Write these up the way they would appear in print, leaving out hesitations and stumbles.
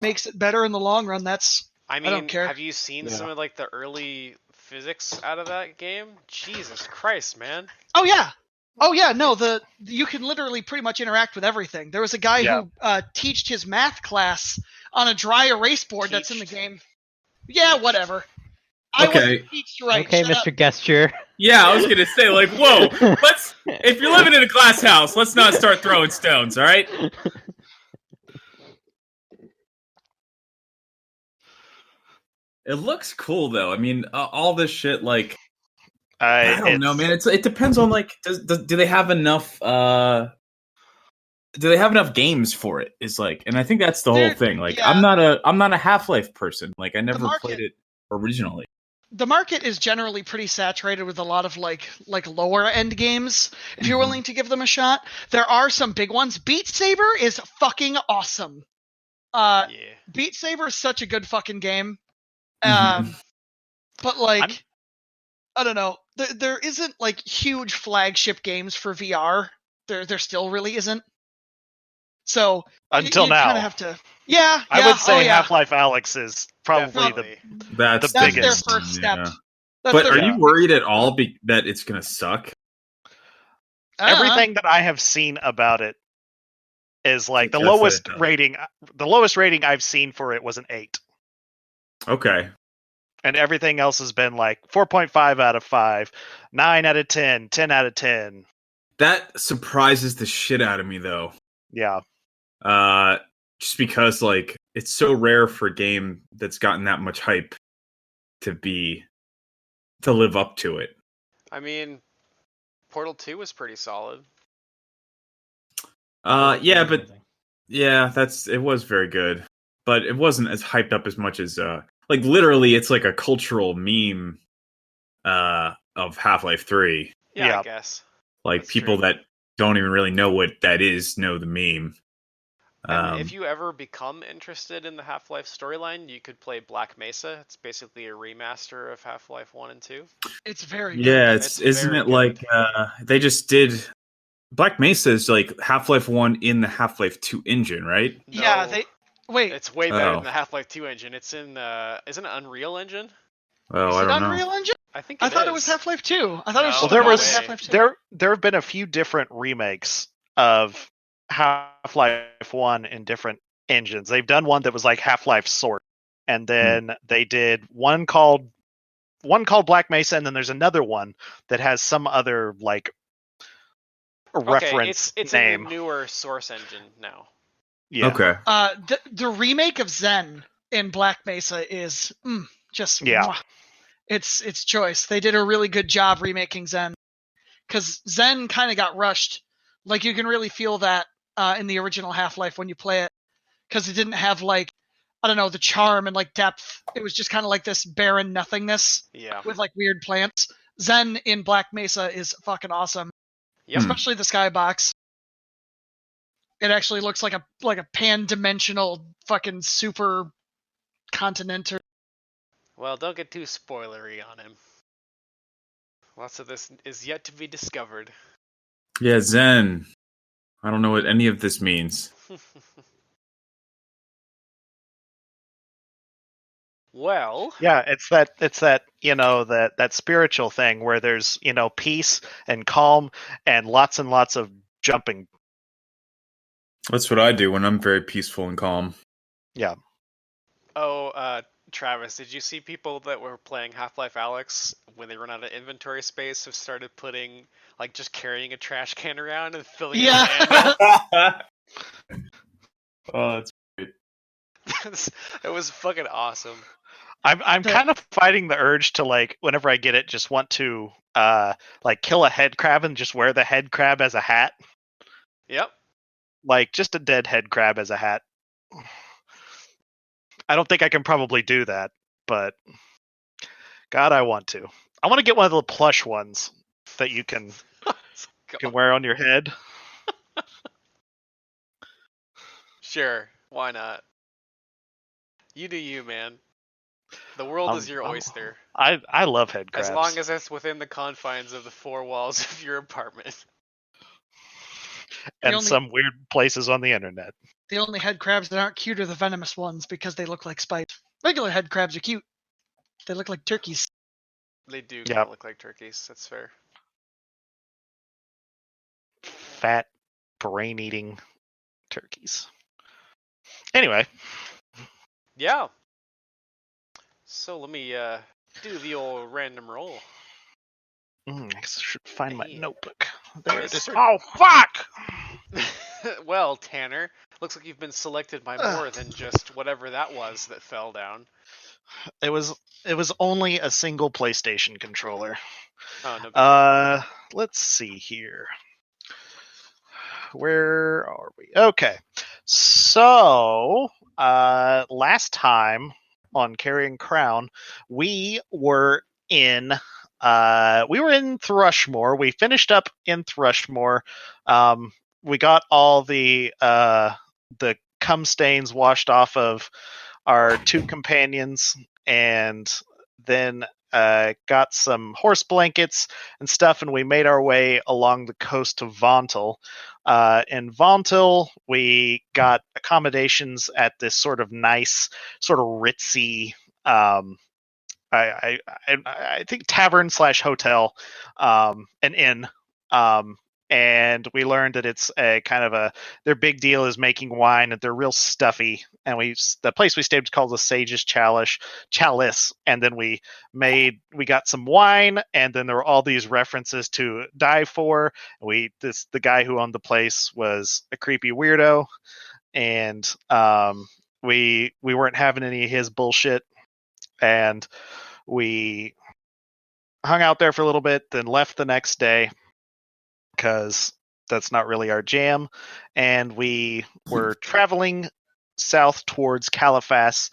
makes it better in the long run, I don't mean, care. have you seen some of like the early physics out of that game? Jesus Christ, man. Oh yeah, no, you can literally pretty much interact with everything. There was a guy who teached his math class on a dry erase board that's in the game. Yeah, Teached. whatever. Okay. I wasn't teached right. Okay, Shut Mr. up. Gesture. Yeah, I was gonna say, like, whoa, if you're living in a glass house, let's not start throwing stones, all right? It looks cool, though. I mean, all this shit, like, I don't know, man. It depends on, like, do they have enough? Do they have enough games for it? Is like, and I think that's the whole thing. Like, yeah. I'm not a Half-Life person. Like, I never played it originally. The market is generally pretty saturated with a lot of like lower end games. If you're willing to give them a shot, there are some big ones. Beat Saber is fucking awesome. Beat Saber is such a good fucking game. But like, I don't know. There isn't like huge flagship games for VR. There still really isn't. So until you now, kind of have to. Yeah, I would say Half-Life Alyx is probably that's their biggest. first step. Yeah. But are you worried at all that it's gonna suck? Everything that I have seen about it is like the lowest rating. The lowest rating I've seen for it was an 8. Okay. And everything else has been like 4.5 out of 5, 9 out of 10, 10 out of 10. That surprises the shit out of me, though. Yeah. Just because, like, it's so rare for a game that's gotten that much hype to live up to it. I mean, Portal 2 was pretty solid. Yeah, but it was very good, but it wasn't as hyped up as much as like literally, it's like a cultural meme of Half-Life 3. Yeah, I guess. Like that's people that don't even really know what that is know the meme. And if you ever become interested in the Half-Life storyline, you could play Black Mesa. It's basically a remaster of Half-Life 1 and 2. It's very good. Yeah, isn't it good. Like they just did Black Mesa is like Half-Life 1 in the Half-Life 2 engine, right? No, yeah, wait. It's way better than the Half-Life 2 engine. It's in isn't it Unreal Engine? Oh, I don't know. Unreal Engine? I think I thought it was Half-Life 2. I thought it was well, there have been a few different remakes of Half-Life 1 in different engines. They've done one that was like Half-Life Sword, and then they did one called Black Mesa, and then there's another one that has some other like reference it's name. a newer Source engine now. Yeah. Okay. The remake of Zen in Black Mesa is just it's choice. They did a really good job remaking Zen, because Zen kind of got rushed. Like you can really feel that in the original Half-Life when you play it, because it didn't have like, I don't know, the charm and like depth. It was just kind of like this barren nothingness with like weird plants. Zen in Black Mesa is fucking awesome. Yep. Especially the skybox. It actually looks like a pan-dimensional fucking super continental. Well, don't get too spoilery on him. Lots of this is yet to be discovered. Yeah, Zen. I don't know what any of this means. Well, yeah, it's that that spiritual thing where there's peace and calm and lots of jumping. That's what I do when I'm very peaceful and calm. Yeah. Oh, Travis, did you see people that were playing Half-Life Alyx when they run out of inventory space have started putting like just carrying a trash can around and filling it with Oh, that's great. It was fucking awesome. I'm kind of fighting the urge to like whenever I get it, just want to like kill a head crab and just wear the head crab as a hat. Yep. Like just a dead head crab as a hat. I don't think I can probably do that, but God, I want to. I want to get one of the plush ones that you can wear on your head. Sure, why not? You do you, man. The world is your oyster. I love head crabs. As long as it's within the confines of the four walls of your apartment. And some weird places on the internet. The only head crabs that aren't cute are the venomous ones because they look like spiders. Regular head crabs are cute. They look like turkeys. They do kind of look like turkeys. That's fair. Fat, brain-eating turkeys. Anyway. Yeah. So let me do the old random roll. I should find my notebook. There it is. Oh, fuck! Well, Tanner, looks like you've been selected by more than just whatever that was that fell down. It was only a single PlayStation controller. Oh, no. Let's see here. Where are we? Okay. So, last time on Carrion Crown, we were in Thrushmore. We finished up in Thrushmore. We got all the cum stains washed off of our two companions, and then got some horse blankets and stuff, and we made our way along the coast of Vontal. In Vontal, we got accommodations at this sort of nice, sort of ritzy, I think tavern / hotel, an inn. And we learned that it's a kind of their big deal is making wine, and they're real stuffy. And the place we stayed was called the Sage's Chalice. And then we got some wine, and then there were all these references to die for. The guy who owned the place was a creepy weirdo, and we weren't having any of his bullshit, and we hung out there for a little bit, then left the next day, because that's not really our jam. And we were traveling south towards Caliphas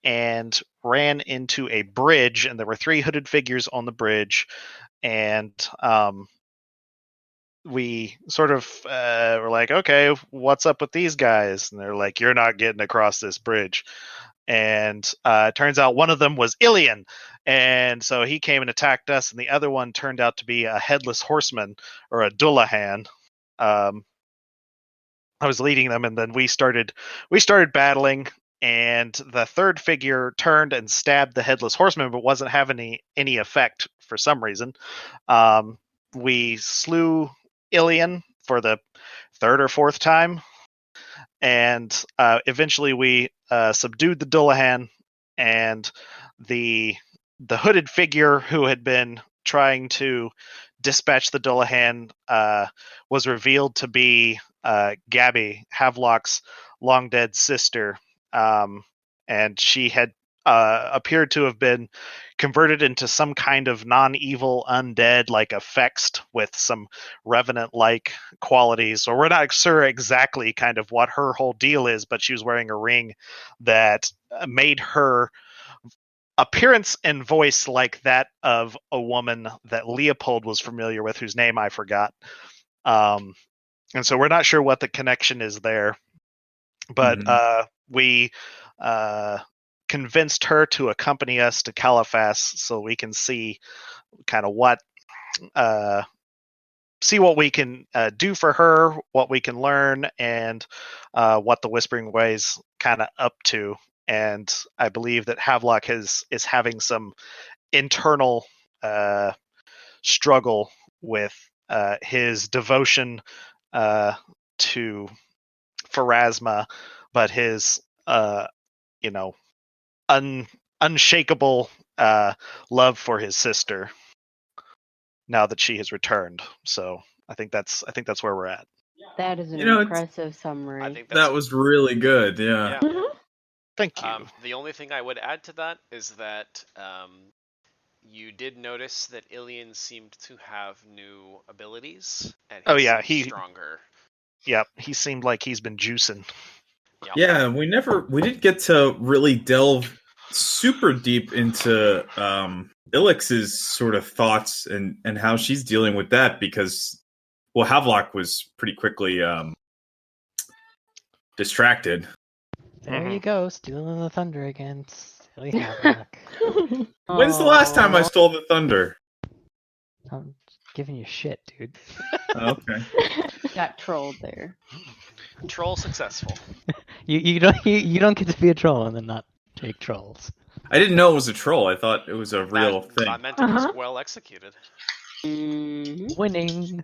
and ran into a bridge, and there were 3 hooded figures on the bridge. And we sort of were like, okay, what's up with these guys? And they're like, you're not getting across this bridge. And it turns out one of them was Ilian. And so he came and attacked us, and the other one turned out to be a headless horseman, or a Dullahan. I was leading them, and then we started battling, and the third figure turned and stabbed the headless horseman, but wasn't having any effect for some reason. We slew Ilian for the 3rd or 4th time, and eventually we subdued the Dullahan, and the hooded figure who had been trying to dispatch the Dullahan was revealed to be Gabby, Havelock's long dead sister, and she had appeared to have been converted into some kind of non-evil undead, like effects with some revenant-like qualities. So we're not sure exactly kind of what her whole deal is, but she was wearing a ring that made her appearance and voice like that of a woman that Leopold was familiar with, whose name I forgot. And so we're not sure what the connection is there. But we convinced her to accompany us to Caliphas so we can see kind of what we can do for her, what we can learn, and what the Whispering Way's kind of up to. And I believe that Havelock is having some internal struggle with his devotion to Pharasma, but his unshakable love for his sister now that she has returned. So I think that's where we're at. That is an impressive summary. I think that was really good. Yeah. Thank you. The only thing I would add to that is that you did notice that Ilian seemed to have new abilities, and he's stronger. Yep, he seemed like he's been juicing. Yep. Yeah, we didn't get to really delve super deep into Ilix's sort of thoughts and how she's dealing with that, because Havelock was pretty quickly distracted. There you go, stealing the thunder again. Silly Havelock. When's the last time I stole the thunder? I'm giving you shit, dude. Okay. Got trolled there. Troll successful. You don't get to be a troll and then not take trolls. I didn't know it was a troll. I thought it was a real thing. I meant it was well executed. Winning.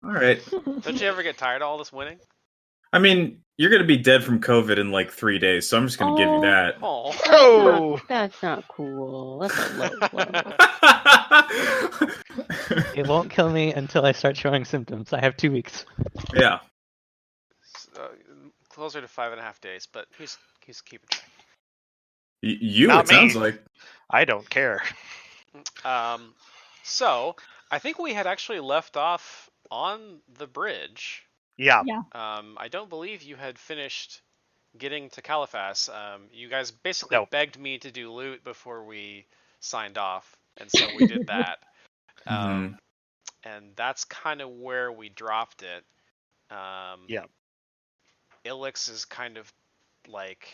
All right. Don't you ever get tired of all this winning? I mean, you're gonna be dead from COVID in like 3 days, so I'm just gonna give you that. Oh, that's not cool. That's a low blow. It won't kill me until I start showing symptoms. I have 2 weeks. Yeah. Closer to 5.5 days, but he's keeping track. It sounds like. I don't care. So I think we had actually left off on the bridge. Yeah. I don't believe you had finished getting to Caliphas. You guys basically begged me to do loot before we signed off, and so we did that. And that's kind of where we dropped it. Ilix is kind of like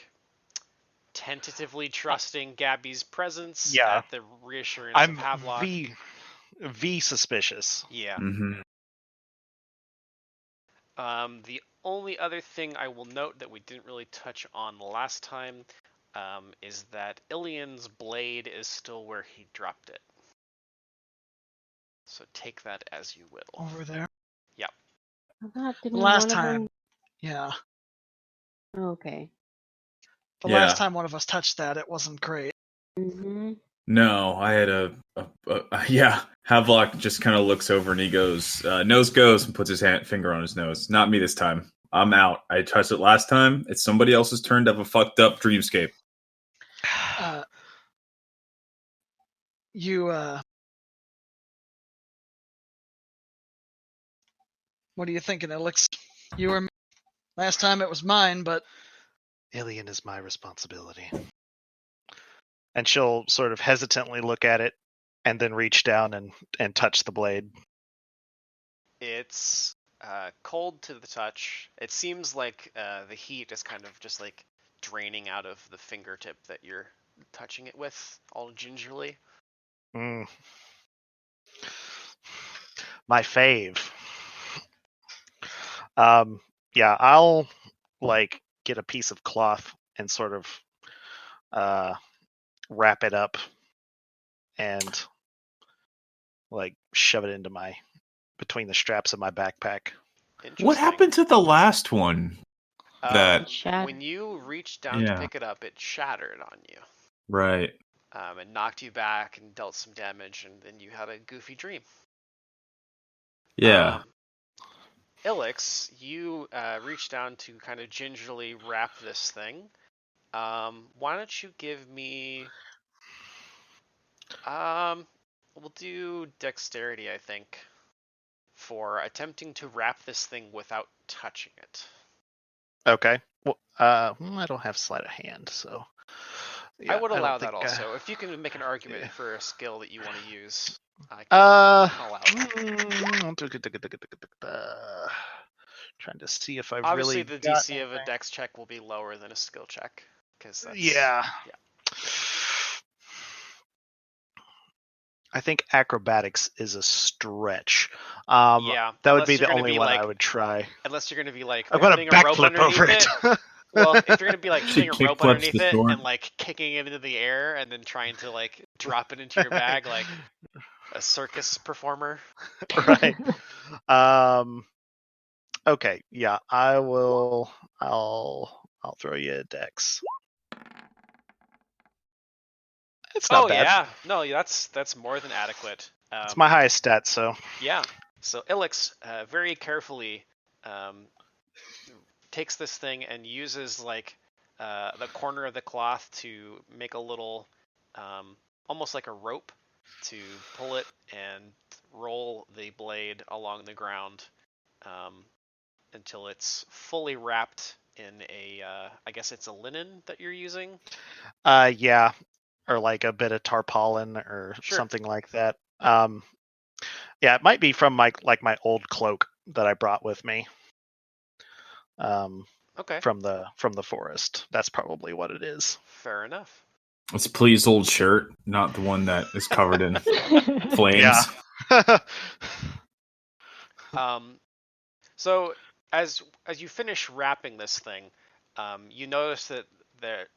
tentatively trusting Gabby's presence at the reassurance of Havelock. V suspicious. Yeah. The only other thing I will note that we didn't really touch on last time is that Ilian's blade is still where he dropped it. So take that as you will. Over there? Yep. Last time. Yeah. Okay. The last time one of us touched that, it wasn't great. No, I had Havelock just kind of looks over and he goes, nose goes, and puts his finger on his nose. Not me this time. I'm out. I touched it last time. It's somebody else's turn to have a fucked up dreamscape. What are you thinking, Ilix? You were last time it was mine, but Ilian is my responsibility. And she'll sort of hesitantly look at it and then reach down and touch the blade. It's cold to the touch. It seems like the heat is kind of just like draining out of the fingertip that you're touching it with, all gingerly. My fave. I'll like get a piece of cloth and sort of wrap it up and like shove it into between the straps of my backpack. What happened to the last one? When you reached down to pick it up, it shattered on you. Right. It knocked you back and dealt some damage, and then you had a goofy dream. Yeah. Ilix, you reached down to kind of gingerly wrap this thing. Why don't you give me... we'll do dexterity, I think, for attempting to wrap this thing without touching it. Okay. Well, I don't have sleight of hand, so... Yeah, I would allow that also. If you can make an argument for a skill that you want to use, I can allow it. Trying to see if I've Obviously, really the DC of a dex check will be lower than a skill check. Yeah. I think acrobatics is a stretch. That would be the only one I would try. Unless you're going to be like, I'm going to backflip over it. Well, if you're going to be like hitting a rope underneath it and like kicking it into the air and then trying to like drop it into your bag like a circus performer. Right. Okay. Yeah, I'll throw you a dex. It's not bad. Yeah. No, that's more than adequate. It's my highest stat, so. Yeah. So Ilix very carefully takes this thing and uses like the corner of the cloth to make a little, almost like a rope, to pull it and roll the blade along the ground until it's fully wrapped in a, I guess it's a linen that you're using? Yeah, or like a bit of tarpaulin or something like that. Yeah, it might be from my old cloak that I brought with me. Okay. From the forest. That's probably what it is. Fair enough. It's Plea's old shirt, not the one that is covered in flames. Yeah. So As you finish wrapping this thing, you notice that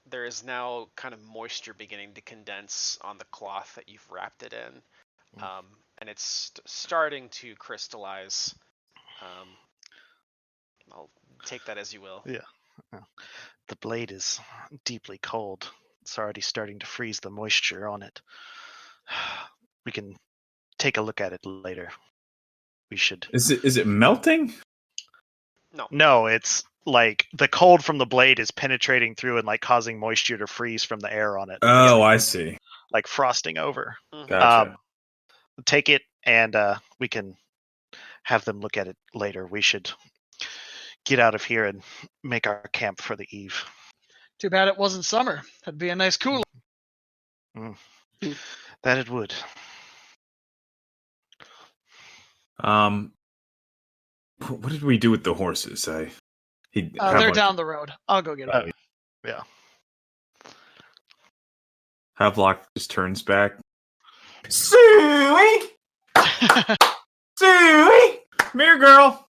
there is now kind of moisture beginning to condense on the cloth that you've wrapped it in, and it's starting to crystallize. I'll take that as you will. Yeah. The blade is deeply cold. It's already starting to freeze the moisture on it. We can take a look at it later. We should. Is it melting? No, it's like the cold from the blade is penetrating through and like causing moisture to freeze from the air on it. Oh, I see. Like frosting over. Gotcha. Take it and we can have them look at it later. We should get out of here and make our camp for the eve. Too bad it wasn't summer. That'd be a nice cooler. That it would. What did we do with the horses? They're down the road. I'll go get them. Yeah. Havelock just turns back. Suey! Suey! Come here, girl!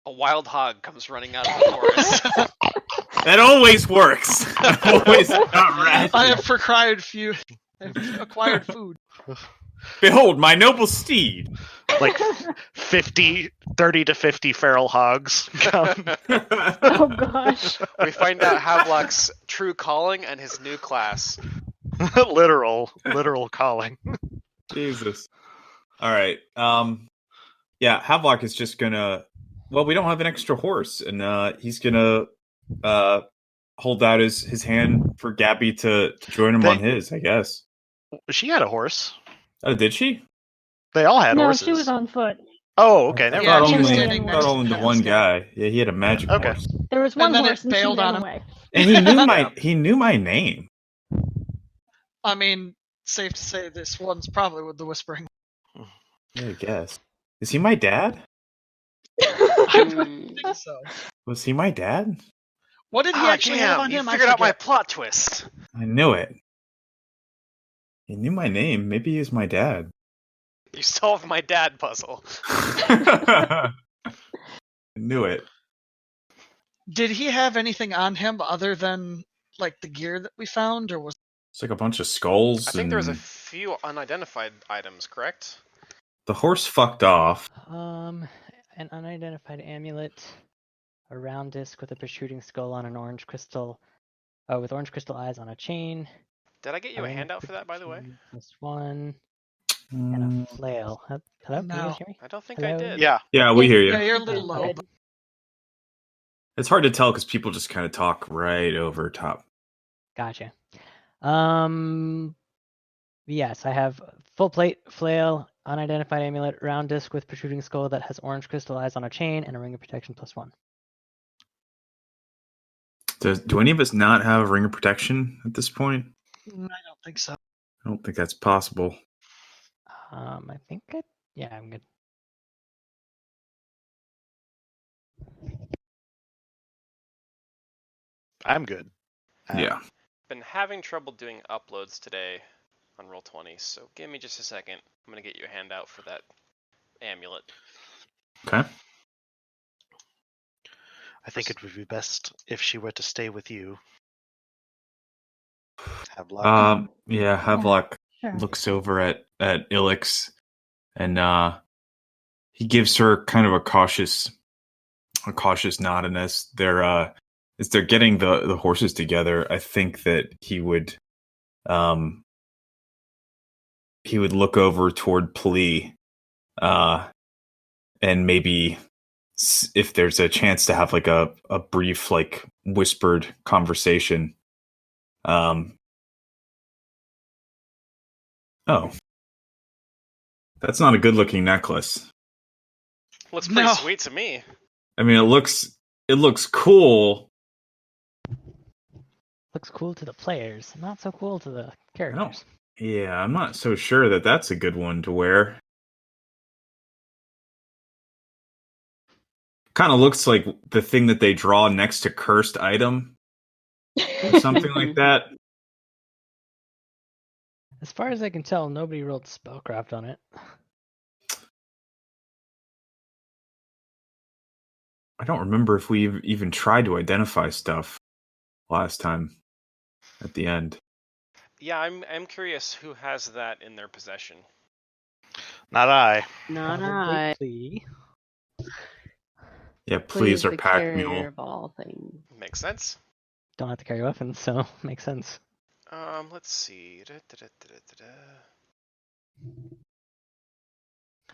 A wild hog comes running out of the forest. That always works. Always not rational. I have acquired food. Behold, my noble steed. Like 30 to 50 feral hogs come. Oh gosh. We find out Havelock's true calling and his new class. literal calling. Jesus. All right. Yeah, Havelock is just gonna. Well, we don't have an extra horse, and he's gonna hold out his hand for Gabby to join him on his. I guess she had a horse. Oh, did she? They all had No, horses. she was on foot. Oh, okay. Never Yeah, mind. Not only the one guy. Yeah, he had a magic horse. There was one And then horse it and she bailed ran on him. away. And he knew my name. I mean, safe to say this one's probably with the whispering. Yeah, I guess. Is he my dad? I don't think so. Was he my dad? What did he actually have on him? You figured out my plot twist. I knew it. He knew my name. Maybe he's my dad. You solved my dad puzzle. I knew it. Did he have anything on him other than like the gear that we found, or was It's like a bunch of skulls. I think there was a few unidentified items, correct? The horse fucked off. An unidentified amulet, a round disc with a protruding skull on an orange crystal, with orange crystal eyes on a chain. Did I get you a handout for that, by the way? This one. And a flail. Hello? No. Can you guys hear me? I don't think I did. Yeah, we hear you. Yeah, you're a little low. It's hard to tell because people just kind of talk right over top. Gotcha. Yes, I have full plate, flail, unidentified amulet, round disc with protruding skull that has orange crystal eyes on a chain, and a ring of protection +1. Do any of us not have a ring of protection at this point? I don't think so. I don't think that's possible. I think I'm good. I'm good. Yeah. Been having trouble doing uploads today on Roll20, so give me just a second. I'm gonna get you a handout for that amulet. Okay. I think it would be best if she were to stay with you. Havelock. Yeah, Havelock Sure. looks over at Ilix, and he gives her kind of a cautious nod. And as they're getting the horses together, I think that he would look over toward Plee, and maybe if there's a chance to have like a brief, like whispered conversation. Oh, that's not a good looking necklace. Looks pretty No. sweet to me. I mean, it looks cool. Looks cool to the players, not so cool to the characters. Yeah, I'm not so sure that that's a good one to wear. Kind of looks like the thing that they draw next to cursed item or something like that. As far as I can tell, nobody rolled spellcraft on it. I don't remember if we even tried to identify stuff last time at the end. Yeah, I'm curious who has that in their possession. Not I. Not I. Plea. Yeah, please, or the pack carrier mule. of all things. Makes sense. Don't have to carry weapons, so makes sense. Let's see.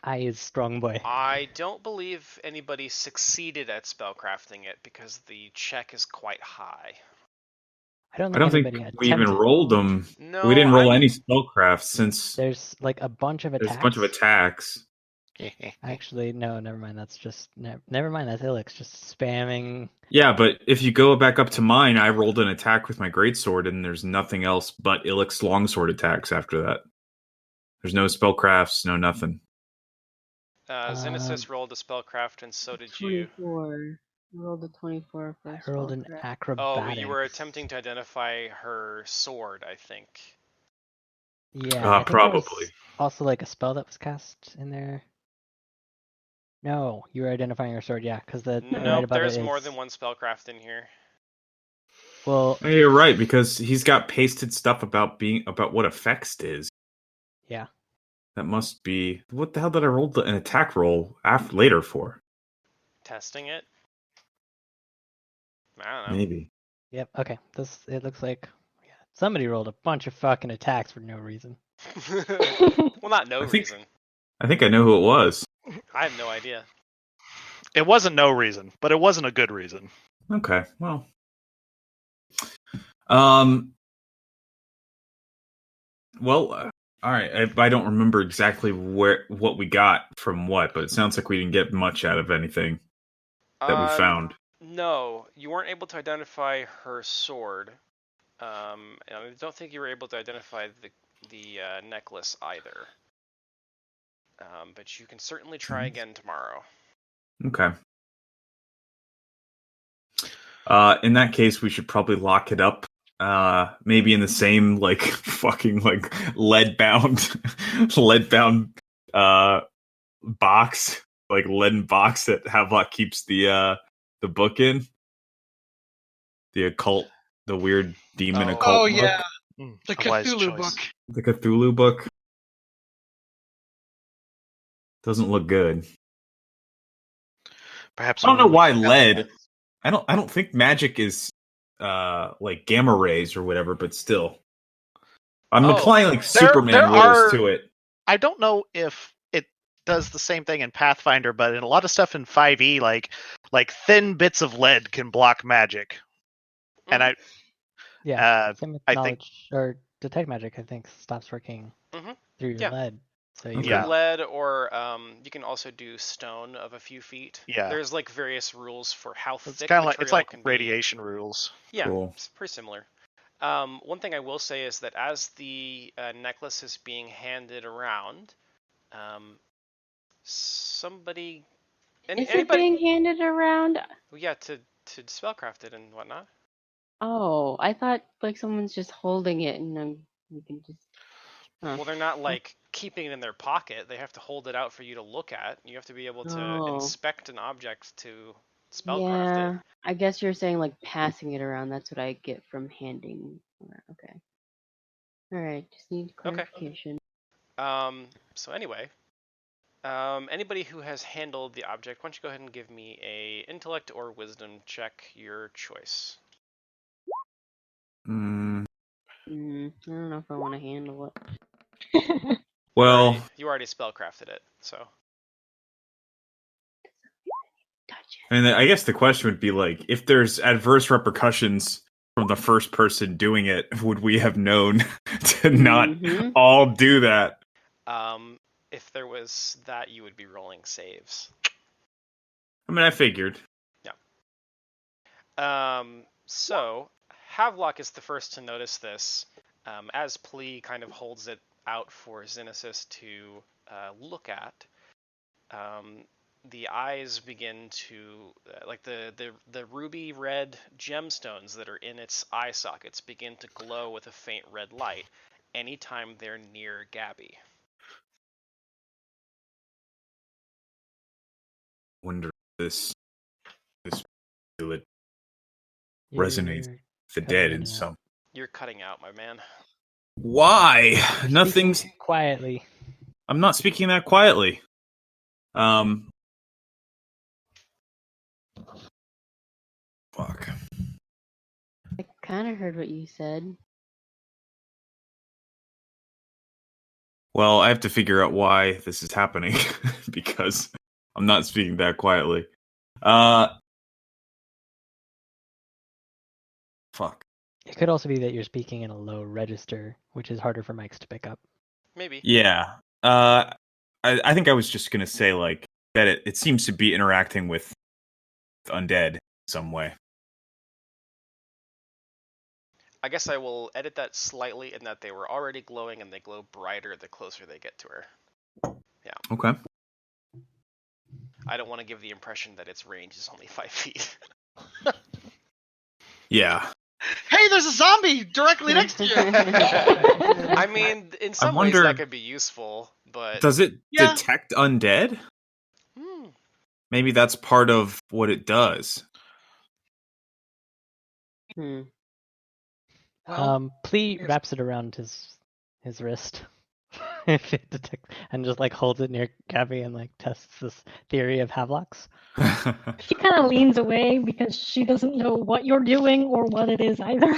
I is strong boy. I don't believe anybody succeeded at spellcrafting it because the check is quite high. I don't I don't anybody think we even attempted. rolled them. No, We didn't roll any spellcrafts since There's like a bunch of attacks. there's a bunch of attacks. Actually, no, never mind. That's just never mind. That's Ilix just spamming. Yeah, but if you go back up to mine, I rolled an attack with my greatsword, and there's nothing else but Ilix longsword attacks after that. There's no spellcrafts, no nothing. Xenesis rolled a spellcraft, and so did you. 24. I rolled a 24 for I rolled an spellcraft. acrobatics. Oh, you were attempting to identify her sword, I think. Yeah, I think probably. there was also like a spell that was cast in there. No, you were identifying your sword, yeah, because the right above there's it is... more than one spellcraft in here. Well, Hey, you're right, because he's got pasted stuff about what effects is. Yeah. That must be... What the hell did I roll an attack roll later for? Testing it? I don't know. Maybe. Yep, okay. It looks like somebody rolled a bunch of fucking attacks for no reason. Well, not no reason. I think I know who it was. I have no idea. It wasn't no reason, but it wasn't a good reason. Okay, well. Well, all right. I don't remember exactly what we got from what, but it sounds like we didn't get much out of anything that we found. No, you weren't able to identify her sword. And I don't think you were able to identify the necklace either. But you can certainly try again tomorrow. Okay. In that case, we should probably lock it up. Maybe in the same fucking lead bound box, like leaden box that Havelock keeps the book in. The occult, the weird demon occult. Oh yeah, book. The Cthulhu book. The Cthulhu book doesn't look good. Perhaps I don't know why lead. I don't think magic is like gamma rays or whatever, but still, I'm applying Superman rules to it. I don't know if it does the same thing in Pathfinder, but in a lot of stuff in 5e, like thin bits of lead can block magic, and I same with I knowledge or detect magic. I think stops working through your lead. So you can lead, or you can also do stone of a few feet. Yeah, there's like various rules for how thick. It's kind of like radiation rules. Yeah, cool. It's pretty similar. One thing I will say is that as the necklace is being handed around, somebody Is it being handed around? Yeah, to spellcraft it and whatnot. Oh, I thought like someone's just holding it and you can just. Well, they're not like keeping it in their pocket. They have to hold it out for you to look at. You have to be able to inspect an object to spellcraft it. I guess you're saying like passing it around. That's what I get from handing. Okay. All right. Just need clarification. Okay. So anyway, anybody who has handled the object, why don't you go ahead and give me a intellect or wisdom check, your choice. I don't know if I want to handle it. Well, you already spellcrafted it, so. And I guess the question would be like, if there's adverse repercussions from the first person doing it, would we have known to not all do that? If there was that, you would be rolling saves. I mean, I figured. Yeah. So Havelock is the first to notice this, as Plea kind of holds it out for Xenesis to look at. The eyes begin to, like the ruby red gemstones that are in its eye sockets begin to glow with a faint red light anytime they're near Gabby. Wonder if this feel it resonate with the dead in some. You're cutting out, my man. Why? Nothing's quietly. I'm not speaking that quietly. Fuck. I kind of heard what you said. Well, I have to figure out why this is happening because I'm not speaking that quietly. Fuck. It could also be that you're speaking in a low register, which is harder for mics to pick up. Maybe. Yeah. I think I was just gonna say like that it seems to be interacting with undead in some way. I guess I will edit that slightly in that they were already glowing and they glow brighter the closer they get to her. Yeah. Okay. I don't want to give the impression that its range is only 5 feet. Yeah. Hey, there's a zombie directly next to you. I mean, in some ways that could be useful, but does it detect undead? Maybe that's part of what it does. Plea wraps it around his wrist. If it detects, and just like holds it near Gabby and like tests this theory of Havelok's. She kind of leans away because she doesn't know what you're doing or what it is either.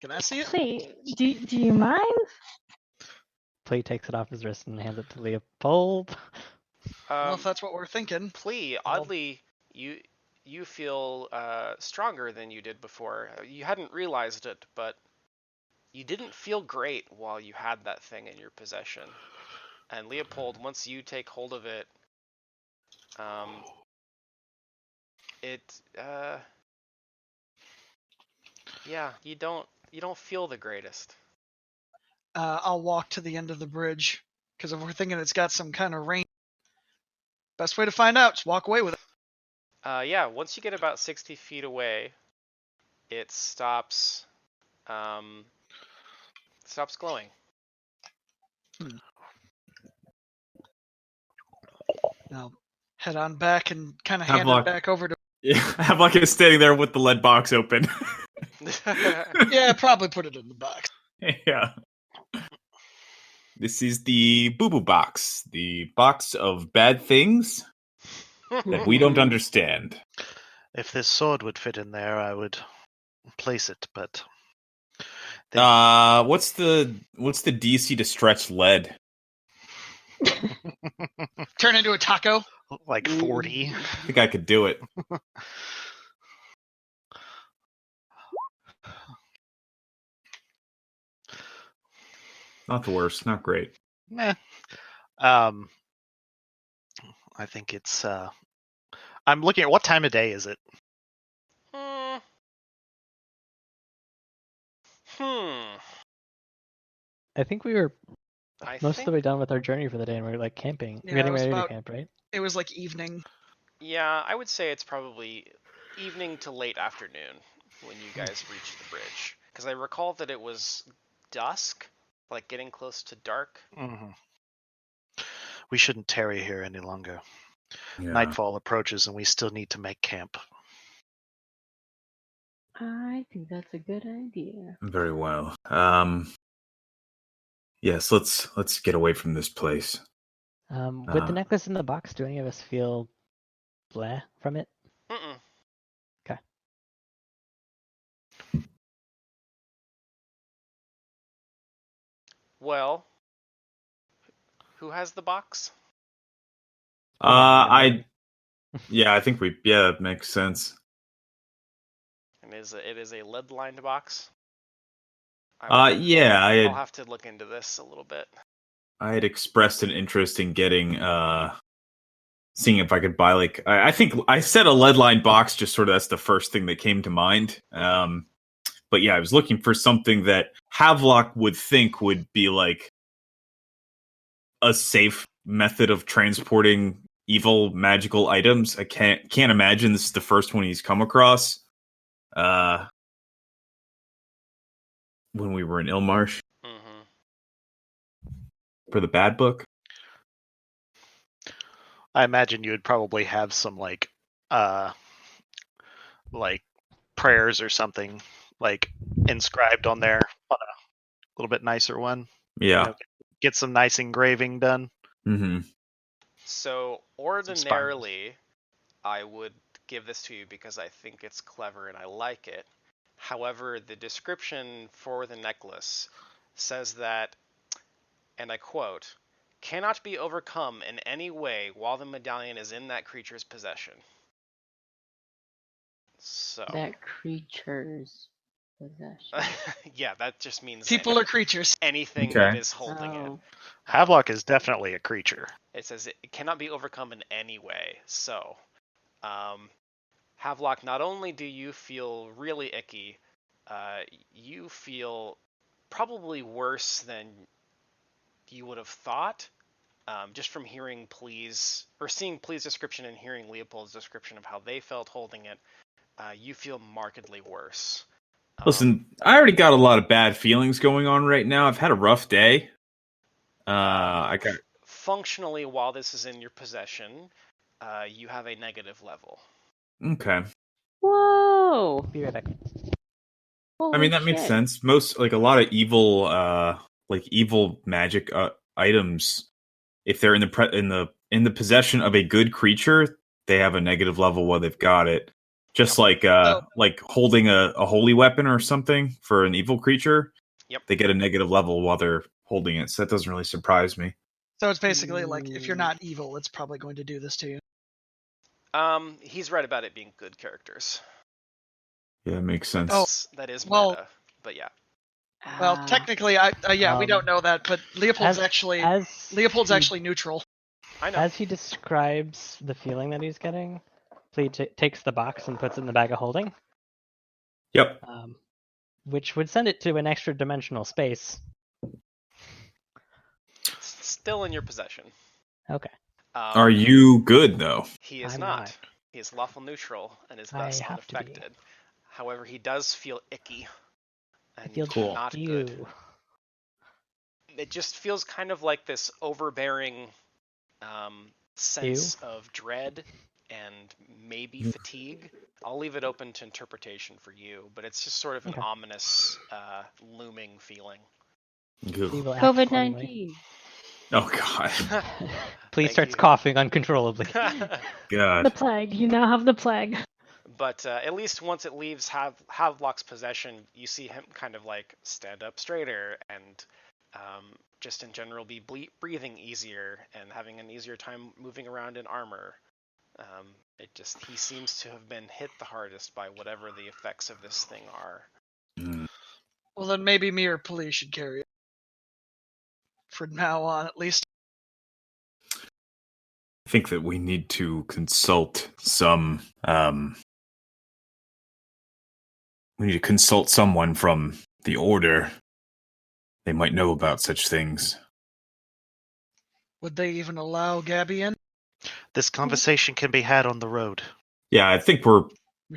Can I see it? Hey, do you mind? Plea takes it off his wrist and hands it to Leopold. Well, if that's what we're thinking. Plea, oddly, you feel stronger than you did before. You hadn't realized it, but you didn't feel great while you had that thing in your possession. And Leopold, once you take hold of it, you don't feel the greatest. I'll walk to the end of the bridge because if we're thinking it's got some kind of range, best way to find out is walk away with it. Yeah, once you get about 60 feet away, it stops glowing. Now head on back and kind of hand it back over to. Yeah, Havelock is standing there with the lead box open. Yeah, probably put it in the box. Yeah. This is the boo-boo box, the box of bad things that we don't understand. If this sword would fit in there, I would place it, but what's the DC to stretch lead? Turn into a taco? Like 40. I think I could do it. Not the worst, not great. Meh. I think it's I'm looking at what time of day is it? I think we were most of the way done with our journey for the day, and we were like camping, getting ready to camp, right? It was like evening. Yeah, I would say it's probably evening to late afternoon when you guys reach the bridge, because I recall that it was dusk, like getting close to dark. Mm-hmm. We shouldn't tarry here any longer. Yeah. Nightfall approaches, and we still need to make camp. I think that's a good idea. Very well. Yes, let's get away from this place. With the necklace in the box, do any of us feel bleh from it? Mm-mm. Okay. Well, who has the box? I think it makes sense. And it is a lead-lined box. I'll have to look into this a little bit. I had expressed an interest in getting seeing if I could buy like I think I said a lead-lined box, just sort of that's the first thing that came to mind. But yeah, I was looking for something that Havelock would think would be like a safe method of transporting evil magical items. I can't imagine this is the first one he's come across. When we were in Ilmarsh for the bad book. I imagine you would probably have some like like prayers or something like inscribed on there on a little bit nicer one. Yeah. You know, get some nice engraving done. Mm-hmm. So ordinarily, I would give this to you because I think it's clever and I like it. However, the description for the necklace says that, and I quote, cannot be overcome in any way while the medallion is in that creature's possession. So that creature's possession. yeah, that just means people are creatures. Anything that is holding it. Havelock is definitely a creature. It says it cannot be overcome in any way. So, Havelock, not only do you feel really icky, you feel probably worse than you would have thought, just from hearing seeing Plea's description and hearing Leopold's description of how they felt holding it. You feel markedly worse. Listen, I already got a lot of bad feelings going on right now. I've had a rough day. Functionally, while this is in your possession, you have a negative level. Okay. Whoa! Be right back. I mean, that makes sense. Most, like, a lot of evil, evil magic items, if they're in the possession of a good creature, they have a negative level while they've got it. Just like holding a holy weapon or something for an evil creature. Yep. They get a negative level while they're holding it, so that doesn't really surprise me. So it's basically like, if you're not evil, it's probably going to do this to you. He's right about it being good characters. Yeah, it makes sense. Oh, that is meta, but yeah. Well, technically, we don't know that, but Leopold's actually neutral. I know. As he describes the feeling that he's getting, Flea takes the box and puts it in the bag of holding. Yep. Which would send it to an extra dimensional space. It's still in your possession. Okay. Are you good, though? He is not. He is lawful neutral and is thus unaffected. However, he does feel icky. And cool. Not good. It just feels kind of like this overbearing sense of dread and maybe fatigue. I'll leave it open to interpretation for you, but it's just sort of an ominous, looming feeling. COVID-19. Oh, God. Please starts coughing uncontrollably. God. The plague. You now have the plague. But at least once it leaves Havelock's possession, you see him kind of like stand up straighter and just in general be breathing easier and having an easier time moving around in armor. He seems to have been hit the hardest by whatever the effects of this thing are. Well, then maybe me or Pali should carry it. For now on, at least. I think that we need to consult some. We need to consult someone from the Order. They might know about such things. Would they even allow Gabby in? This conversation can be had on the road. Yeah, I think we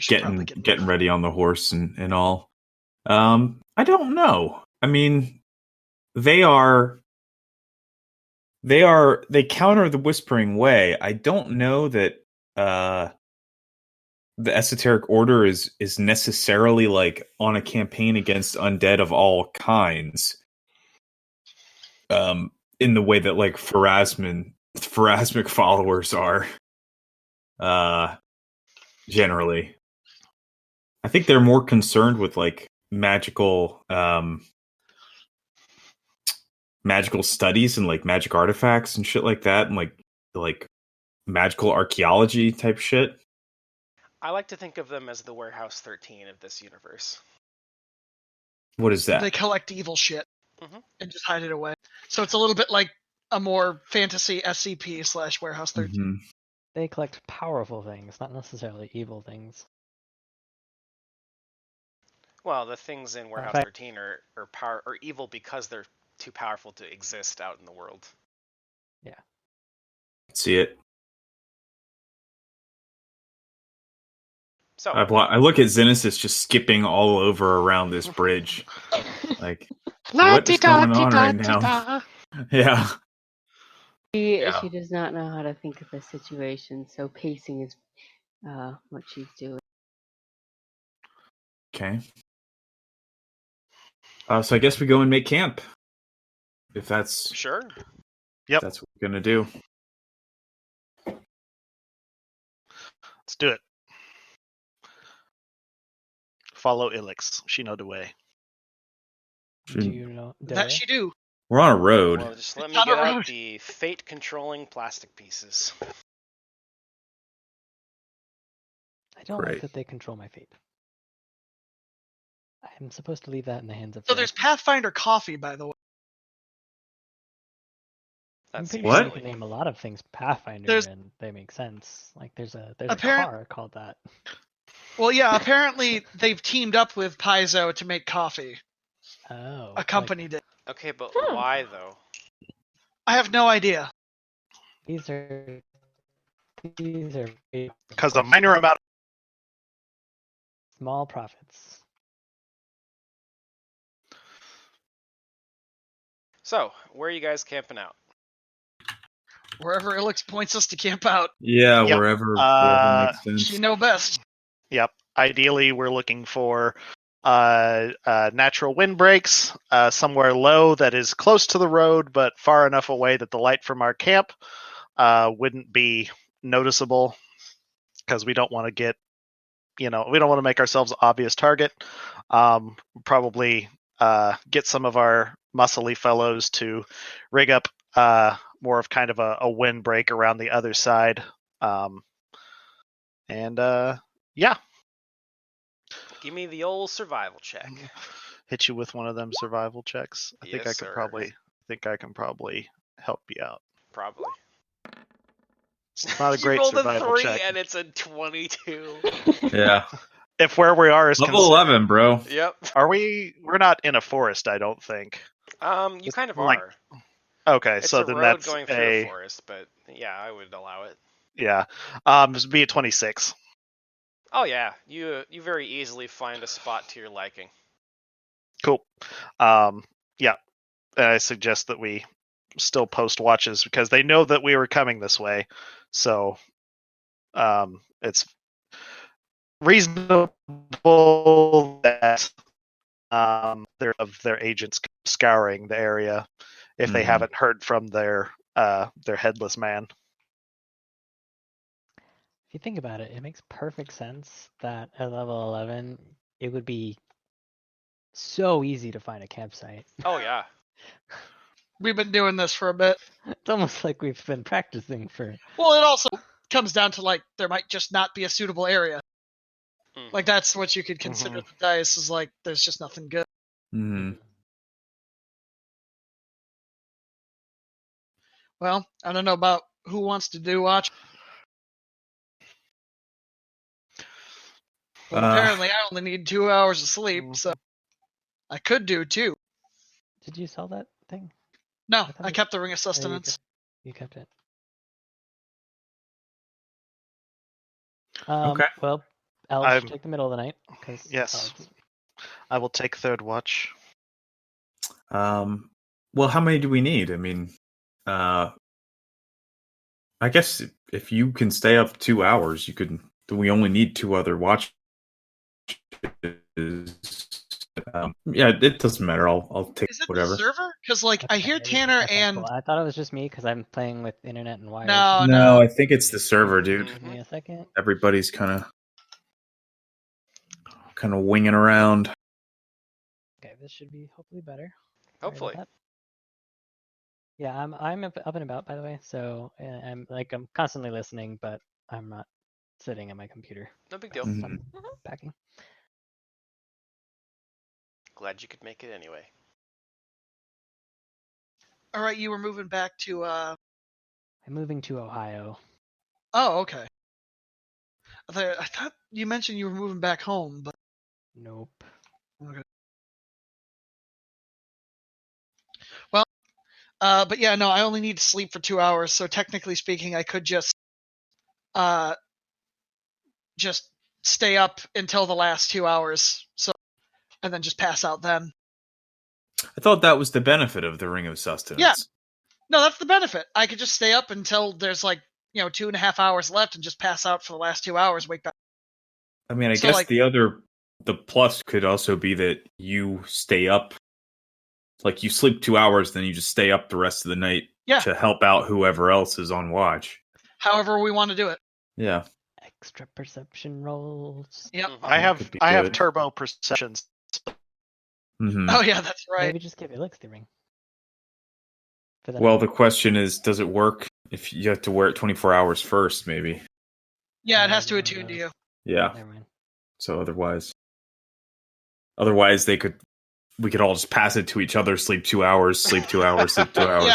getting ready on the horse and all. I don't know. I mean, they counter the Whispering Way. I don't know that the Esoteric Order is necessarily like on a campaign against undead of all kinds. In the way that like Pharasmic followers are. Generally. I think they're more concerned with like magical studies and like magic artifacts and shit like that, and like magical archaeology type shit. I like to think of them as the Warehouse 13 of this universe. What is that? They collect evil shit and just hide it away. So it's a little bit like a more fantasy SCP / Warehouse 13. Mm-hmm. They collect powerful things, not necessarily evil things. Well, the things in Warehouse 13 are evil because they're too powerful to exist out in the world. Yeah. See it. So I look at Xenesis just skipping all over around this bridge. Like, what is going on right now? Yeah. She does not know how to think of the situation, so pacing is what she's doing. Okay. So I guess we go and make camp. If that's sure. Yep. That's what we're gonna do. Let's do it. Follow Ilix. She know the way. Do you know that way? she do? We're on a road. Well, just let me get out the fate-controlling plastic pieces. I don't like that they control my fate. I'm supposed to leave that in the hands of. So there's Pathfinder coffee, by the way. I'm pretty What? sure you can name a lot of things Pathfinder and they make sense. Like there's a car called that. Well, yeah, apparently they've teamed up with Paizo to make coffee. Oh. A company did. Okay, but why though? I have no idea. These are because a minor amount of small profits. So, where are you guys camping out? Wherever Ilix points us to camp out. Yeah, Yep. wherever makes sense. She know best. Yep. Ideally, we're looking for natural windbreaks, somewhere low that is close to the road, but far enough away that the light from our camp wouldn't be noticeable, because we don't want to get, we don't want to make ourselves an obvious target. Probably get some of our muscly fellows to rig up more of kind of a windbreak around the other side. Yeah. Give me the old survival check. Hit you with one of them survival checks. I think I can probably help you out. Probably. It's not a great you rolled survival a 3 check. and it's a 22. Yeah. If where we are is level 11, bro. Yep. We're not in a forest, I don't think. You kind of are. Okay, it's so a then road that's going through a forest, but yeah, I would allow it. Yeah. This would be a 26. Oh yeah, you very easily find a spot to your liking. Cool. Yeah. I suggest that we still post watches because they know that we were coming this way. So it's reasonable that their agents scouring the area if they haven't heard from their headless man. If you think about it, it makes perfect sense that at level 11, it would be so easy to find a campsite. Oh, yeah. We've been doing this for a bit. It's almost like we've been practicing for... Well, it also comes down to, like, there might just not be a suitable area. Mm. Like, that's what you could consider the dice, is like, there's just nothing good. Mm-hmm. Well, I don't know about who wants to do watch. Well, apparently I only need 2 hours of sleep, so I could do 2. Did you sell that thing? No, I kept the Ring of Sustenance. You kept it. Okay. Well, I'll take the middle of the night. Yes. I will take third watch. Well, how many do we need? I mean, I guess if you can stay up 2 hours, you could. We only need 2 other watches. Yeah, it doesn't matter. I'll take whatever. Is it the server? Because like I hear Tanner and cool. I thought it was just me because I'm playing with internet and wires. No, I think it's the server, dude. Give me a second. Everybody's kind of winging around. Okay, this should be hopefully better. Hopefully. Yeah, I'm up and about, by the way. So I'm constantly listening, but I'm not sitting at my computer. No big deal. I'm packing. Glad you could make it anyway. All right, you were moving back to I'm moving to Ohio. Oh, okay. I thought you mentioned you were moving back home, but Nope. Okay. Well, but yeah, no, I only need to sleep for 2 hours, so technically speaking, I could just stay up until the last 2 hours, and then just pass out then. I thought that was the benefit of the Ring of Sustenance. Yeah. No, that's the benefit. I could just stay up until there's like 2.5 hours left and just pass out for the last 2 hours, wake back. I mean, I guess the plus could also be that you stay up. Like, you sleep 2 hours, then you just stay up the rest of the night to help out whoever else is on watch. However we want to do it. Yeah. Extra perception rolls. Yep. I have turbo perceptions. Mm-hmm. Oh yeah, that's right. Maybe just give Ilix the ring. Well, the question is, does it work if you have to wear it 24 hours first, maybe? Yeah, it has to attune to you. Yeah. Never mind. So otherwise we could all just pass it to each other, sleep 2 hours, sleep 2 hours, sleep 2 hours.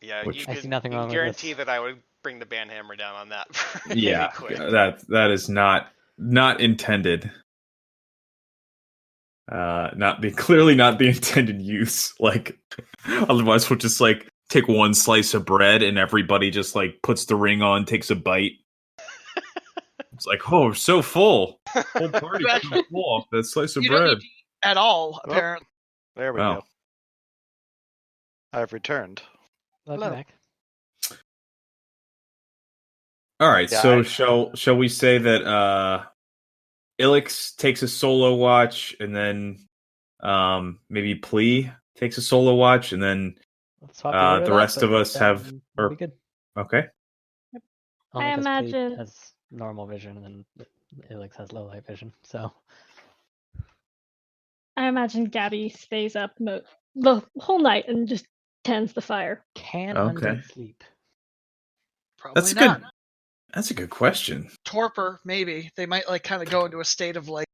Yeah, I see nothing wrong with guarantee this. that I would bring the banhammer down on that. Yeah, that is not intended. Clearly not the intended use. Like, otherwise we'll just like take one slice of bread and everybody just like puts the ring on, takes a bite. It's like, oh, so full. Whole party full off that slice of bread. Don't need to eat at all, apparently. There we go. I've returned. Welcome back. All right, so shall we say that Ilix takes a solo watch, and then maybe Plea takes a solo watch, and then the rest of us have. Be good. Okay. Yep. I imagine Plea has normal vision, and Ilix has low light vision. So I imagine Gabby stays up the whole night and just tends the fire. Can undead sleep? Probably not. That's a good question. Torpor, maybe. They might like kind of go into a state of like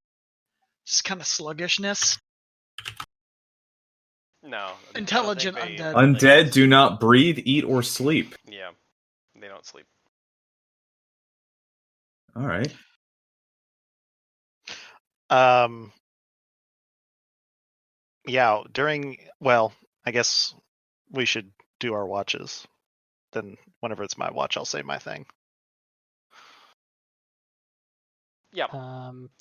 just kind of sluggishness. No. Intelligent undead. Undead do not breathe, eat, or sleep. Yeah. They don't sleep. All right. Yeah, I guess we should do our watches. Then whenever it's my watch, I'll say my thing. Yep.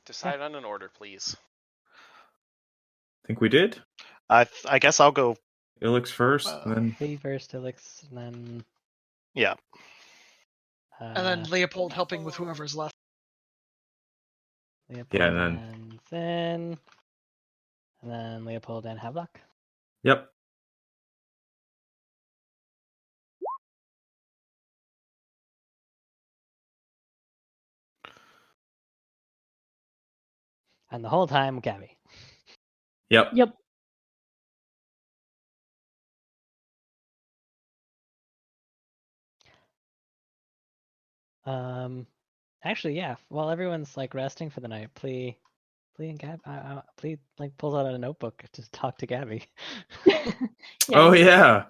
Decide on an order, please. Think we did? I guess I'll go Ilix first, then Plea first, Ilix, and then yeah. And then Leopold helping with whoever's left. Leopold and then Leopold and Havelock. Yep. And the whole time, Gabby. Yep. Actually, yeah. While everyone's like resting for the night, Plea and Gab, Plea like pulls out a notebook to talk to Gabby. Oh yeah.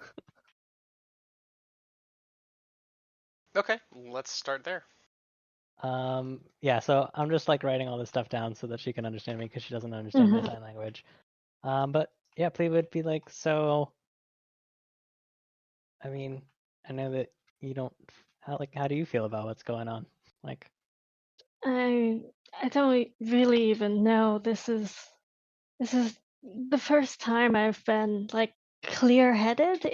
Okay, let's start there. Yeah. So I'm just like writing all this stuff down so that she can understand me because she doesn't understand my sign language. But yeah, Plea would be like, so. I mean, I know that you don't. How do you feel about what's going on? Like, I don't really even know. This is the first time I've been like clear-headed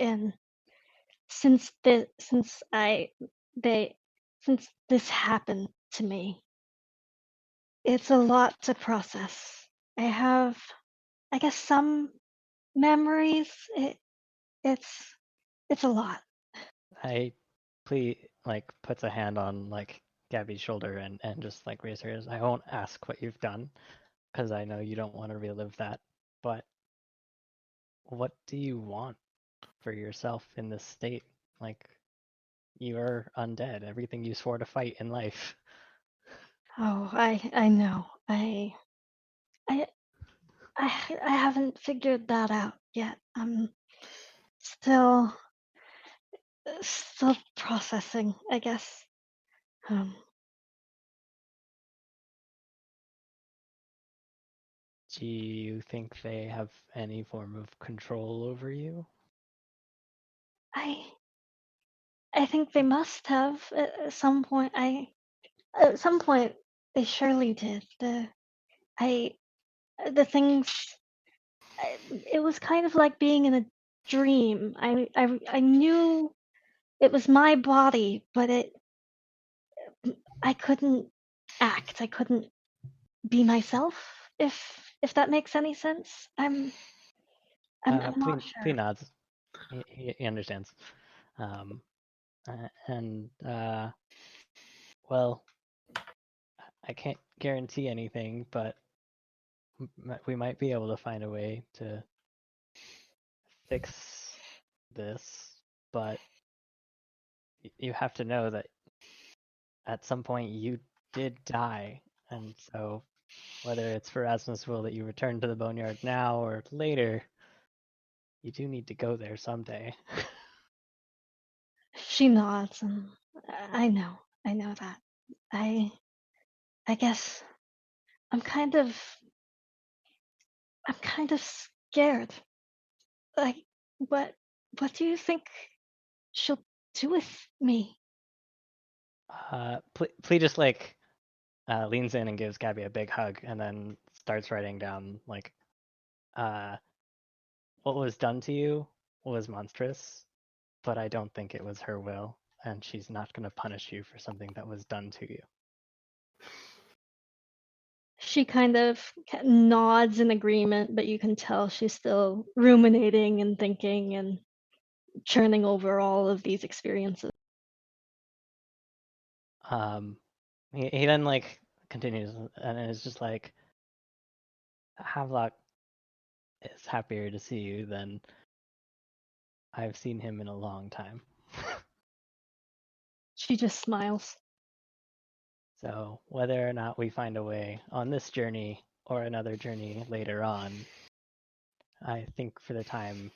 since this happened to me. It's a lot to process. I have, I guess, some memories. It's a lot. Plea like puts a hand on like Gabby's shoulder and just like reassures. I won't ask what you've done because I know you don't want to relive that. But what do you want for yourself in this state? Like, you're undead. Everything you swore to fight in life. Oh, I know. I haven't figured that out yet. I'm still processing, I guess. Do you think they have any form of control over you? I think they must have at some point. At some point they surely did. The things. It was kind of like being in a dream. I knew It was my body, but I couldn't act. I couldn't be myself. If that makes any sense. I'm not sure. Plea nods. He understands. Well, I can't guarantee anything, but we might be able to find a way to fix this. But you have to know that at some point you did die, and so whether it's for Asmus' will that you return to the Boneyard now or later, you do need to go there someday. She nods, and I know that. I guess I'm kind of scared. Like, what do you think she'll do with me? Plea just like leans in and gives Gabby a big hug, and then starts writing down like, what was done to you was monstrous, but I don't think it was her will, and she's not going to punish you for something that was done to you. She kind of nods in agreement, but you can tell she's still ruminating and thinking and churning over all of these experiences. He then like continues and is just like, Havelock is happier to see you than I've seen him in a long time. She just smiles. So whether or not we find a way on this journey or another journey later on, I think for the time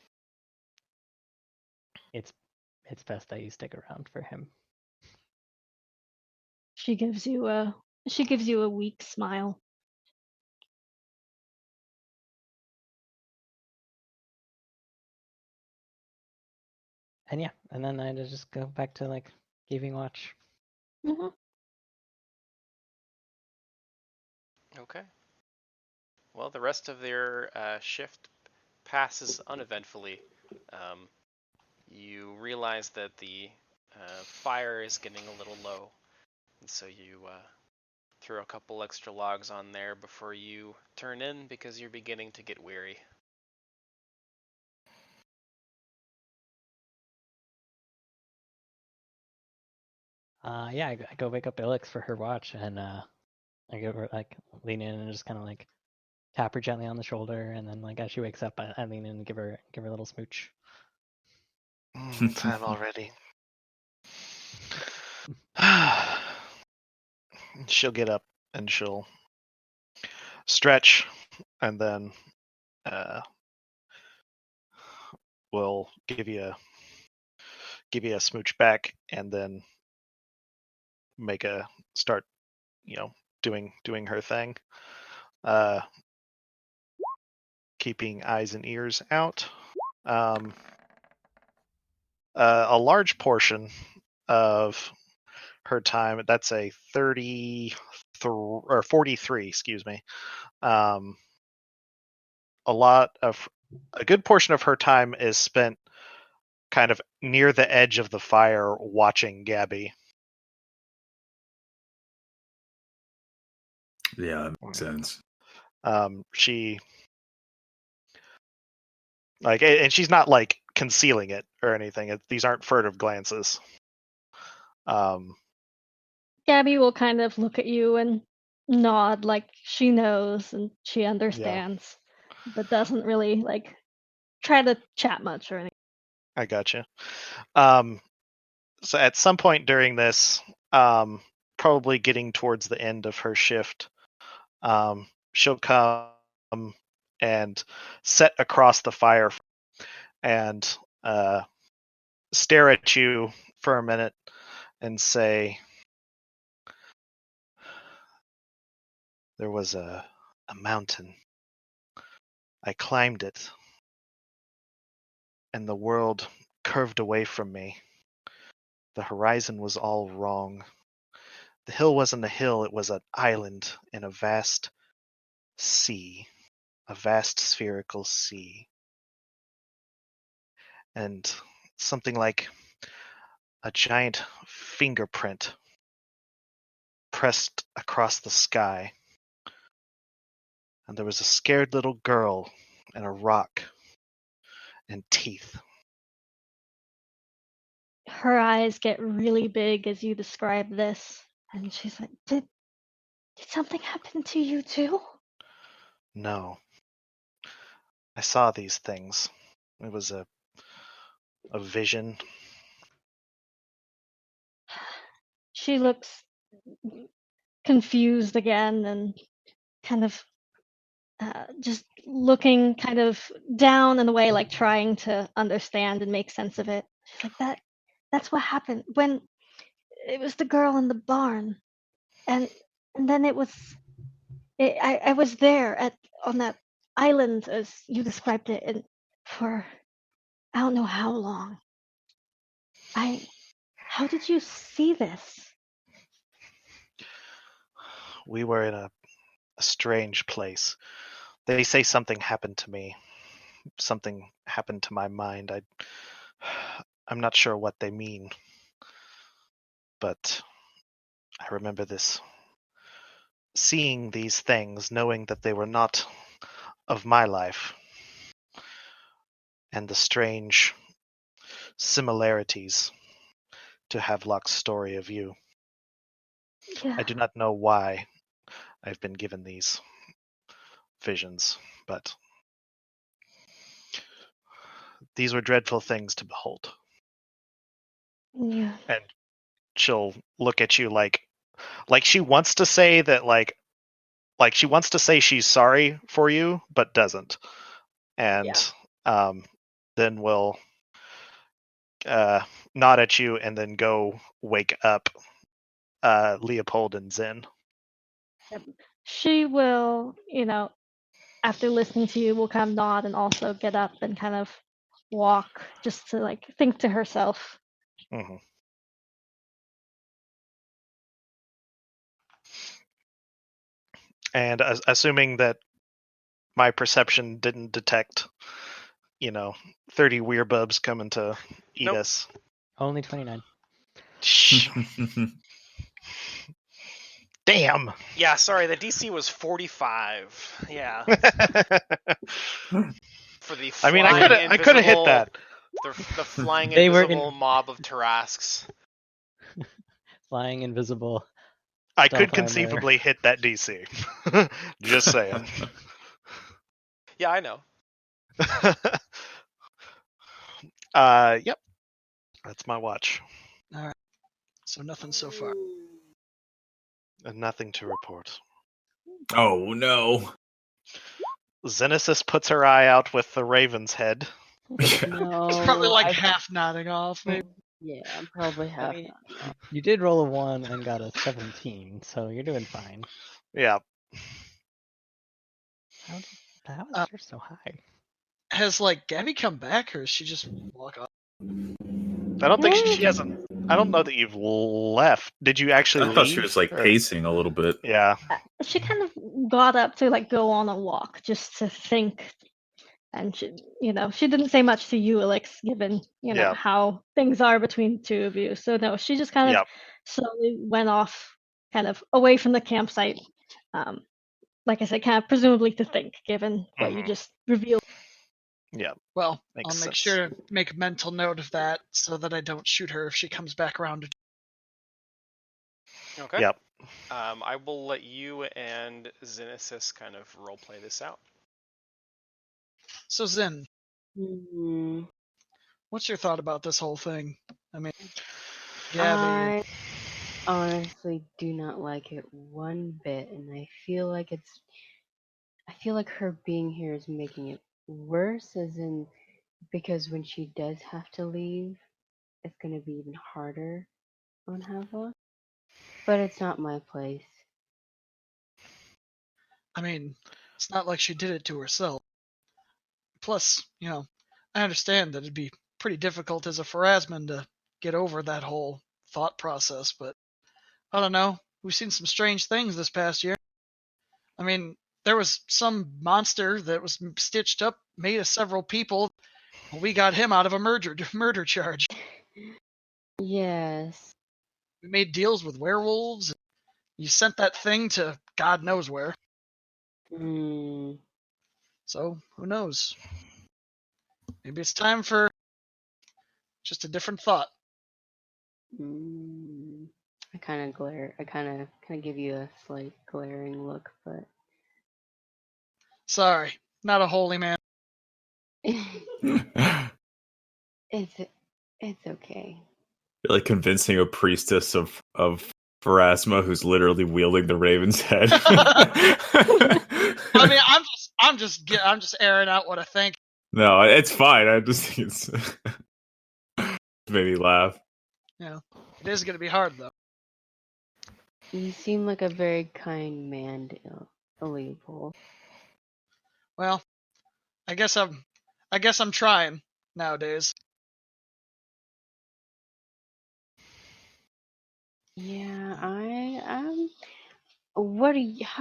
it's best that you stick around for him. She gives you a weak smile. And yeah, and then I just go back to like keeping watch. Mm-hmm. Okay. Well, the rest of their shift passes uneventfully. You realize that the fire is getting a little low, and so you throw a couple extra logs on there before you turn in because you're beginning to get weary. Yeah, I go wake up Ilix for her watch, and I give her like lean in and just kind of like tap her gently on the shoulder, and then like as she wakes up, I lean in and give her a little smooch. Time already. She'll get up and she'll stretch, and then we'll give you a smooch back, and then start, doing her thing. Keeping eyes and ears out. A large portion of her time, that's a 33 or 43, excuse me. A good portion of her time is spent kind of near the edge of the fire watching Gabby. Yeah, that makes sense. She and she's not like concealing it or anything. These aren't furtive glances. Gabby will kind of look at you and nod like she knows and she understands, but doesn't really like try to chat much or anything. I gotcha. So at some point during this, probably getting towards the end of her shift, she'll come and sit across the fire and stare at you for a minute and say, there was a mountain. I climbed it, and the world curved away from me. The horizon was all wrong. The hill wasn't a hill, it was an island in a vast sea, a vast spherical sea. And something like a giant fingerprint pressed across the sky. And there was a scared little girl and a rock and teeth. Her eyes get really big as you describe this, and she's like, Did something happen to you too? No. I saw these things. It was a vision. She looks confused again and kind of just looking kind of down in a way, like trying to understand and make sense of it. She's like, that's what happened when it was the girl in the barn, and then I was there on that island as you described it, and for I don't know how long. How did you see this? We were in a strange place. They say something happened to me. Something happened to my mind. I'm not sure what they mean. But I remember this. Seeing these things, knowing that they were not of my life. And the strange similarities to Havelock's story of you. Yeah. I do not know why I've been given these visions, but these were dreadful things to behold. Yeah. And she'll look at you like she wants to say that like she wants to say she's sorry for you, but doesn't. And then will nod at you and then go wake up Leopold and Zen. She will, after listening to you, will kind of nod and also get up and kind of walk just to like think to herself. Mm-hmm. And assuming that my perception didn't detect, 30 weird-bubs coming to eat us. Only 29. Damn. Yeah, sorry, the DC was 45. Yeah. For the I mean, I could have hit that. The flying invisible mob of Tarasques. Flying invisible. I could conceivably hit that DC. Just saying. Yeah, I know. Yep. That's my watch. All right. So nothing so far. And nothing to report. Oh no. Xenesis puts her eye out with the raven's head. No, It's probably like half nodding off, maybe. Yeah, I'm probably half nodding off. You did roll a 1 and got a 17, so you're doing fine. Yeah. How is yours so high? Has Gabby come back, or is she just walk off? I don't think she hasn't. I don't know that you've left. Did you actually leave? I thought she was pacing a little bit. Yeah. She kind of got up to go on a walk just to think, and she didn't say much to you, Alex, given how things are between the two of you. So no, she just kind of slowly went off, kind of away from the campsite. Like I said, kind of presumably to think, given what you just revealed. Yeah. Well, Makes I'll make sense. sure to make a mental note of that so that I don't shoot her if she comes back around. Okay. Yep. I will let you and Xenesis kind of roleplay this out. So Zen, Mm-hmm. what's your thought about this whole thing? I mean, I honestly do not like it one bit, and I feel like her being here is making it worse, as in because when she does have to leave, it's going to be even harder on Havelock. But it's not my place. I mean, it's not like she did it to herself. Plus, I understand that it'd be pretty difficult as a Pharasman to get over that whole thought process, but I don't know. We've seen some strange things this past year. I mean, there was some monster that was stitched up, made of several people. Well, we got him out of a murder charge. Yes. We made deals with werewolves. You sent that thing to God knows where. So, who knows? Maybe it's time for just a different thought. I kind of glare. I kind of give you a slight glaring look, but sorry, not a holy man. It's okay. You're like convincing a priestess of Pharasma who's literally wielding the raven's head. I mean, I'm just airing out what I think. No, it's fine. I just think it's made me laugh. Yeah, it is going to be hard though. You seem like a very kind man, Leopold. Well, I guess I'm trying nowadays. Yeah, how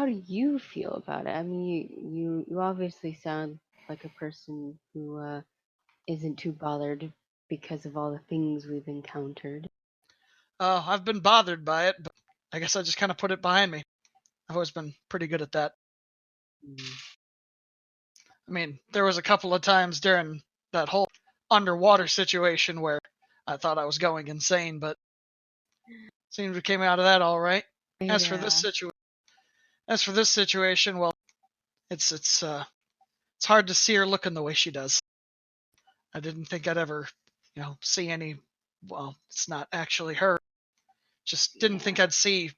do you feel about it? I mean, you obviously sound like a person who isn't too bothered because of all the things we've encountered. I've been bothered by it, but I guess I just kind of put it behind me. I've always been pretty good at that. I mean, there was a couple of times during that whole underwater situation where I thought I was going insane, but seems we came out of that all right. Yeah. As for this situation, well, it's hard to see her looking the way she does. I didn't think I'd ever, see any. Well, it's not actually her. Just didn't think I'd see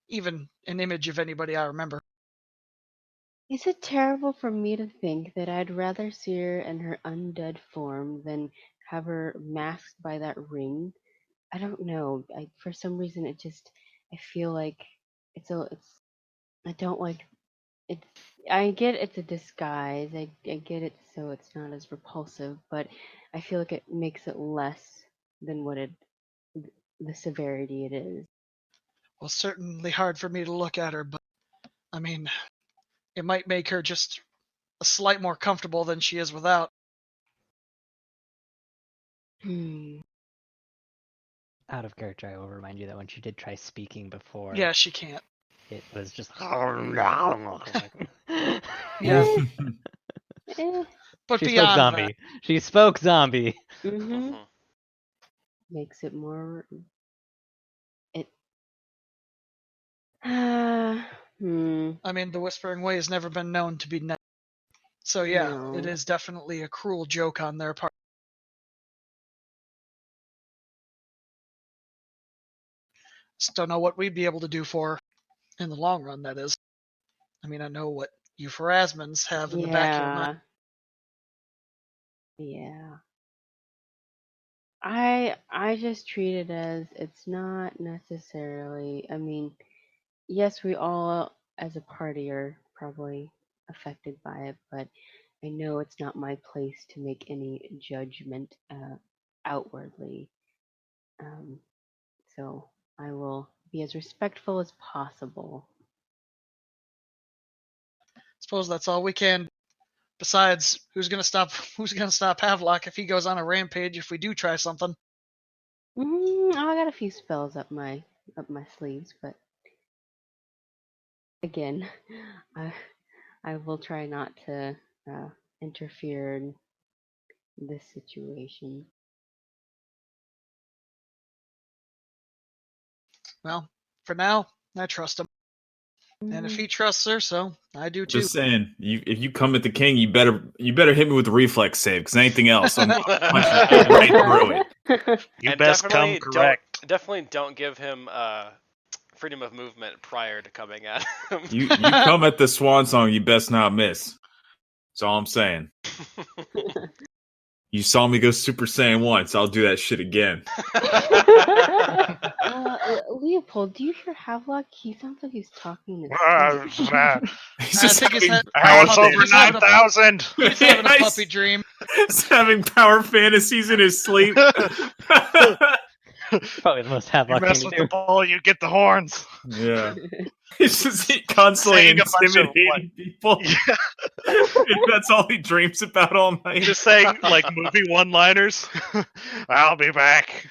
even an image of anybody I remember. Is it terrible for me to think that I'd rather see her in her undead form than have her masked by that ring? I don't know. For some reason, I feel like I don't like it. I get it's a disguise. I get it so it's not as repulsive, but I feel like it makes it less than the severity it is. Well, certainly hard for me to look at her, but I mean, it might make her just a slight more comfortable than she is without. Out of character, I will remind you that when she did try speaking before, yeah, she can't. It was just yeah. But she beyond spoke zombie. that, she spoke zombie. Makes it more. I mean, the Whispering Way has never been known to be nice. So yeah, No. It is definitely a cruel joke on their part. Just don't know what we'd be able to do for her in the long run, that is. I mean, I know what you Pharasmans have in the back of your mind. Yeah. I just treat it as it's not necessarily. I mean, yes, we all as a party are probably affected by it, but I know it's not my place to make any judgment outwardly. So I will be as respectful as possible. Suppose that's all we can. Besides, who's gonna stop Havelock if he goes on a rampage if we do try something? I got a few spells up my sleeves, but again, I will try not to interfere in this situation. Well, for now, I trust him. And if he trusts her, so I do too. Just saying, if you come at the king, you better hit me with a reflex save, because anything else, I'm punching right through it. You best come correct. Definitely don't give him freedom of movement prior to coming at him. You come at the swan song, you best not miss. That's all I'm saying. You saw me go Super Saiyan once, I'll do that shit again. Leopold, do you hear Havelock? He sounds like he's talking He's just I was over 9,000. He's having a puppy dream. He's having power fantasies in his sleep. Probably the most Havelock You mess with the ball, you get the horns. Yeah. He's just constantly intimidating people. Yeah. That's all he dreams about all night. Just saying, like, movie one-liners. I'll be back.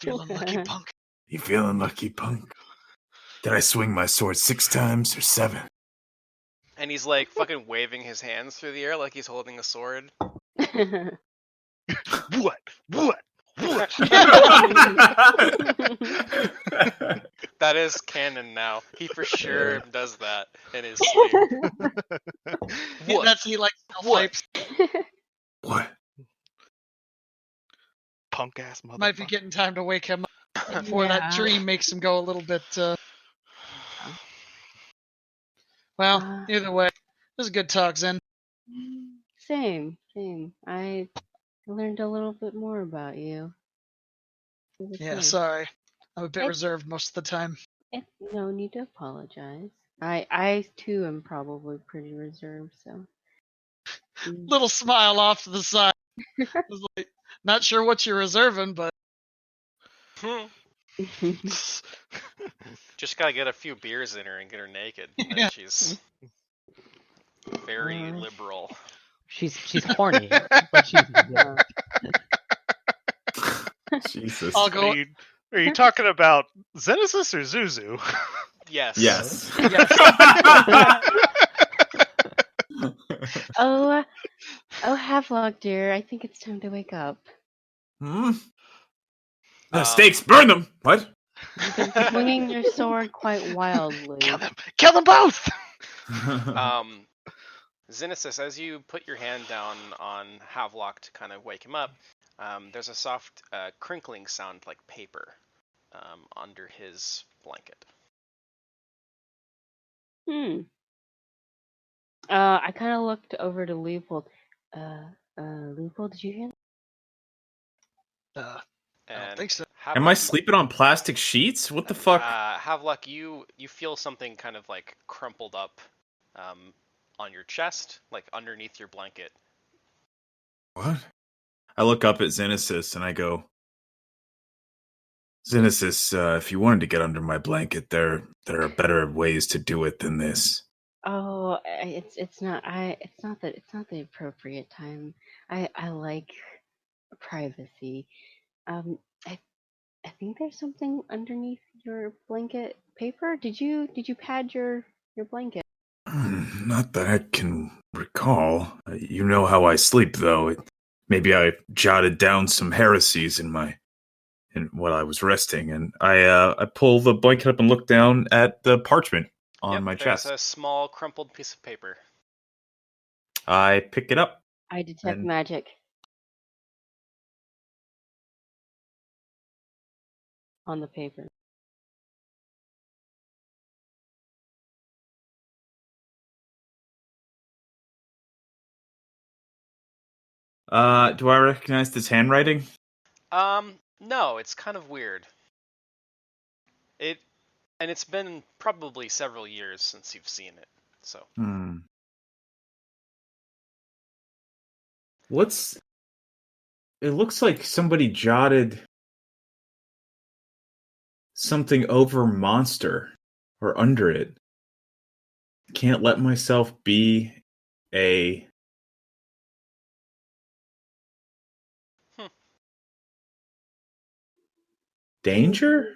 Feeling lucky, punk? You feeling lucky, punk? Did I swing my sword 6 times or 7? And he's like fucking waving his hands through the air like he's holding a sword. What? That is canon now. He for sure does that in his sleep. What? That's he like pipes. What? Punk ass motherfucker. Might be getting time to wake him up before that dream makes him go a little bit. Well, either way, it was a good talk, Zen. Same. I learned a little bit more about you. Yeah, nice. sorry. I'm a bit reserved most of the time. No need to apologize. I too am probably pretty reserved, so. Little smile off to the side. Like, not sure what you're reserving, but. Just gotta get a few beers in her and get her naked. And then she's very liberal. She's horny, but she's Jesus. I'll go. Are you talking about Xenesis or Zuzu? Yes. Yes. Oh, Havelock dear, I think it's time to wake up. Stakes, burn them! What? You've been swinging your sword quite wildly. Kill them both! Xenesis, as you put your hand down on Havelock to kind of wake him up, there's a soft crinkling sound like paper under his blanket. I kind of looked over to Leopold. Leopold, did you hear I don't think so. Am I sleeping on plastic sheets? What the fuck? Havelock, you feel something kind of like crumpled up on your chest, like underneath your blanket. What? I look up at Xenesis and I go, Xenesis, if you wanted to get under my blanket, there are better ways to do it than this. Oh, it's not the appropriate time. I like privacy. I think there's something underneath your blanket paper. Did you pad your blanket? Not that I can recall. You know how I sleep, though. Maybe I jotted down some heresies while I was resting, and I pull the blanket up and look down at the parchment on my chest. There's a small crumpled piece of paper. I pick it up. I detect magic. On the paper. Do I recognize this handwriting? No, it's kind of weird. It's been probably several years since you've seen it, so. It looks like somebody jotted something over monster or under it. Can't let myself be a danger?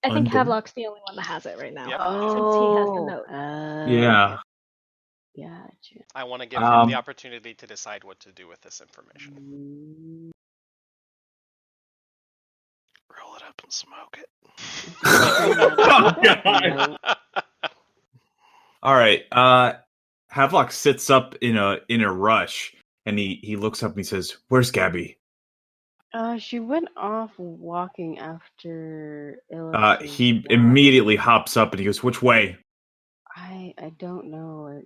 I think Havelock's the only one that has it right now. Yep. Since he has the note. Yeah. Gotcha. I want to give him the opportunity to decide what to do with this information. Roll it up and smoke it. Oh, God. All right. Havelock sits up in a rush, and he looks up and he says, "Where's Gabby?" She went off walking after He immediately hops up and he goes, "Which way?" I don't know.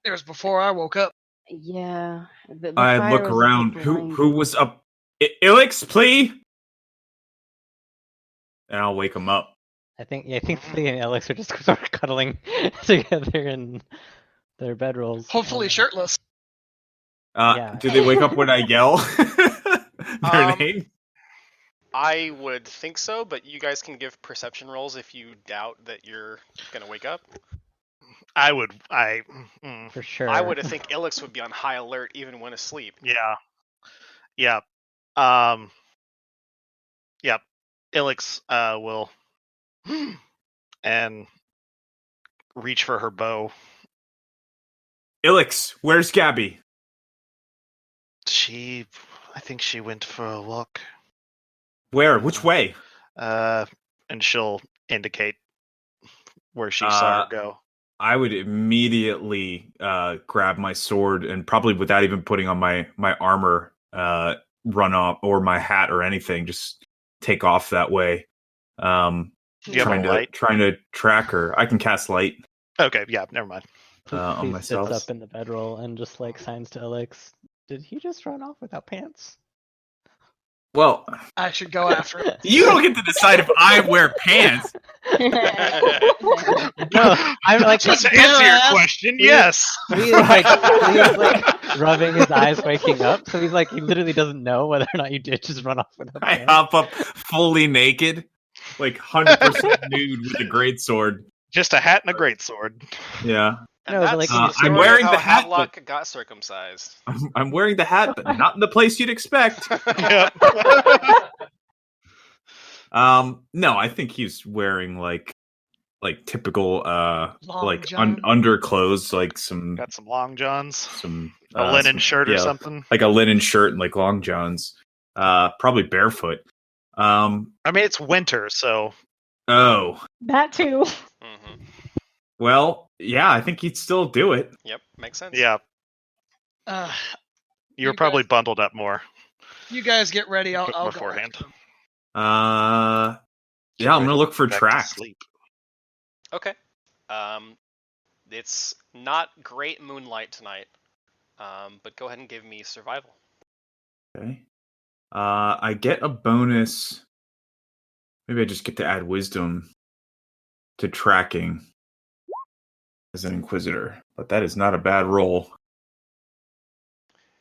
It was before I woke up. Yeah. The I look around. Who was up? Ilix, please. And I'll wake him up. I think Lee and Alex are just sort of cuddling together in their bedrolls. Hopefully shirtless. Do they wake up when I yell their name? I would think so, but you guys can give perception rolls if you doubt that you're gonna wake up. For sure. I would think Ilix would be on high alert even when asleep. Yeah. Yep. Ilix will and reach for her bow. Ilix, where's Gabby? I think she went for a walk. Where? Which way? And she'll indicate where she saw her go. I would immediately grab my sword and probably without even putting on my armor, run off, or my hat or anything, just take off that way. Trying to track her. I can cast light. Okay, yeah, never mind. On He myself. sits up in the bedroll and just like signs to Ilix. Did he just run off without pants? Well, I should go after him. You don't get to decide if I wear pants. No, I'm like Just to answer your question, yes. He's like rubbing his eyes, waking up. So he's like, he literally doesn't know whether or not you did just run off without I pants. hop up fully naked, like 100% nude with a greatsword. Just a hat and a greatsword. Yeah. And No, but that's like, the I'm story wearing of the how hat, Havelock got circumcised. I'm wearing the hat, but not in the place you'd expect. Yep. No, I think he's wearing like typical John. underclothes, like some Got some long johns, some a linen shirt or something. like a linen shirt and like long johns. Probably barefoot. I mean, it's winter, so. Oh. That too. Mm-hmm. Well, yeah, I think he'd still do it. Yep, makes sense. Yeah. You're probably guys, bundled up more. You guys get ready. I'll beforehand. Go yeah, I'm gonna look for tracks. Okay. It's not great moonlight tonight. But go ahead and give me survival. Okay. I get a bonus. Maybe I just get to add wisdom to tracking as an inquisitor, but that is not a bad roll.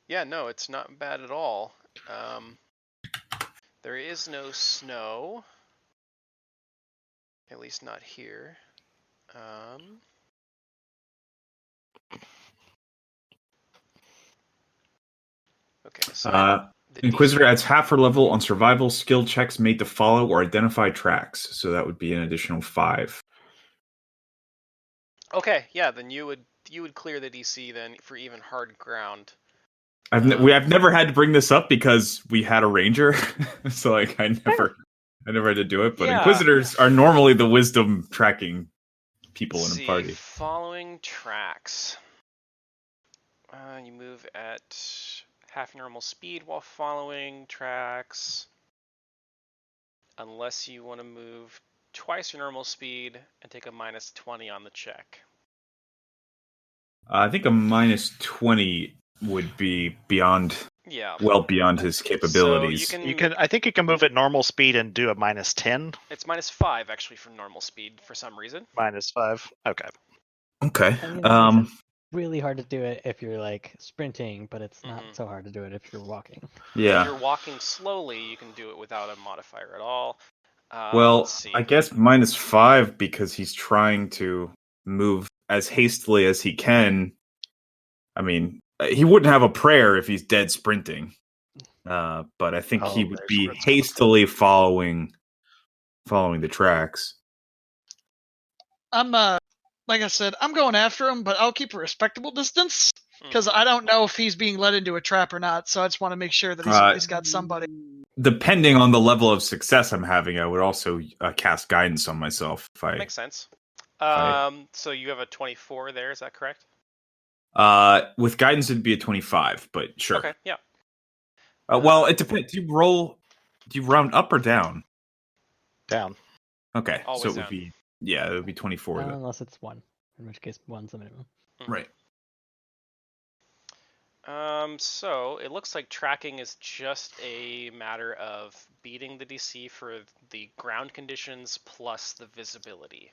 Yeah, no, it's not bad at all. There is no snow. At least not here. Okay, so Inquisitor adds half her level on survival skill checks made to follow or identify tracks, so that would be an additional 5. Okay, yeah, then you would clear the DC then for even hard ground. I've never had to bring this up because we had a ranger, so like I never had to do it. But Inquisitors are normally the wisdom tracking people in a party. Following tracks. You move at half normal speed while following tracks, unless you want to move twice your normal speed and take a minus 20 on the check. I think a minus 20 would be beyond, well beyond his capabilities. So you can. I think you can move at normal speed and do a minus 10. It's minus 5 actually for normal speed for some reason. Minus 5. Okay. Okay. I mean, it's really hard to do it if you're like sprinting, but it's not so hard to do it if you're walking. Yeah. If you're walking slowly, you can do it without a modifier at all. Well, I guess minus 5 because he's trying to move as hastily as he can. I mean, he wouldn't have a prayer if he's dead sprinting. But I think he would be hastily following the tracks. I'm like I said, I'm going after him, but I'll keep a respectable distance because I don't know if he's being led into a trap or not. So I just want to make sure that he's always got somebody. Depending on the level of success I'm having, I would also cast guidance on myself. Makes sense. So you have a 24 there, is that correct? With guidance, it'd be a 25, but sure. Okay, yeah. Well, it depends. Do you round up or down? Down. Okay, Always so it down. would be, it would be 24. Unless it's 1, in which case 1's the minimum. Right. So it looks like tracking is just a matter of beating the DC for the ground conditions plus the visibility.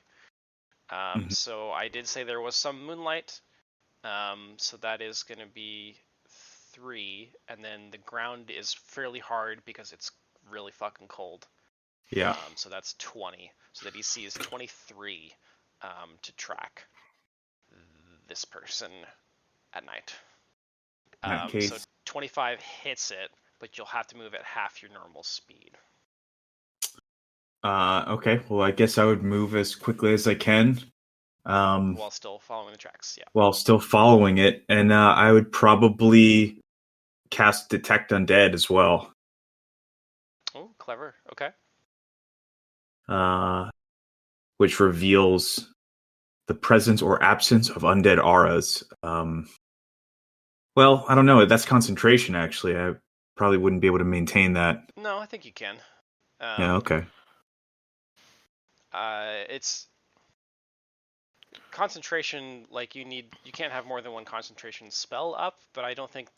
So I did say there was some moonlight. So that is going to be 3, and then the ground is fairly hard because it's really fucking cold. Yeah. So that's 20. So the DC is 23 to track this person at night. In that case. So 25 hits it, but you'll have to move at half your normal speed. Okay. Well, I guess I would move as quickly as I can. While still following the tracks, yeah. While still following it, and I would probably cast Detect Undead as well. Oh, clever. Okay. Which reveals the presence or absence of undead auras. Well, I don't know. That's concentration, actually. I probably wouldn't be able to maintain that. No, I think you can. Yeah, okay. It's concentration, like you can't have more than one concentration spell up, but I don't think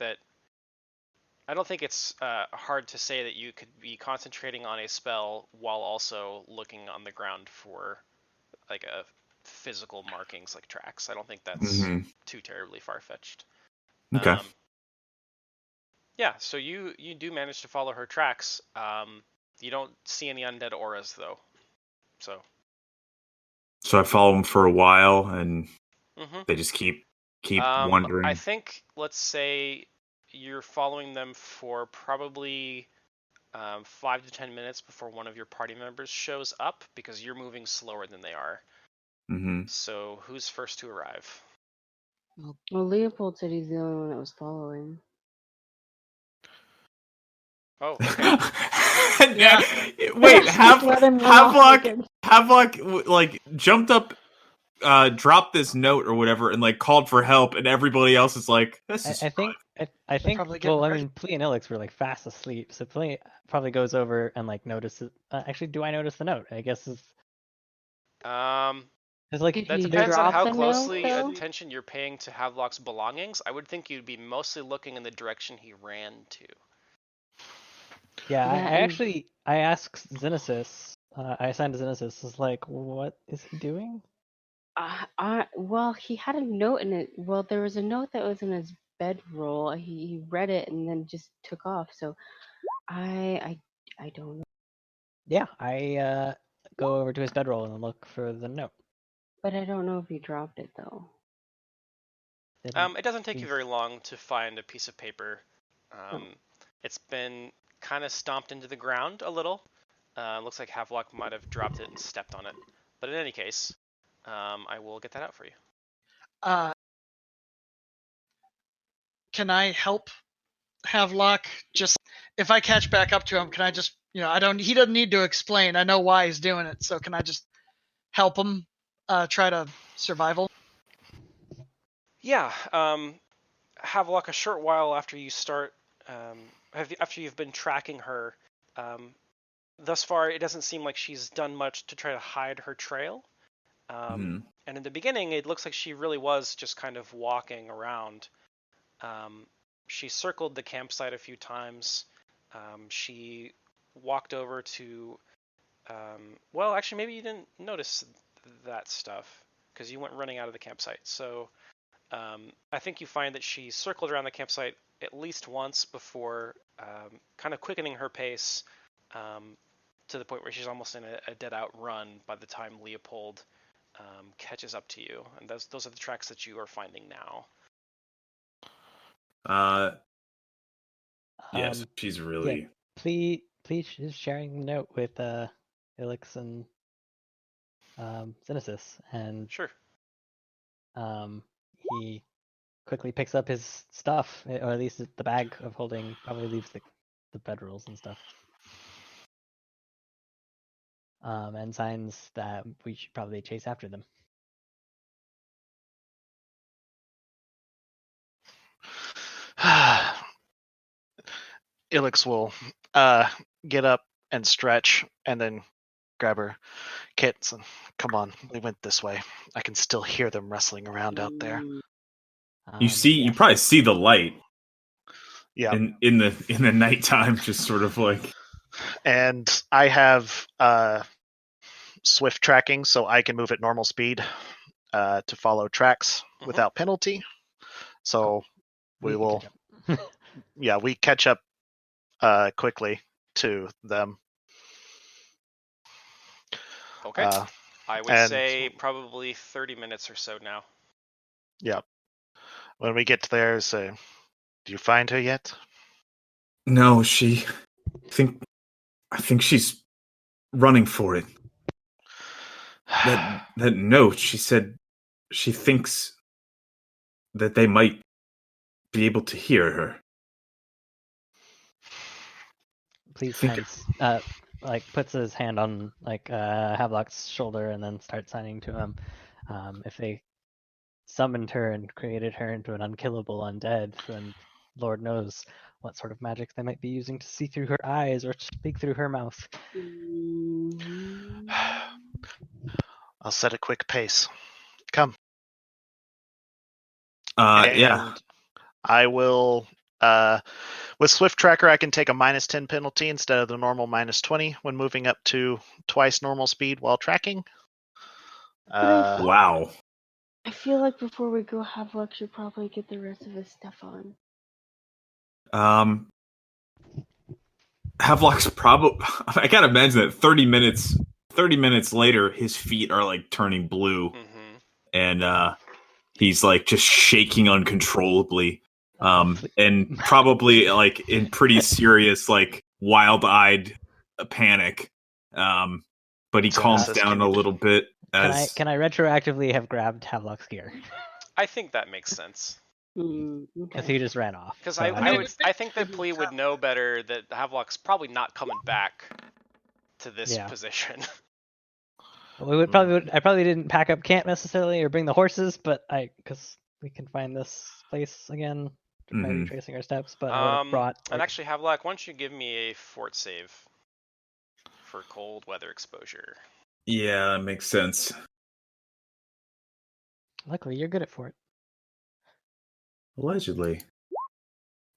it's hard to say that you could be concentrating on a spell while also looking on the ground for like a physical markings like tracks. I don't think that's too terribly far-fetched. Okay. Yeah, so you do manage to follow her tracks. You don't see any undead auras though. So I follow them for a while, and they just keep wandering. I think, let's say you're following them for probably 5 to 10 minutes before one of your party members shows up, because you're moving slower than they are. So who's first to arrive? Well, Leopold said he's the only one that was following. Oh, okay. Yeah. Wait, Havelock like jumped up, dropped this note or whatever, and like called for help, and everybody else is like, "This is." I think. Well, I mean, Plea and Ilix were like fast asleep, so Plea probably goes over and like notices. Actually, do I notice the note? I guess it's. That depends on how closely attention you're paying to Havelock's belongings. I would think you'd be mostly looking in the direction he ran to. Yeah, I asked Xenesis. I assigned to Xenesis. Is like, what is he doing? Well, he had a note in it. Well, there was a note that was in his bedroll. He read it and then just took off. So, I don't know. Yeah, I go over to his bedroll and look for the note. But I don't know if he dropped it though. It doesn't take you very long to find a piece of paper. It's been kind of stomped into the ground a little. Looks like Havelock might have dropped it and stepped on it. But in any case, I will get that out for you. Can I help Havelock? Just if I catch back up to him, can I just, he doesn't need to explain. I know why he's doing it. So can I just help him try to survival? Yeah. Havelock, a short while after you start, after you've been tracking her, thus far it doesn't seem like she's done much to try to hide her trail. And in the beginning, it looks like she really was just kind of walking around. She circled the campsite a few times. She walked over to... well, actually, maybe you didn't notice that stuff because you went running out of the campsite. So I think you find that she circled around the campsite at least once before kind of quickening her pace to the point where she's almost in a dead-out run by the time Leopold catches up to you. And those are the tracks that you are finding now. Yes, she's really... Yeah. Please is sharing the note with Ilix and Xenesis, and sure. He quickly picks up his stuff, or at least the bag of holding. Probably leaves the bedrolls and stuff, and signs that we should probably chase after them. Ilix will get up and stretch, and then grab her kits and come on. We went this way. I can still hear them wrestling around out there. You probably see the light. Yeah. In the nighttime, just sort of like. And I have swift tracking, so I can move at normal speed to follow tracks without penalty. So we will. Yeah, we catch up quickly to them. Okay. I would say probably 30 minutes or so now. Yeah. When we get there, say, do you find her yet? No, I think she's running for it. That note, she said she thinks that they might be able to hear her. Please, Hence, puts his hand on Havelock's shoulder and then starts signing to him. If they summoned her and created her into an unkillable undead, then Lord knows what sort of magic they might be using to see through her eyes or speak through her mouth. I'll set a quick pace. Come. Yeah. I will. With Swift Tracker, I can take a -10 penalty instead of the normal -20 when moving up to twice normal speed while tracking. Wow. I feel like before we go, Havelock should probably get the rest of his stuff on. Havelock's probably. I gotta imagine that 30 minutes later, his feet are like turning blue, and he's like just shaking uncontrollably, and probably like in pretty serious, like wild-eyed panic. But he calms down a little bit. Can I retroactively have grabbed Havelock's gear? I think that makes sense. Because he just ran off. Because I think that Plea would know better that Havelock's probably not coming back to this position. I probably didn't pack up camp necessarily or bring the horses, but because we can find this place again by retracing our steps. But I would have brought. And actually, Havelock, why don't you give me a fort save for cold weather exposure? Yeah, that makes sense. Luckily, you're good at fort. Allegedly.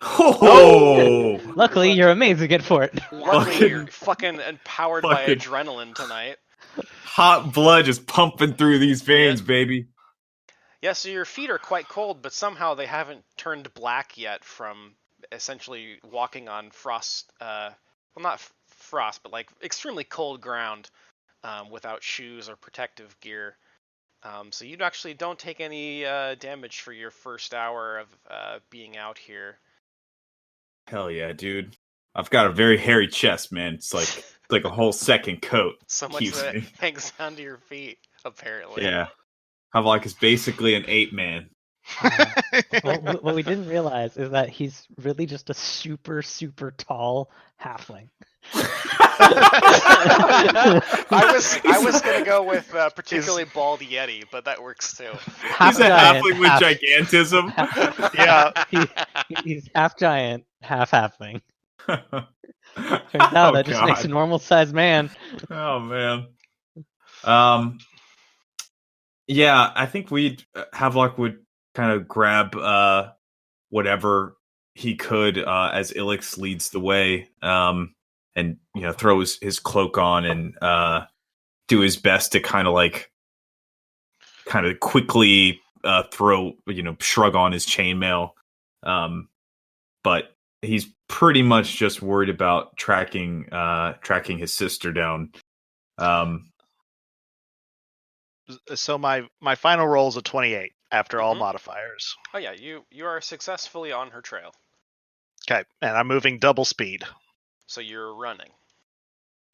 Oh! Luckily, you're amazing at fort. Luckily, you're fucking empowered by adrenaline tonight. Hot blood just pumping through these veins, baby. Yeah, so your feet are quite cold, but somehow they haven't turned black yet from essentially walking on frost, well, not frost, but like extremely cold ground without shoes or protective gear. So you actually don't take any damage for your first hour of being out here. Hell yeah, dude. I've got a very hairy chest, man. It's like a whole second coat. So much that hangs down to your feet, apparently. Yeah. Havelock is basically an ape man. What we didn't realize is that he's really just a super, super tall halfling. I was gonna go with particularly bald Yeti, but that works too. He's a halfling with gigantism. He's half giant, half halfling. Turns out that just makes a normal sized man. Oh man. Yeah, I think Havelock would kind of grab whatever he could as Ilix leads the way, and throw his cloak on and do his best to kind of quickly shrug on his chainmail, but he's pretty much just worried about tracking his sister down. So my final roll is a 28 after all modifiers. Oh yeah, you are successfully on her trail. Okay, and I'm moving double speed. So you're running.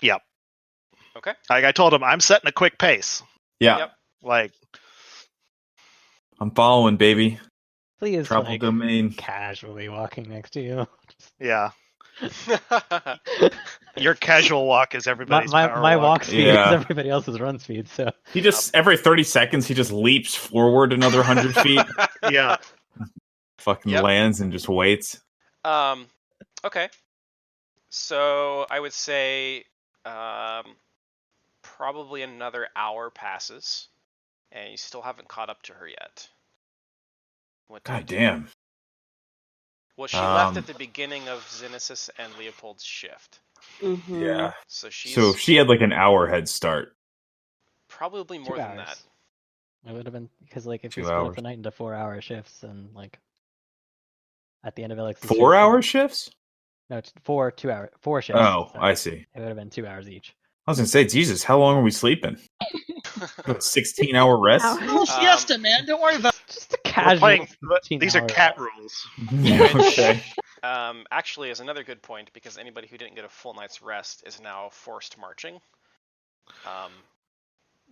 Yep. Okay. Like I told him, I'm setting a quick pace. Yeah. Yep. Like I'm following, baby. Please, travel domain. Casually walking next to you. Yeah. Your casual walk is everybody's my walk speed is everybody else's run speed. So he just every 30 seconds he just leaps forward another 100 feet. Yeah. Fucking lands and just waits. Okay. So I would say probably another hour passes, and you still haven't caught up to her yet. God damn. Well, she left at the beginning of Xenesis and Leopold's shift. Mm-hmm. Yeah. So she had like an hour head start. Probably more than that. It would have been because if you split up the night into 4-hour shifts and at the end of Ilix's 4-hour shifts? No, it's 4 shifts. Oh, I see. It would have been 2 hours each. I was gonna say, Jesus, how long are we sleeping? 16-hour rest? Siesta, man. Don't worry about it. Just a casual. These are cat rules. Okay. Actually, is another good point, because anybody who didn't get a full night's rest is now forced marching.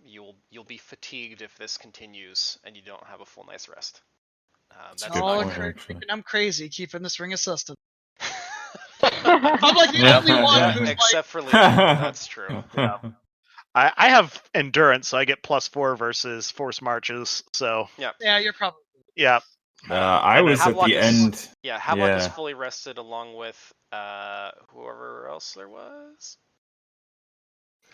You'll be fatigued if this continues and you don't have a full night's rest. I'm crazy keeping this ring assistant. I'm like the only one who's except for Leopold. That's true. Yeah. I have endurance, so I get +4 versus force marches. So yeah, you're probably. Yeah. I was at the end. Yeah, Havelock is fully rested along with whoever else there was.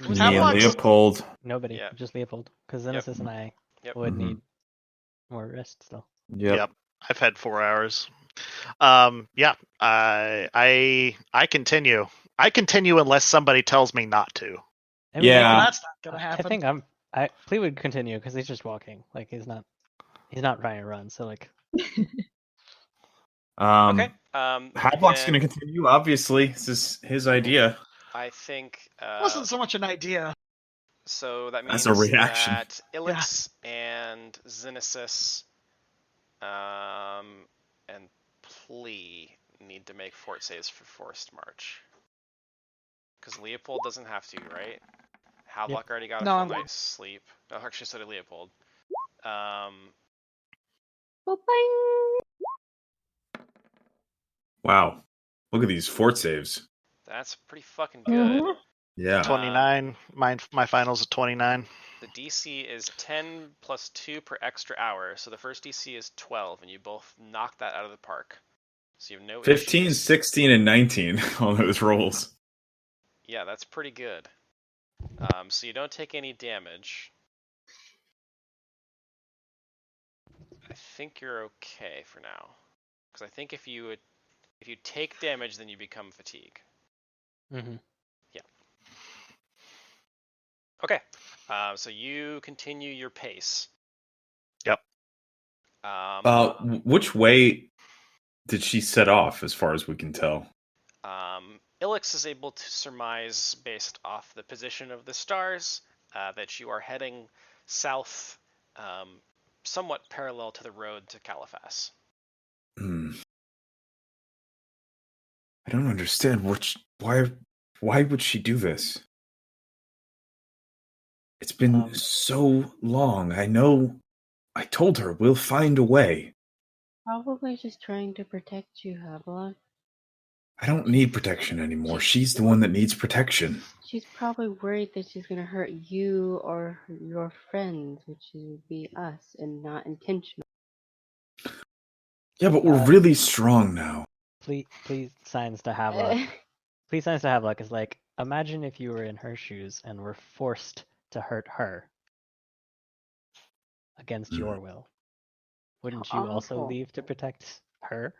Me and Leopold. Nobody, just Leopold, because Xenesis and I would need more rest still. Yep. I've had 4 hours. I continue. I continue unless somebody tells me not to. I mean, that's not gonna happen. I think Plea would continue because he's just walking. Like he's not trying to run. So like. Okay. Havelock's gonna continue. Obviously, this is his idea. I think it wasn't so much an idea. So that means that's a reaction. That Ilix and Xenesis, and Plea need to make fort saves for forced march. Because Leopold doesn't have to, right? Havelock already got a full night's sleep. Oh, actually, so did Leopold. Wow. Look at these fort saves. That's pretty fucking good. Yeah. 29. My finals is 29. The DC is 10 plus 2 per extra hour, so the first DC is 12, and you both knocked that out of the park. So you have no 15, issues. 16, and 19 on those rolls. Yeah, that's pretty good. So you don't take any damage. I think you're okay for now, because I think if you take damage, then you become fatigue. Mm-hmm. Yeah. Okay. So you continue your pace. Yep. Which way did she set off, as far as we can tell? Ilix is able to surmise, based off the position of the stars, that you are heading south, somewhat parallel to the road to Caliphas. I don't understand why would she do this? It's been so long. I know I told her we'll find a way. Probably just trying to protect you, Havelock. I don't need protection anymore. She's the one that needs protection. She's probably worried that she's going to hurt you or your friends, which would be us, and not intentional. Yeah, but we're really strong now. Please signs to Havelock. Please signs to Havelock is like, imagine if you were in her shoes and were forced to hurt her against your will. Wouldn't you also leave to protect her?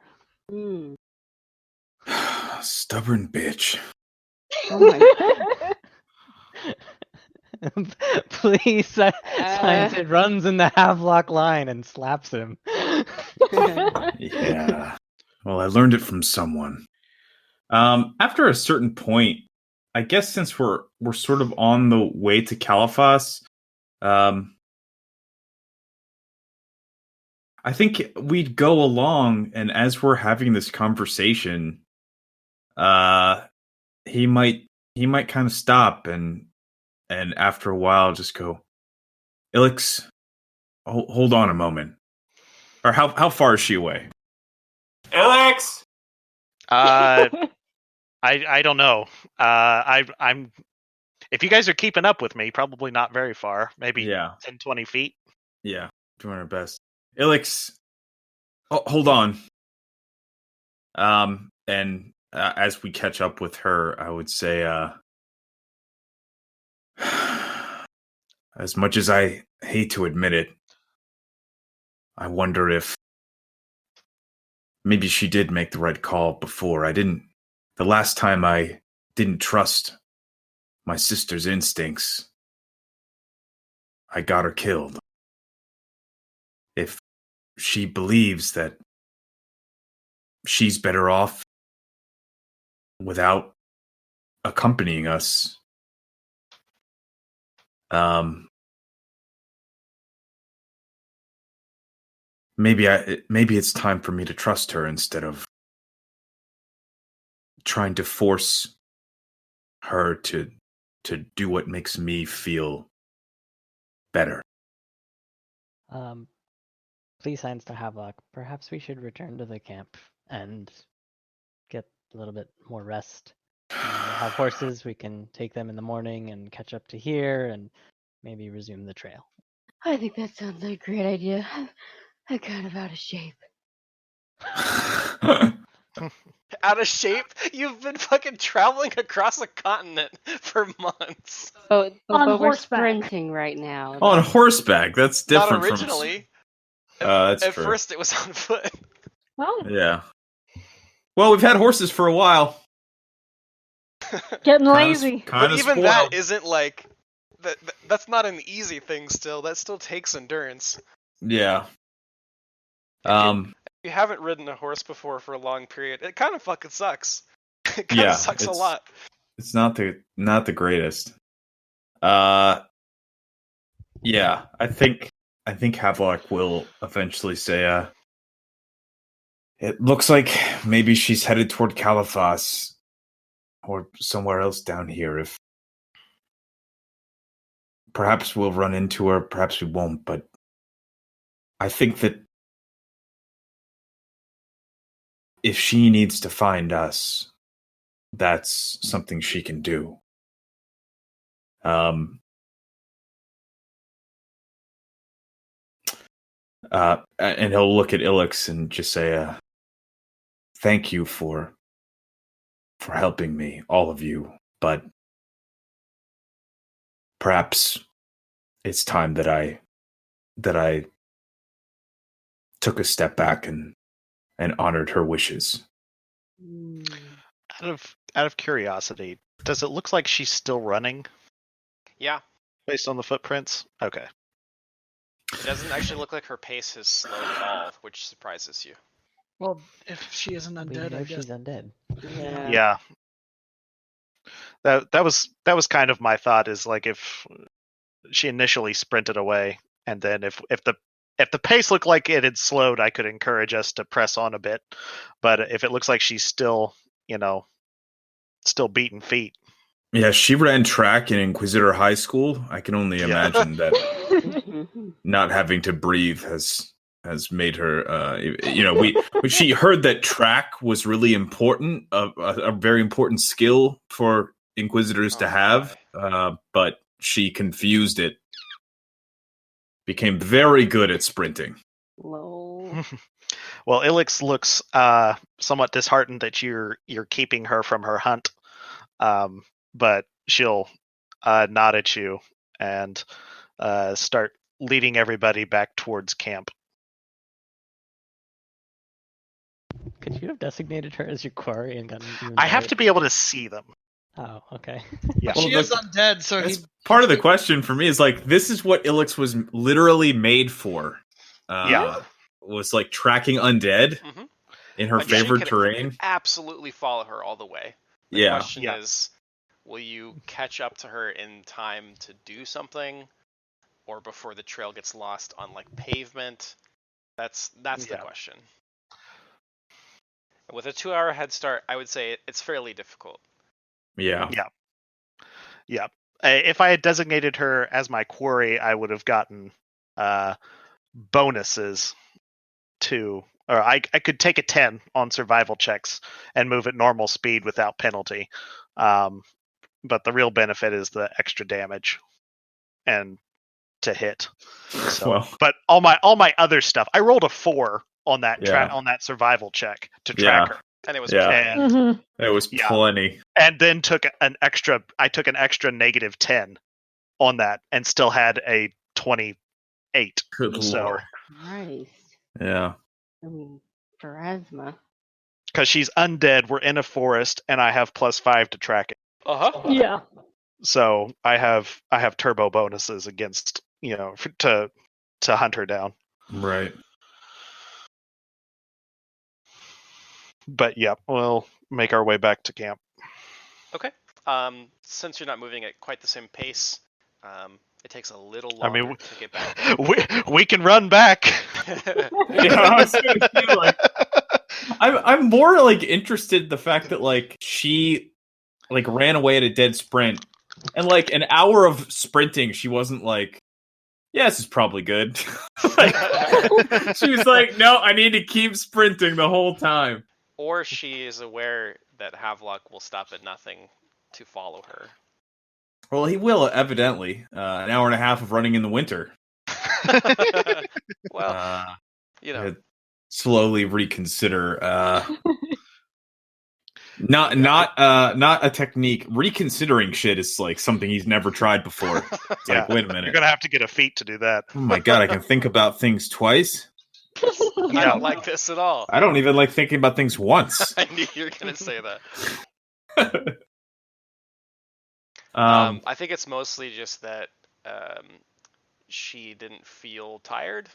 Stubborn bitch. Oh my God. Please signs it, runs in the Havelock line and slaps him. Yeah. Well, I learned it from someone. After a certain point, I guess since we're sort of on the way to Caliphas, I think we'd go along, and as we're having this conversation, he might kind of stop and after a while just go, Ilix, hold on a moment. Or how far is she away? Ilix! I don't know. I'm. If you guys are keeping up with me, probably not very far. Maybe 10, 20 feet. Yeah, doing our best. Ilix, hold on. And as we catch up with her, I would say, as much as I hate to admit it, I wonder if maybe she did make the right call before. The last time I didn't trust my sister's instincts, I got her killed. If she believes that she's better off without accompanying us, maybe it's time for me to trust her instead of trying to force her to do what makes me feel better. Please, signs to Havelock. Perhaps we should return to the camp and get a little bit more rest. We have horses. We can take them in the morning and catch up to here, and maybe resume the trail. I think that sounds like a great idea. I'm kind of out of shape. Out of shape? You've been fucking traveling across a continent for months. But On we're horseback. sprinting right now. On horseback, that's different. Not originally. That's At true. first, it was on foot. Well, Yeah. Well, we've had horses for a while. getting lazy. But even that isn't like that's not an easy thing. Still, that still takes endurance. Yeah. If you haven't ridden a horse before for a long period, it kind of fucking sucks. It kind of sucks a lot. It's not the greatest. Yeah, I think Havelock will eventually say, it looks like maybe she's headed toward Caliphas or somewhere else down here. If perhaps we'll run into her, perhaps we won't, but I think that if she needs to find us, that's something she can do. And he'll look at Ilix and just say, thank you for helping me, all of you, but perhaps it's time that I took a step back and honored her wishes. Out of curiosity, does it look like she's still running? Yeah. Based on the footprints? Okay. It doesn't actually look like her pace has slowed at all, which surprises you. Well, if she isn't We undead, know I guess. she's undead. Yeah. That was kind of my thought, is like if she initially sprinted away, and then if the pace looked like it had slowed, I could encourage us to press on a bit. But if it looks like she's still, still beating feet. Yeah, she ran track in Inquisitor High School. I can only imagine that not having to breathe has made her. She heard that track was really important, a very important skill for Inquisitors to have, but she confused it. Became very good at sprinting. Lol. Well, Ilix looks somewhat disheartened that you're keeping her from her hunt, but she'll nod at you and start leading everybody back towards camp. Could you have designated her as your quarry and gotten? I have to be able to see them. Oh, okay. Yeah. She is undead, so that's part of the question for me. Is like, this is what Ilix was literally made for. Was like tracking undead in her favorite terrain. Absolutely follow her all the way. The question is, will you catch up to her in time to do something, or before the trail gets lost on like pavement? That's the question. With a 2-hour head start, I would say it's fairly difficult. Yeah. If I had designated her as my quarry, I would have gotten bonuses or I could take a 10 on survival checks and move at normal speed without penalty. But the real benefit is the extra damage and to hit. So, but all my other stuff, I rolled a 4 on that on that survival check to track her. And it was plenty. It was plenty. And then took an extra negative 10 on that and still had a 28. Good lord. Nice. Yeah. I mean, for asthma. Because she's undead, we're in a forest, and I have +5 to track it. Yeah. So I have turbo bonuses against to hunt her down. Right. But we'll make our way back to camp. Okay. Since you're not moving at quite the same pace, it takes a little longer to get back. We can run back. I was gonna feel like I'm more like interested in the fact that like she like ran away at a dead sprint, and like an hour of sprinting, she wasn't like, yeah, this is probably good. Like, she was like, no, I need to keep sprinting the whole time. Or she is aware that Havelock will stop at nothing to follow her. Well, he will, evidently. An hour and a half of running in the winter. Well, you know. Slowly reconsider. Not a technique. Reconsidering shit is like something he's never tried before. It's like, wait a minute. You're gonna have to get a feat to do that. Oh my god, I can think about things twice. I don't like this at all. I don't even like thinking about things once. I knew you were gonna say that. I think it's mostly just that she didn't feel tired,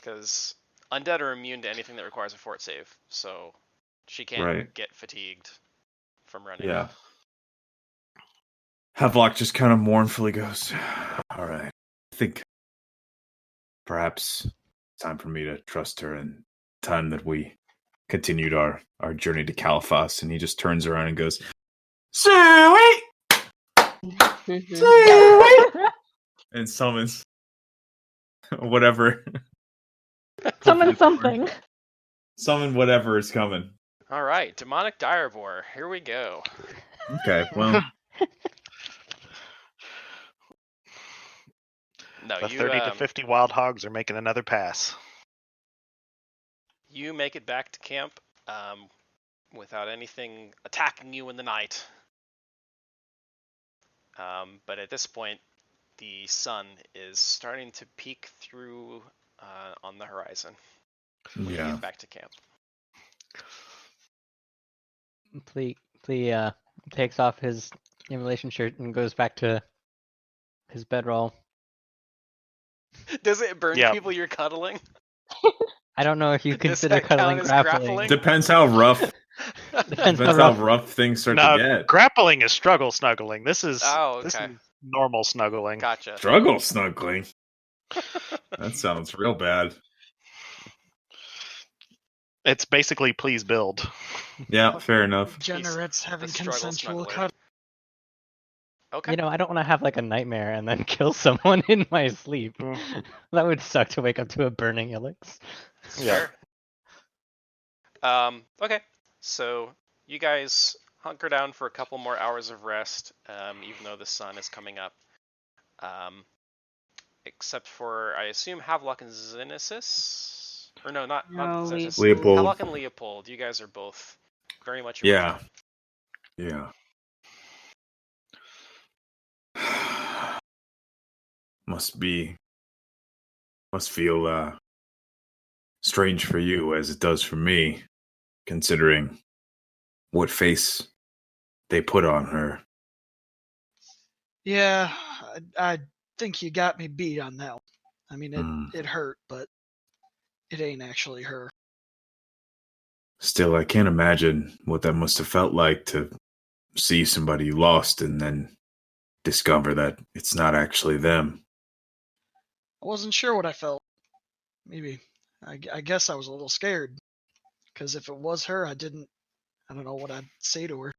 because undead are immune to anything that requires a fort save, so she can't get fatigued from running. Yeah. Havelock just kind of mournfully goes, all right, I think perhaps it's time for me to trust her, and time that we continued our journey to Caliphas. And he just turns around and goes, Sweet! Sweet! And summons whatever. Summon something. Summon whatever is coming. All right, demonic direvore. Here we go. Okay, well. No, the 30 to 50 wild hogs are making another pass. You make it back to camp without anything attacking you in the night. But at this point, the sun is starting to peek through on the horizon. When you get back to camp. Flea takes off his immolation shirt and goes back to his bedroll. Does it burn people you're cuddling? I don't know if you consider cuddling grappling. Depends how rough. Depends how rough things start to get. Grappling is struggle snuggling. This is this is normal snuggling. Gotcha. Struggle snuggling. That sounds real bad. It's basically please build. Yeah, fair enough. Degenerates having consensual cut. Okay. You know, I don't want to have like a nightmare and then kill someone in my sleep. That would suck to wake up to a burning Ilex. Yeah. Okay. So you guys hunker down for a couple more hours of rest, even though the sun is coming up. Except for, I assume, Havelock and Xenesis? Or no, not Xenesis. Leopold. Havelock and Leopold. You guys are both very much... Yeah. Must feel strange for you as it does for me, considering what face they put on her. Yeah, I think you got me beat on that one. I mean, it hurt, but it ain't actually her. Still, I can't imagine what that must have felt like to see somebody you lost and then discover that it's not actually them. I wasn't sure what I felt. Maybe. I guess I was a little scared. Because if it was her, I don't know what I'd say to her.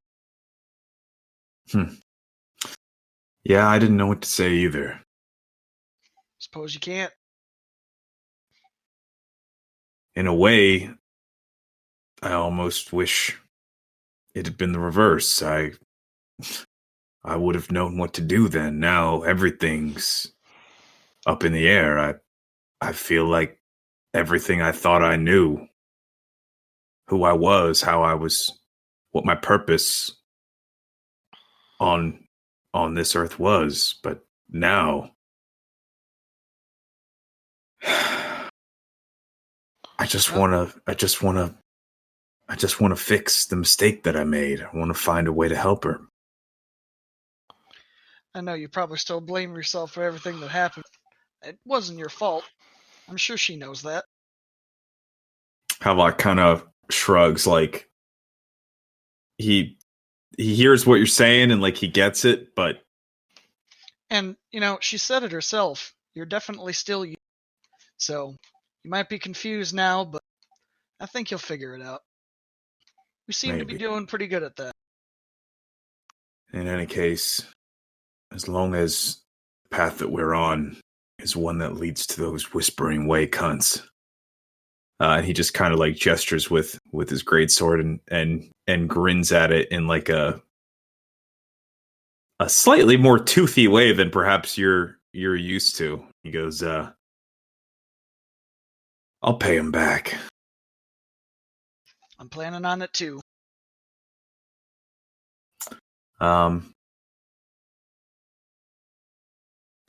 Yeah, I didn't know what to say either. Suppose you can't. In a way, I almost wish it had been the reverse. I would have known what to do then. Now everything's up in the air. I feel like everything I thought I knew, who I was, how I was, what my purpose on this earth was, but now I just want to fix the mistake that I made. I want to find a way to help her. I know you probably still blame yourself for everything that happened. It wasn't your fault. I'm sure she knows that. Havelock kind of shrugs, like he hears what you're saying and like he gets it, but... And, she said it herself. You're definitely still you. So, you might be confused now, but I think you'll figure it out. We seem to be doing pretty good at that. In any case, as long as the path that we're on is one that leads to those Whispering Way cunts. And he just kind of like gestures with his greatsword and grins at it in like a slightly more toothy way than perhaps you're used to. He goes, I'll pay him back. I'm planning on it too. And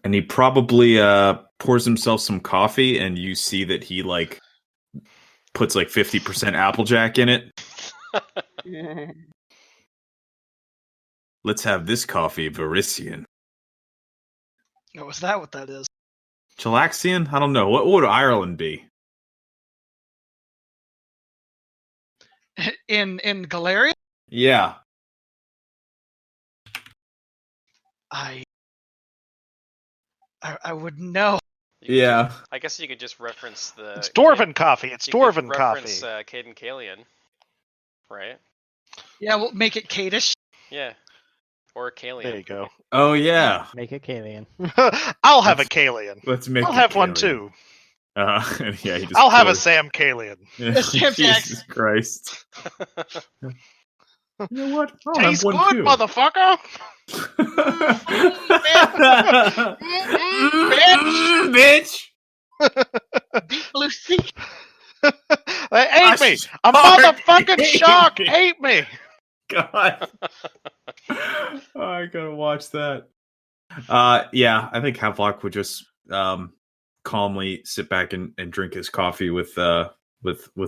he probably pours himself some coffee, and you see that he like puts like 50% Applejack in it. Let's have this coffee Varisian. Oh, is that what that is? Chilaxian? I don't know. What would Ireland be? In Galeria? Yeah. I wouldn't know. Yeah. I guess you could just reference the... It's Dwarven coffee. It's Dwarven coffee. Reference Caden Calion, right? Yeah, we'll make it Kadish. Yeah. Or Calion. There you go. Oh, yeah. Make it Calion. I'll have a Calion. Let's make I'll it have one Calion. too. Yeah, he just I'll have a pours. Sam Calion. Sam Jesus Christ. You know what? I'll Tastes have good, one too. motherfucker. Bitch. Deep blue sea. They ate me. A motherfucking shark ate me. God. Oh, I gotta watch that. Yeah, I think Havelock would just calmly sit back and drink his coffee with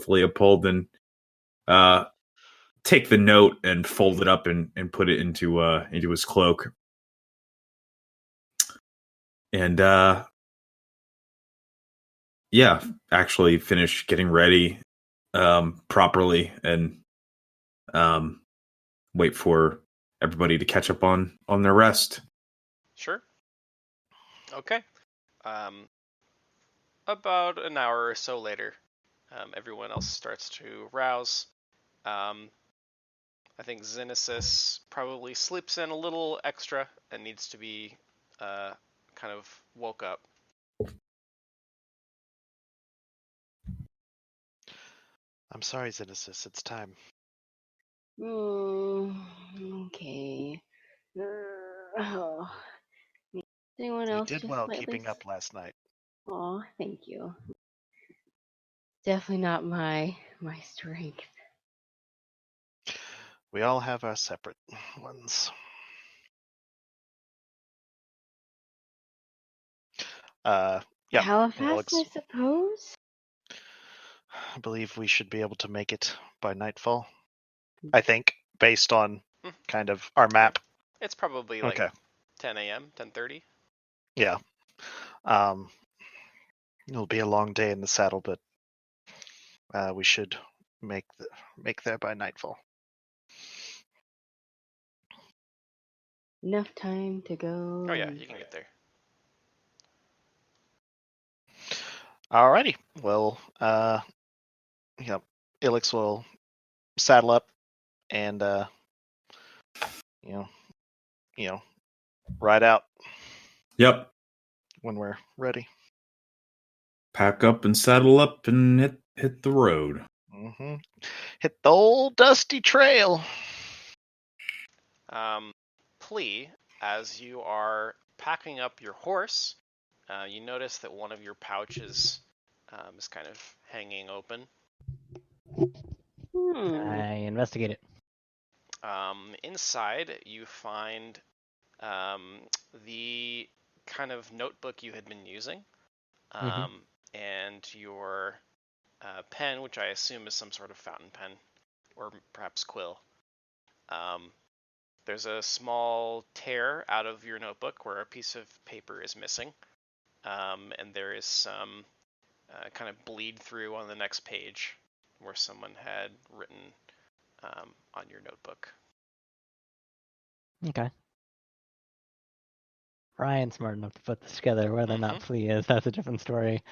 Leopold and take the note and fold it up and put it into his cloak. And yeah, actually finish getting ready properly and wait for everybody to catch up on their rest. Sure. Okay. About an hour or so later, everyone else starts to rouse. I think Xenesis probably sleeps in a little extra and needs to be kind of woke up. I'm sorry, Xenesis. It's time. Okay. Oh. Anyone You else did just well slightly keeping up last night. Oh, thank you. Definitely not my strength. We all have our separate ones. Yeah. Caliphas, Alex, I suppose? I believe we should be able to make it by nightfall. I think, based on kind of our map. It's probably like 10 a.m., 10:30. Yeah. It'll be a long day in the saddle, but we should make there by nightfall. Enough time to go. Oh yeah, you can get there. Alrighty. Well, Ilix will saddle up and ride out. Yep. When we're ready. Pack up and saddle up and hit the road. Mm-hmm. Hit the old dusty trail. Plea, as you are packing up your horse, you notice that one of your pouches is kind of hanging open. I investigate it. Inside, you find the kind of notebook you had been using, and your pen, which I assume is some sort of fountain pen, or perhaps quill. There's a small tear out of your notebook where a piece of paper is missing, and there is some kind of bleed through on the next page where someone had written on your notebook. Okay. Ryan's smart enough to put this together. Whether or not Flea is, that's a different story.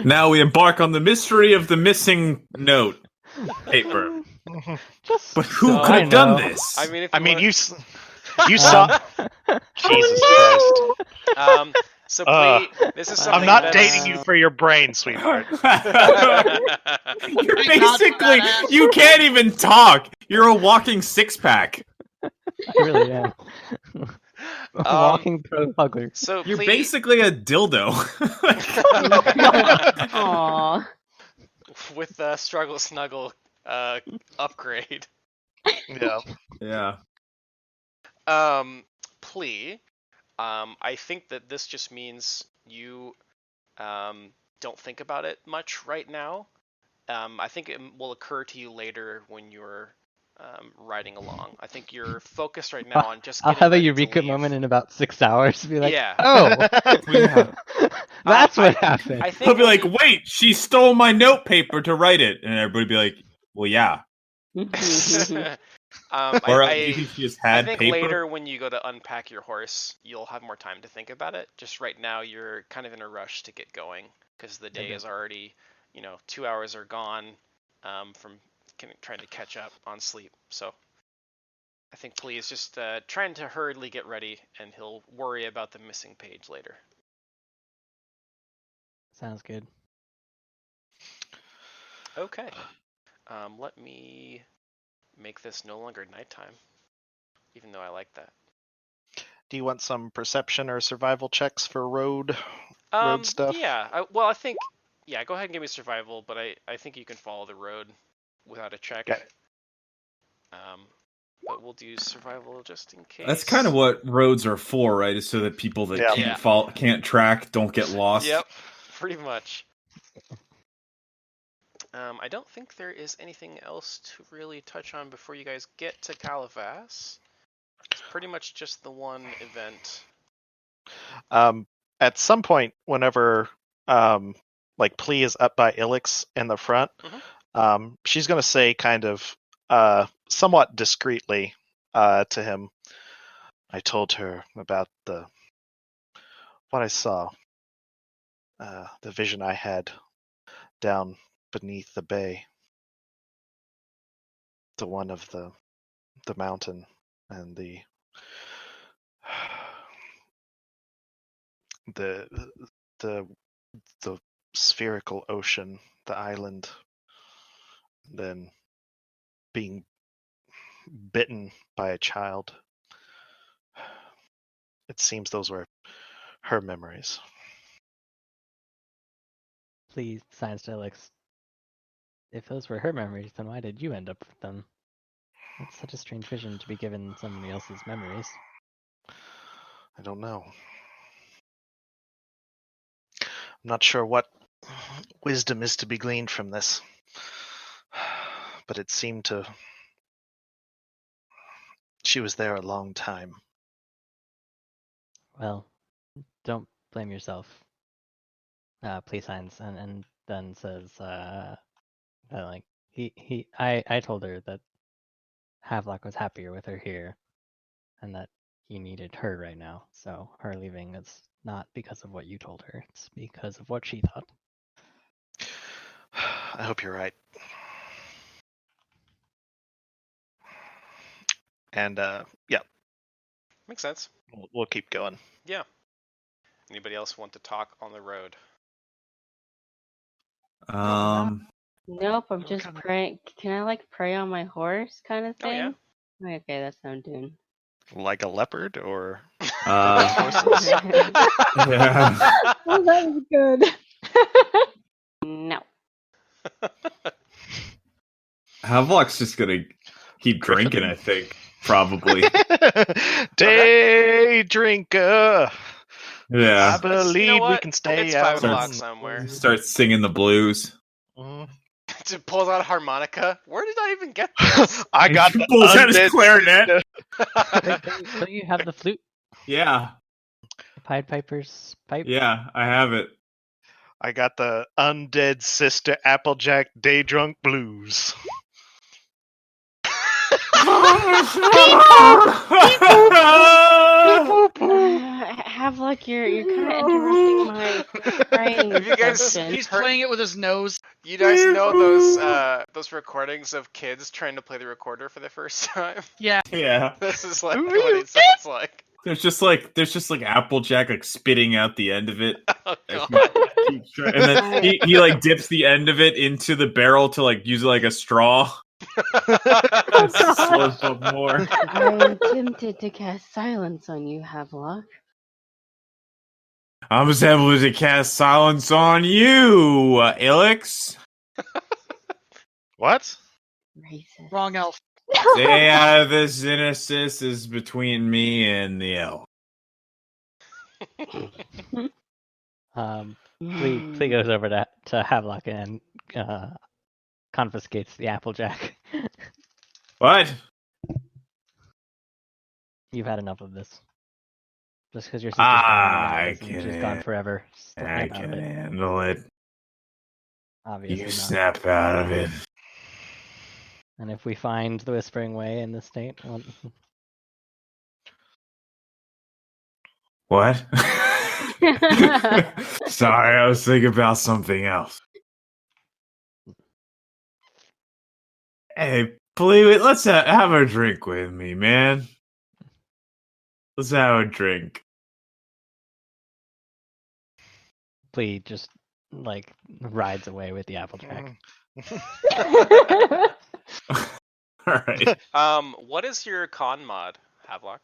Now we embark on the mystery of the missing note. paper. Just But who so could I have done know. this? I mean, if I you mean, want- you saw. Jesus Christ. So Uh, this is Wow. something I'm not that's- dating you for your brain, sweetheart. You're Thank God for basically that ass. you can't even talk. You're a walking six pack. I really am. A walking pro hugger. So You're Plea- basically a dildo. Aww. with the struggle snuggle upgrade. Yeah. Yeah. Plea. I think that this just means you don't think about it much right now. I think it will occur to you later when you're riding along. I think you're focused right now on just I'll getting have a ready to eureka leave. moment in about 6 hours. Be like, Yeah. oh, Yeah. that's what happened. I He'll think be like, "Wait, she stole my note paper to write it," and everybody be like, "Well, yeah." Or do you think she just I had think paper? later when you go to unpack your horse, you'll have more time to think about it. Just right now, you're kind of in a rush to get going because the day is already, 2 hours are gone from trying to catch up on sleep. So I think Plea is just trying to hurriedly get ready, and he'll worry about the missing page later. Sounds good. Okay. Let me make this no longer nighttime, even though I like that. Do you want some perception or survival checks for road stuff? Yeah. I think. Yeah. Go ahead and give me survival, but I think you can follow the road without a check. Okay. But we'll do survival just in case. That's kind of what roads are for, right? Is so that people that Yeah. can't track, don't get lost. Yep. Pretty much. I don't think there is anything else to really touch on before you guys get to Caliphas. It's pretty much just the one event. At some point, whenever Plea is up by Ilix in the front, she's gonna say kind of somewhat discreetly to him, I told her about what I saw, the vision I had down beneath the bay, the one of the mountain and the spherical ocean, the island, then being bitten by a child. It seems those were her memories. Please, Science Dialects. If those were her memories, then why did you end up with them? That's such a strange vision to be given somebody else's memories. I don't know. I'm not sure what wisdom is to be gleaned from this, but it seemed to. She was there a long time. Well, don't blame yourself. Please, Science, and then says, I told her that Havelock was happier with her here, and that he needed her right now. So her leaving is not because of what you told her; it's because of what she thought. I hope you're right. And yeah, Makes sense. we'll keep going. Yeah. Anybody else want to talk on the road? Nope, I'm just praying. Can I prey on my horse kind of thing? Oh, yeah. Okay, that's what I'm doing. Like a leopard or horses? Yeah. Oh, that was good. No. Havelock's just gonna keep drinking, I think. Probably. Day drinker. Yeah. I believe we can stay it's out 5 o'clock somewhere. Start singing the blues. It pulls out a harmonica. Where did I even get this? I got the pulls out his clarinet. Don't you have the flute? Yeah. The Pied Piper's pipe? Yeah, I have it. I got the Undead Sister Applejack Day Drunk Blues. Havelock, you're kind of interrupting my crying Have you guys- session. He's playing it with his nose. You guys know those recordings of kids trying to play the recorder for the first time? Yeah. Yeah. This is like what it sounds like. There's just like Applejack like spitting out the end of it. Oh god. And then he like dips the end of it into the barrel to like use it like a straw. Slurp up more. I am tempted to cast silence on you, Havelock. I was able to cast silence on you, Ilix. What? Racist. Wrong elf. Stay out of this. This is between me and the elf. Flea goes over to Havelock and confiscates the Applejack. What? You've had enough of this. Just because your sister's I gone, she's can gone forever. I Snap out can of it. handle it. Obviously You not. snap out of it. And if we find the Whispering Way in the state, well, What? Sorry, I was thinking about something else. Hey, please, let's have a drink with me, man. Let's have a drink. Flea just like rides away with the Applejack. All right. What is your con mod, Havelock?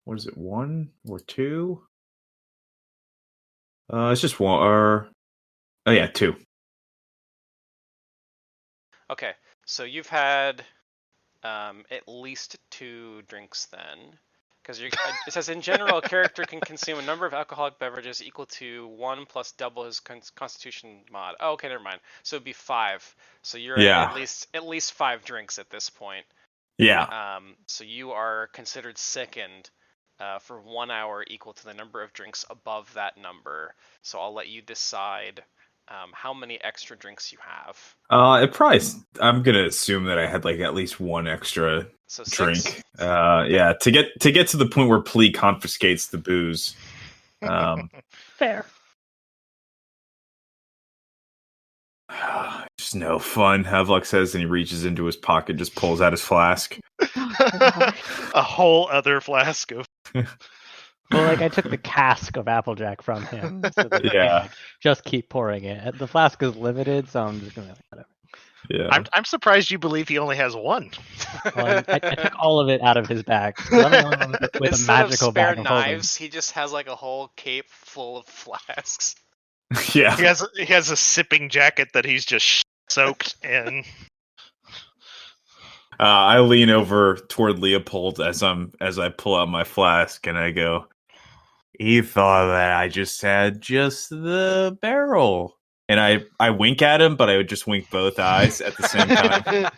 What is it? 1 or 2? It's just 1. Or oh yeah, 2. Okay, so you've had at least 2 drinks then, because it says in general, a character can consume a number of alcoholic beverages equal to 1 plus double his Constitution mod. Oh, okay, never mind. So it'd be 5. So you're at least 5 drinks at this point. Yeah. So you are considered sickened for 1 hour equal to the number of drinks above that number. So I'll let you decide how many extra drinks you have. I'm gonna assume that I had like at least 1 extra So drink. 6? Yeah, to get to the point where Plea confiscates the booze. Fair. Just no fun, Havelock says, and he reaches into his pocket, just pulls out his flask. A whole other flask of. Well, like I took the cask of Applejack from him. So that I can just keep pouring it. The flask is limited, so I'm just gonna whatever. Yeah. I'm surprised you believe he only has 1. Well, I took all of it out of his bag. With a magical of spare bag of knives, he just has like a whole cape full of flasks. Yeah. He has a sipping jacket that he's just soaked in. I lean over toward Leopold as I pull out my flask and I go, he thought that I just had just the barrel. And I wink at him, but I would just wink both eyes at the same time.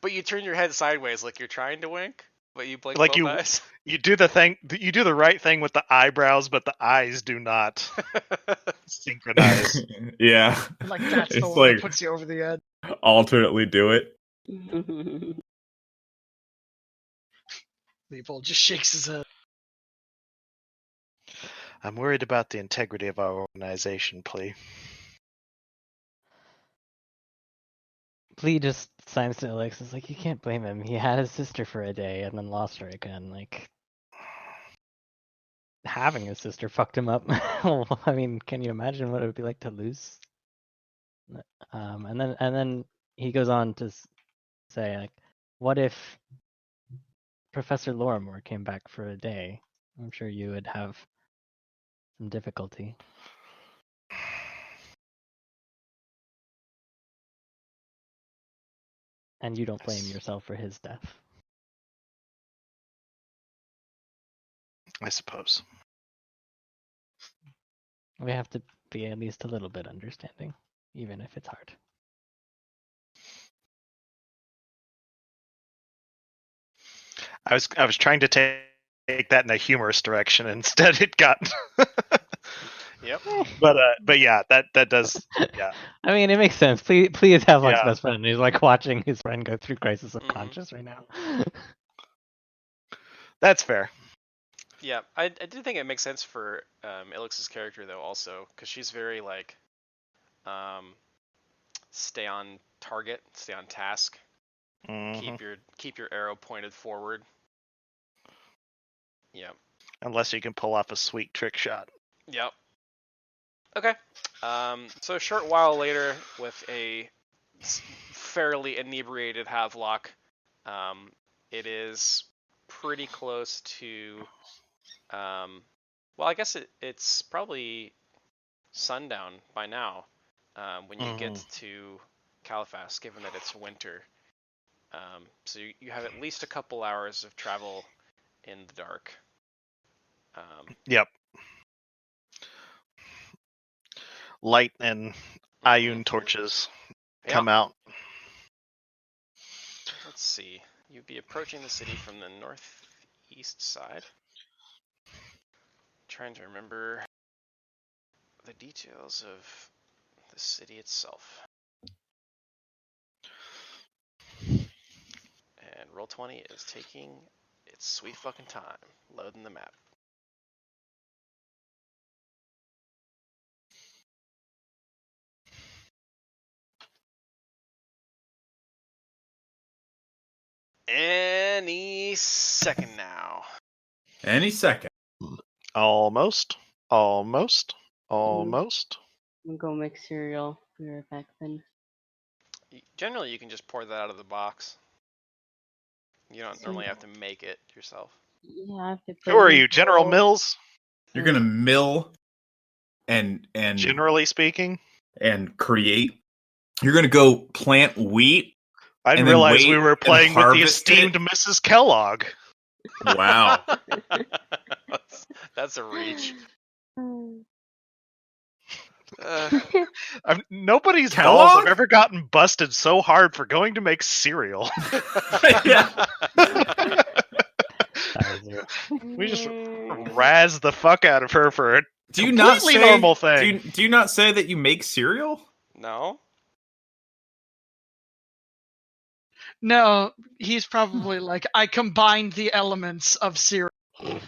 But you turn your head sideways like you're trying to wink, but you blink Like both eyes. You do the right thing with the eyebrows, but the eyes do not synchronize. Yeah. Like that's the It's one like- that puts you over the edge. Alternately do it. Leopold just shakes his head. I'm worried about the integrity of our organization, Plea. Flea just signs to Alex. It's like you can't blame him. He had his sister for a day and then lost her again. Like having his sister fucked him up. I mean, can you imagine what it would be like to lose? And then he goes on to say, like, what if Professor Lorimer came back for a day? I'm sure you would have some difficulty. And you don't blame yourself for his death. I suppose. We have to be at least a little bit understanding, even if it's hard. I was trying to take that in a humorous direction. Instead, it got. Yep. But yeah, that does. Yeah. I mean, it makes sense. Please have Luck's best friend who's like watching his friend go through crisis of conscience right now. That's fair. Yeah, I do think it makes sense for Ilix's character though, also, because she's very like, stay on target, stay on task, keep your arrow pointed forward. Yep. Unless you can pull off a sweet trick shot. Yep. Okay. So a short while later, with a fairly inebriated Havelock, it is pretty close to, well, I guess it's probably sundown by now, when you get to Caliphas, given that it's winter. So you have at least a couple hours of travel in the dark. Yep. Light and Ioun torches come out. Let's see. You'd be approaching the city from the northeast side. Trying to remember the details of the city itself. And Roll20 is taking its sweet fucking time loading the map. Any second now. Any second. Almost. I'm gonna go make cereal. Be right back then. Generally, you can just pour that out of the box. You don't normally have to make it yourself. Yeah, I have to Who are you, General Mills? You're gonna mill and generally speaking, and create. You're gonna go plant wheat. I didn't realize we were playing with the esteemed Mrs. Kellogg. Wow. That's a reach. Nobody's dolls have ever gotten busted so hard for going to make cereal. We just razz the fuck out of her for a completely normal thing. Do you not say that you make cereal? No. No, he's probably like, I combined the elements of cereal. I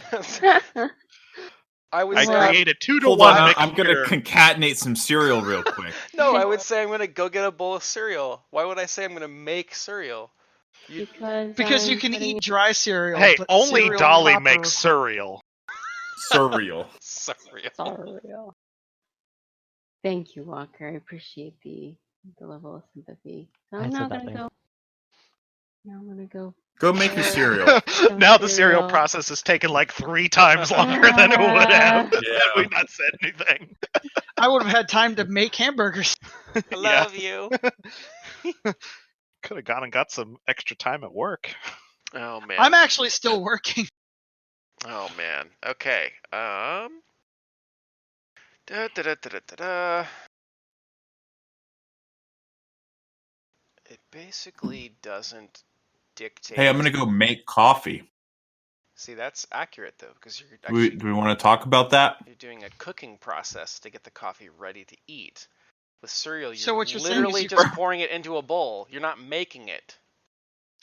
create a 2-to-1 Hold on, mixture. I'm gonna concatenate some cereal real quick. No, I would say I'm gonna go get a bowl of cereal. Why would I say I'm gonna make cereal? Because you can eat dry cereal. Hey, but only cereal Dolly proper. makes cereal. Cereal. Thank you, Walker. I appreciate the level of sympathy. I'm now gonna go. Now I'm gonna go. Go make your cereal. Now the cereal process has taken like 3 times longer than it would have had we not said anything. I would have had time to make hamburgers. I love you. Could have gone and got some extra time at work. Oh man. I'm actually still working. Oh man. Okay. It basically doesn't dictate. Hey, I'm gonna go make coffee. See, that's accurate though, because you're actually, do we want to talk about that? You're doing a cooking process to get the coffee ready to eat. With cereal, so what you're literally just pouring it into a bowl. You're not making it.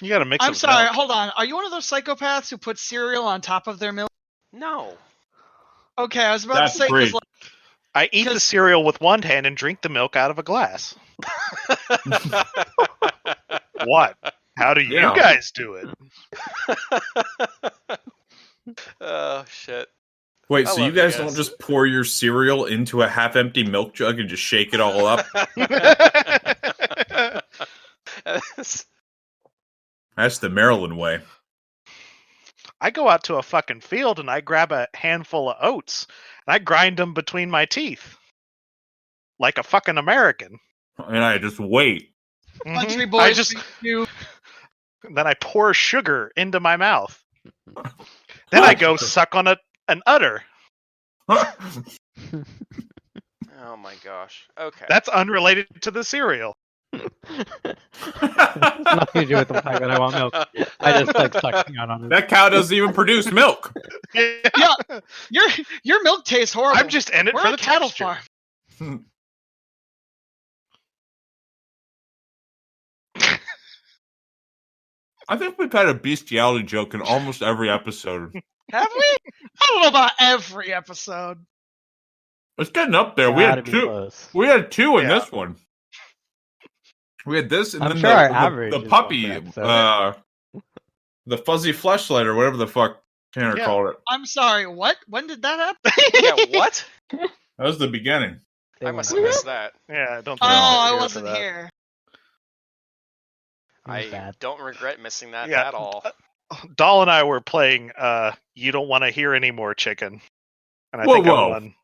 You gotta mix it. I'm sorry, hold on. Are you one of those psychopaths who put cereal on top of their milk? No. Okay, I was about to say, great. I eat the cereal with one hand and drink the milk out of a glass. What? How do you guys do it? Oh, shit. Wait, so you guys don't just pour your cereal into a half-empty milk jug and just shake it all up? That's the Maryland way. I go out to a fucking field and I grab a handful of oats and I grind them between my teeth. Like a fucking American. And I just wait. Country boys. Then I pour sugar into my mouth. Then I go suck on an udder. Oh my gosh. Okay. That's unrelated to the cereal. It's nothing to do with the fact that I want milk. I just like sucking out on it. That cow doesn't even produce milk. Yeah, your milk tastes horrible. I'm just in it We're for a the cattle texture. farm. I think we've had a bestiality joke in almost every episode. Have we? I don't know about every episode. It's getting up there. We had two. Close. We had two in this one. We had this, and I'm then sure our average the is puppy, one per the fuzzy fleshlight, or whatever the fuck Tanner called it. I'm sorry. What? When did that happen? Yeah, what? That was the beginning. I must have missed that. Yeah, I don't. Oh, I here wasn't for that. here. I don't regret missing that Yeah. at all. Doll and I were playing You Don't Want to Hear Anymore Chicken. And I think I won.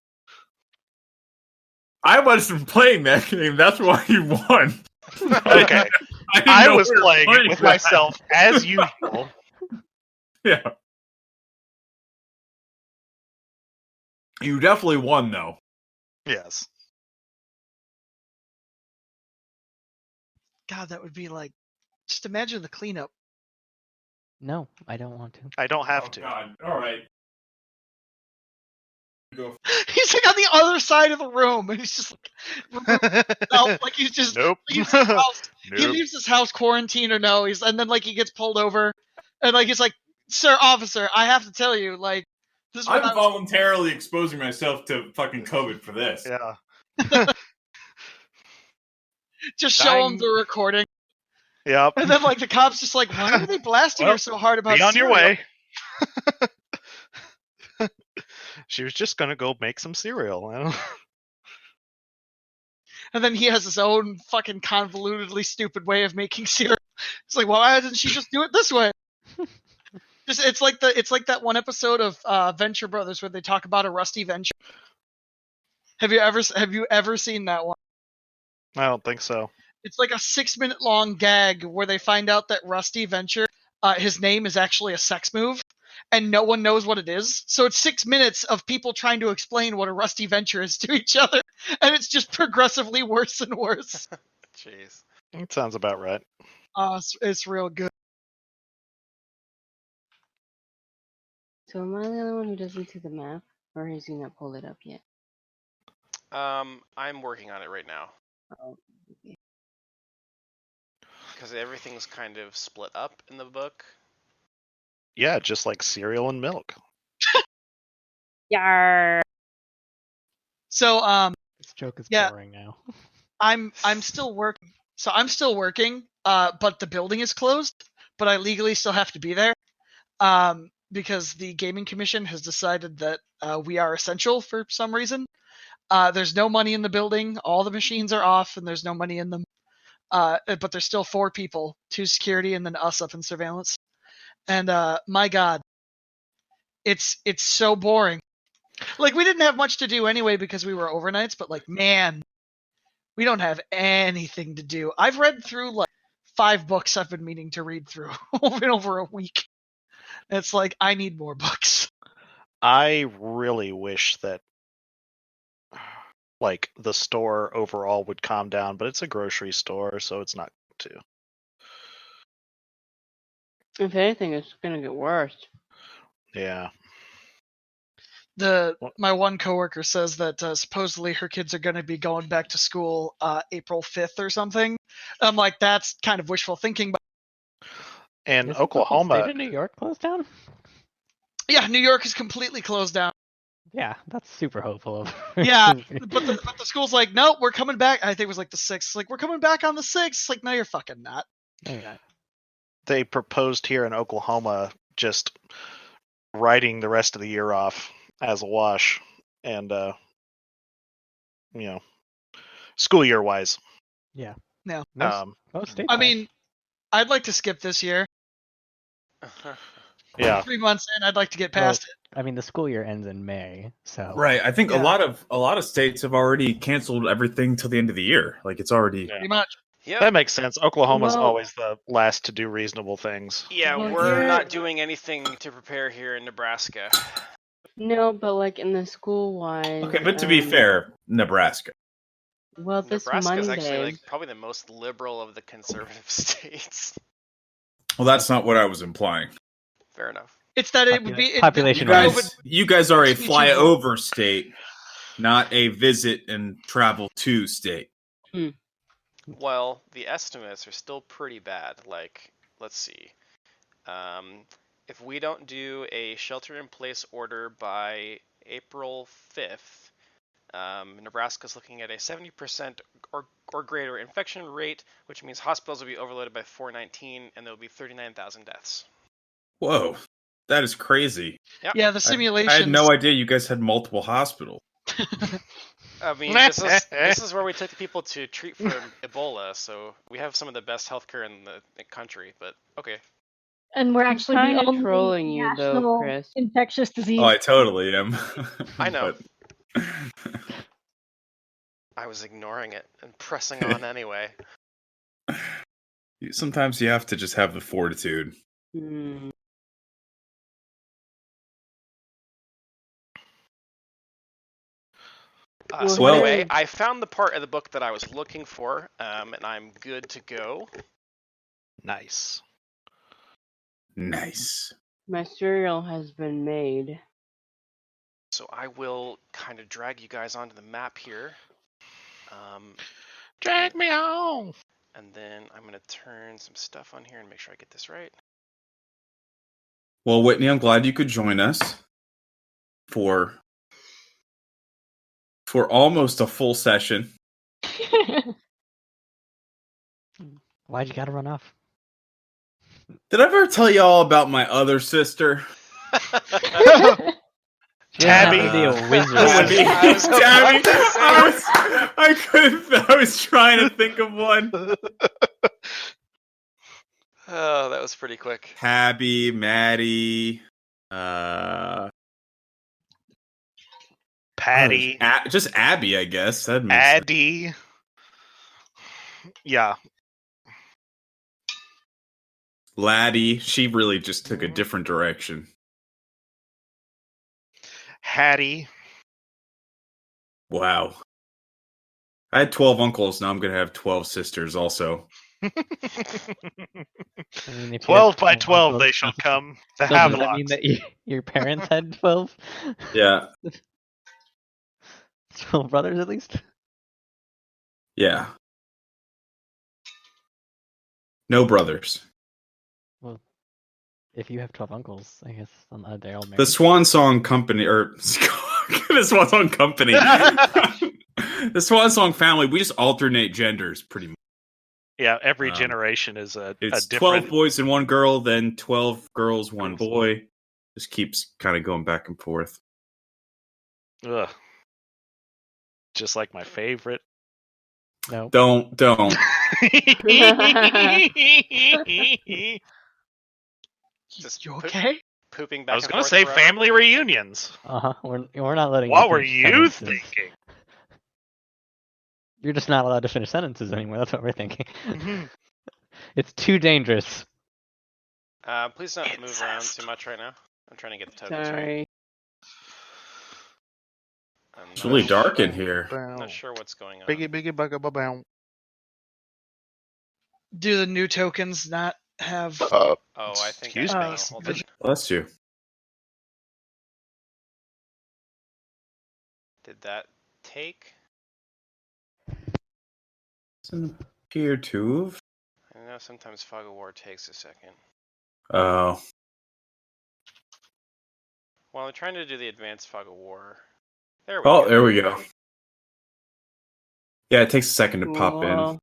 I wasn't playing that game. That's why you won. Okay. I was playing it with myself as usual. Yeah. You definitely won, though. Yes. God, that would be like. Just imagine the cleanup. No, I don't want to. I don't have to. God. All right. Go. He's like on the other side of the room, and he's just like he's just Nope. leaves his house. Nope. He leaves his house quarantined or no, and then like he gets pulled over, and like he's like, "Sir, officer, I have to tell you, like, this is what I'm voluntarily exposing myself to fucking COVID for this. Yeah. Just show him the recording." Yep. And then like the cops just like, why are they blasting her so hard about? Be on cereal? your way. She was just gonna go make some cereal. I don't... And then he has his own fucking convolutedly stupid way of making cereal. It's like, well, why didn't she just do it this way? It's like that one episode of Venture Brothers where they talk about a Rusty Venture. Have you ever seen that one? I don't think so. It's like a 6-minute long gag where they find out that Rusty Venture, his name is actually a sex move, and no one knows what it is. So it's 6 minutes of people trying to explain what a Rusty Venture is to each other, and it's just progressively worse and worse. Jeez. It sounds about right. It's real good. So am I the only one who doesn't see the map, or has he not pulled it up yet? I'm working on it right now. Oh, okay. Because everything's kind of split up in the book. Yeah, just like cereal and milk. Yarr. So This joke is boring now. I'm still working. So I'm still working, but the building is closed, but I legally still have to be there. Because the Gaming Commission has decided that we are essential for some reason. There's no money in the building, all the machines are off, and there's no money in them. But there's still 4 people, 2 security, and then us up in surveillance. And my God, it's so boring. Like, we didn't have much to do anyway because we were overnights, but like, man, we don't have anything to do. I've read through like 5 books I've been meaning to read through in over a week. It's like, I need more books. I really wish that like the store overall would calm down, but it's a grocery store, so it's not to. If anything, it's gonna get worse. Yeah. My one coworker says that supposedly her kids are going to be going back to school April 5th or something. I'm like, that's kind of wishful thinking. But And Isn't the whole Oklahoma. state of New York closed down? yeah, New York is completely closed down. Yeah, that's super hopeful. Yeah, but the school's like, no, we're coming back. I think it was like the 6th. Like, we're coming back on the 6th. Like, no, you're fucking not. No, you're not. They proposed here in Oklahoma just writing the rest of the year off as a wash, and school year wise. Yeah. No. Most states I have. mean, I'd like to skip this year. Yeah. 3 months in, I'd like to get past it. I mean, the school year ends in May, so Right. I think Yeah. a lot of states have already canceled everything till the end of the year. Like, it's already. Yeah. Pretty much. Yeah. That makes sense. Oklahoma's Well- always the last to do reasonable things. Yeah, Well, we're here- not doing anything to prepare here in Nebraska. No, but like in the school wise. Okay, but to be fair, Nebraska. Well, this Nebraska's actually Monday. like probably the most liberal of the conservative states. Well, that's not what I was implying. Fair enough. It's that it would be Population. You guys are a flyover state, not a visit and travel to state. Well, the estimates are still pretty bad. Like, let's see. If we don't do a shelter-in-place order by April 5th, Nebraska's looking at a 70% or greater infection rate, which means hospitals will be overloaded by 419, and there will be 39,000 deaths. Whoa, that is crazy. Yep. Yeah, the simulations. I had no idea you guys had multiple hospitals. I mean, this is where we took the people to treat for Ebola, so we have some of the best healthcare in the country. But okay. And we're actually the only trolling you, though, national Chris. infectious disease. Oh, I totally am. I know. I was ignoring it and pressing on anyway. Sometimes you have to just have the fortitude. So anyway, I found the part of the book that I was looking for, and I'm good to go. Nice. Nice. My cereal has been made. So I will kind of drag you guys onto the map here. Drag me on! And then I'm going to turn some stuff on here and make sure I get this right. Well, Whitney, I'm glad you could join us for almost a full session. Why'd you gotta run off? Did I ever tell you all about my other sister? Tabby. I couldn't. I was trying to think of one. Oh, that was pretty quick. Tabby, Maddie, Patty. Just Abby, I guess. That makes Addy. sense. Yeah. Laddie. She really just took a different direction. Hattie. Wow. I had 12 uncles. Now I'm going to have 12 sisters also. 12 by 12 they shall come to have does that mean that your parents had 12? Yeah. 12 brothers at least? Yeah. No brothers. Well, if you have 12 uncles, I guess they're all married. The Swan Song Company, or the Swan Song Company. The Swan Song family, we just alternate genders pretty much. Yeah, every generation is it's a different... 12 boys and one girl, then 12 girls, one boy. Just keeps kind of going back and forth. Ugh. Just like my favorite. No. Don't. Just you okay? Pooping back. I was going to say family reunions. We're not letting. What were you thinking? You're just not allowed to finish sentences anymore. That's what we're thinking. It's too dangerous. Please don't move around too much right now. I'm trying to get the tokens Sorry. right. It's really dark in here. I'm not sure what's going on. Biggie bugga. Do the new tokens not have... I think... Excuse me. Hold on. Bless you. Did that take? Doesn't appear to have. I know sometimes Fog of War takes a second. Oh. Well, I'm trying to do the advanced Fog of War. There we go. Yeah, it takes a second to pop in.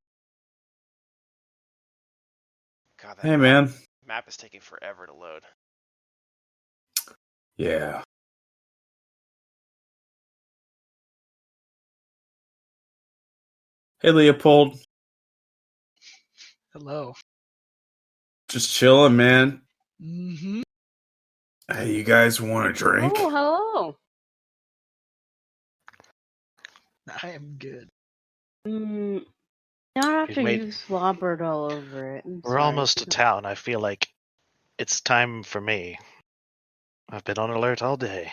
God, that Hey, man. Map is taking forever to load. Yeah. Hey, Leopold. Hello. Just chilling, man. Mm-hmm. Hey, you guys want a drink? Oh, hello. I am good. Not after you slobbered all over it. We're almost to town. I feel like it's time for me. I've been on alert all day.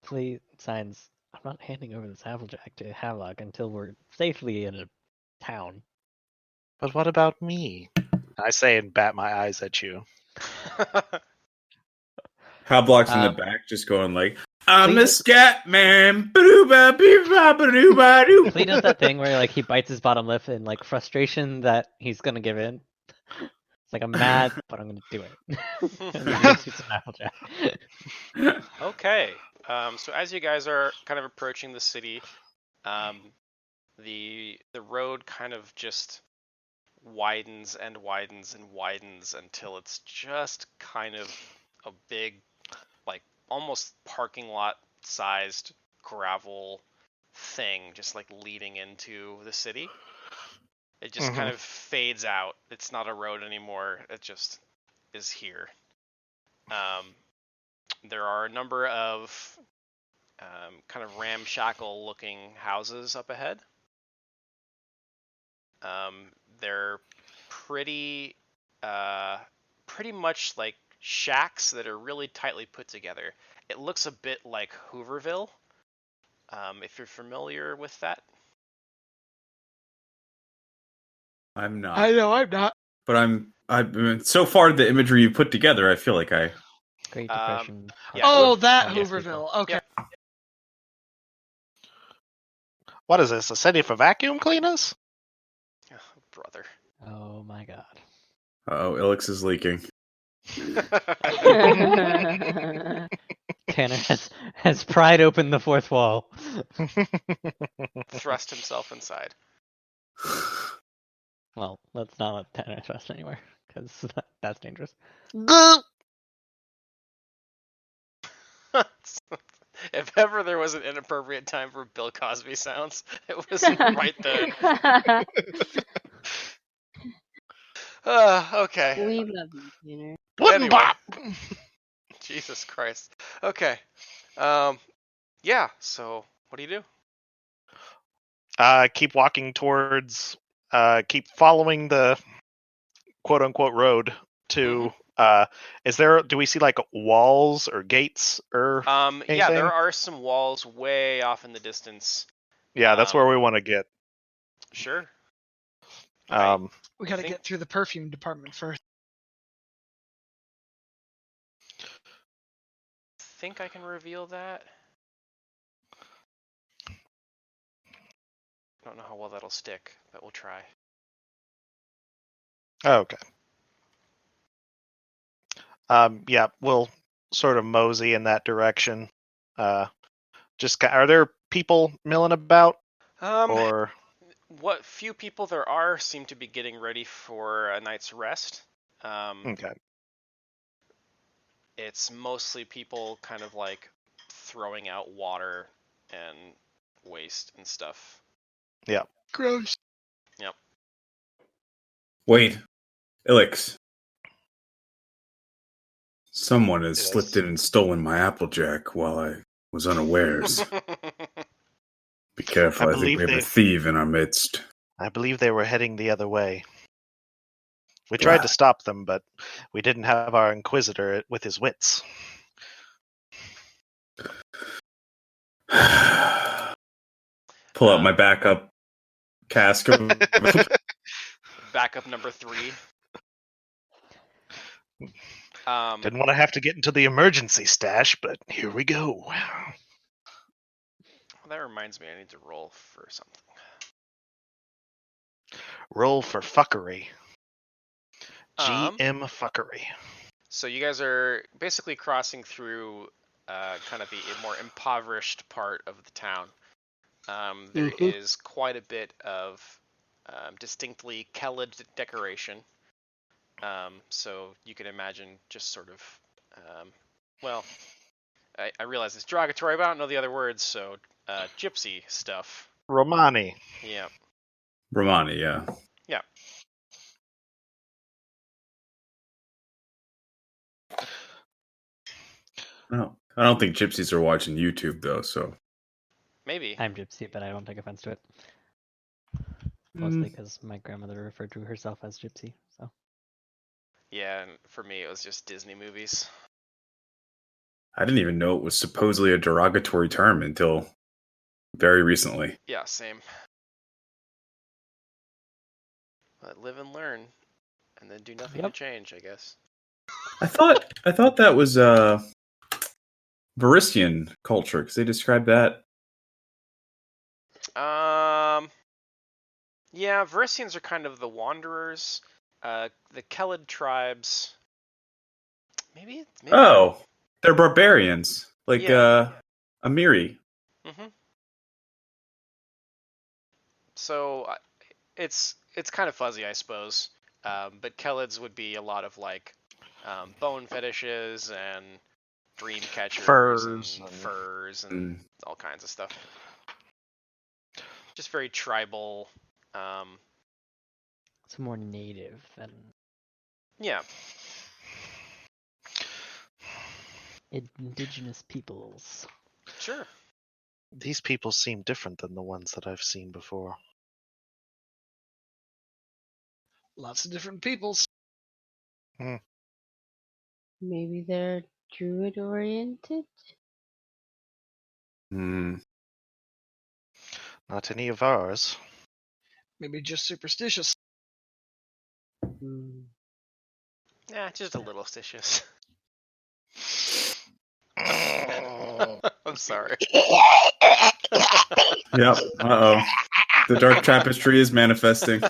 Please, Signs. I'm not handing over this Applejack to Havelock until we're safely in a town. But what about me? I say and bat my eyes at you. Havelock's in the back, just going like, "I'm a scat man." Clee does that thing where like he bites his bottom lip in like frustration that he's gonna give in. It's like, I'm mad, but I'm gonna do it. And then he shoots an Applejack. Okay. So as you guys are kind of approaching the city, the road kind of just widens and widens and widens until it's just kind of a big, like almost parking lot sized gravel thing just like leading into the city. It just kind of fades out. It's not a road anymore. It just is here. There are a number of kind of ramshackle looking houses up ahead. They're pretty much like shacks that are really tightly put together. It looks a bit like Hooverville, if you're familiar with that. I'm not. I know I'm not. But I'm so far the imagery you put together, I feel like I. Great Depression. Yeah. Oh, that Hooverville. Okay. Yep. What is this? A city for vacuum cleaners? Oh, brother. Oh my god. Oh, Ilix is leaking. Tanner has pried open the fourth wall. Thrust himself inside. Well, let's not let Tanner thrust anywhere, because that's dangerous. If ever there was an inappropriate time for Bill Cosby sounds, it was right then. Okay. We love you, Tanner. Anyway. Jesus Christ. Okay. Yeah, so what do you do? Keep walking towards, keep following the quote unquote road to, do we see like walls or gates or anything? Yeah, there are some walls way off in the distance. Yeah, that's where we want to get. Sure. We got to get through the perfume department first. Think I can reveal that? I don't know how well that'll stick, but we'll try. Okay. Yeah, we'll sort of mosey in that direction. Are there people milling about? Or what few people there are seem to be getting ready for a night's rest. Okay. It's mostly people kind of like throwing out water and waste and stuff. Yeah. Gross. Yep. Wait, Ilix. Someone has slipped in and stolen my Applejack while I was unawares. Be careful, I think we have a thief in our midst. I believe they were heading the other way. We tried to stop them, but we didn't have our Inquisitor with his wits. Pull out my backup cask. Backup number 3. Didn't want to have to get into the emergency stash, but here we go. Well, that reminds me, I need to roll for something. Roll for fuckery. GM fuckery. So you guys are basically crossing through kind of the more impoverished part of the town. There is quite a bit of distinctly Kellid decoration. So you can imagine just sort of, I realize it's derogatory, but I don't know the other words, so gypsy stuff. Romani. Yeah. Romani, yeah. Yeah. No, I don't think gypsies are watching YouTube though, so. Maybe. I'm gypsy, but I don't take offense to it. Mostly because my grandmother referred to herself as gypsy, so. Yeah, and for me it was just Disney movies. I didn't even know it was supposedly a derogatory term until very recently. Yeah, same. But live and learn, and then do nothing to change, I guess. I thought that was Varistian culture, because they described that. Yeah, Varistians are kind of the wanderers. The Kelid tribes. Maybe Oh, they're barbarians, like Amiri. Mm-hmm. So it's kind of fuzzy, I suppose. But Kelids would be a lot of like bone fetishes and dream catchers and furs and all kinds of stuff. Just very tribal. It's more native than. Yeah. Indigenous peoples. Sure. These people seem different than the ones that I've seen before. Lots of different peoples. Maybe they're druid oriented? Not any of ours. Maybe just superstitious. Yeah, just a little stitious. I'm sorry. Yep. Uh-oh. The dark tapestry is manifesting.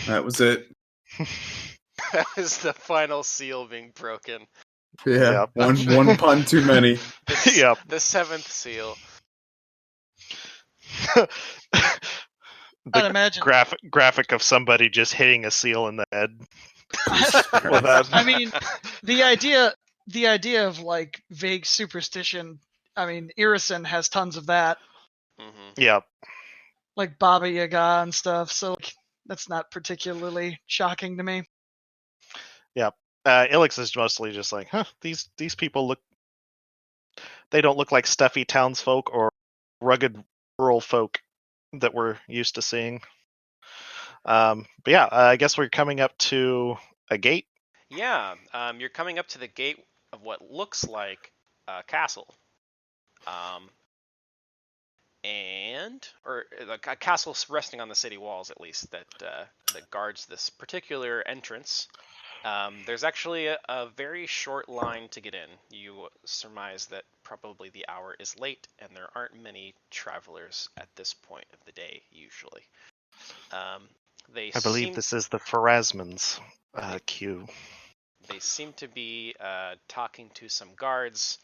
That was it. That was the final seal being broken. Yeah. Yep. One pun too many. Yep. The seventh seal. I'd imagine graphic of somebody just hitting a seal in the head. I mean, the idea of like vague superstition. I mean, Irison has tons of that. Mm-hmm. Yep. Like Baba Yaga and stuff. So like, that's not particularly shocking to me. Yep. Ilix is mostly just like, these people look. They don't look like stuffy townsfolk or rugged rural folk that we're used to seeing. But yeah, I guess we're coming up to a gate. Yeah, you're coming up to the gate of what looks like a castle. Or like a castle resting on the city walls, at least, that guards this particular entrance. There's actually a very short line to get in. You surmise that probably the hour is late, and there aren't many travelers at this point of the day, usually. I believe this is the Pharasman's queue. They seem to be talking to some guards.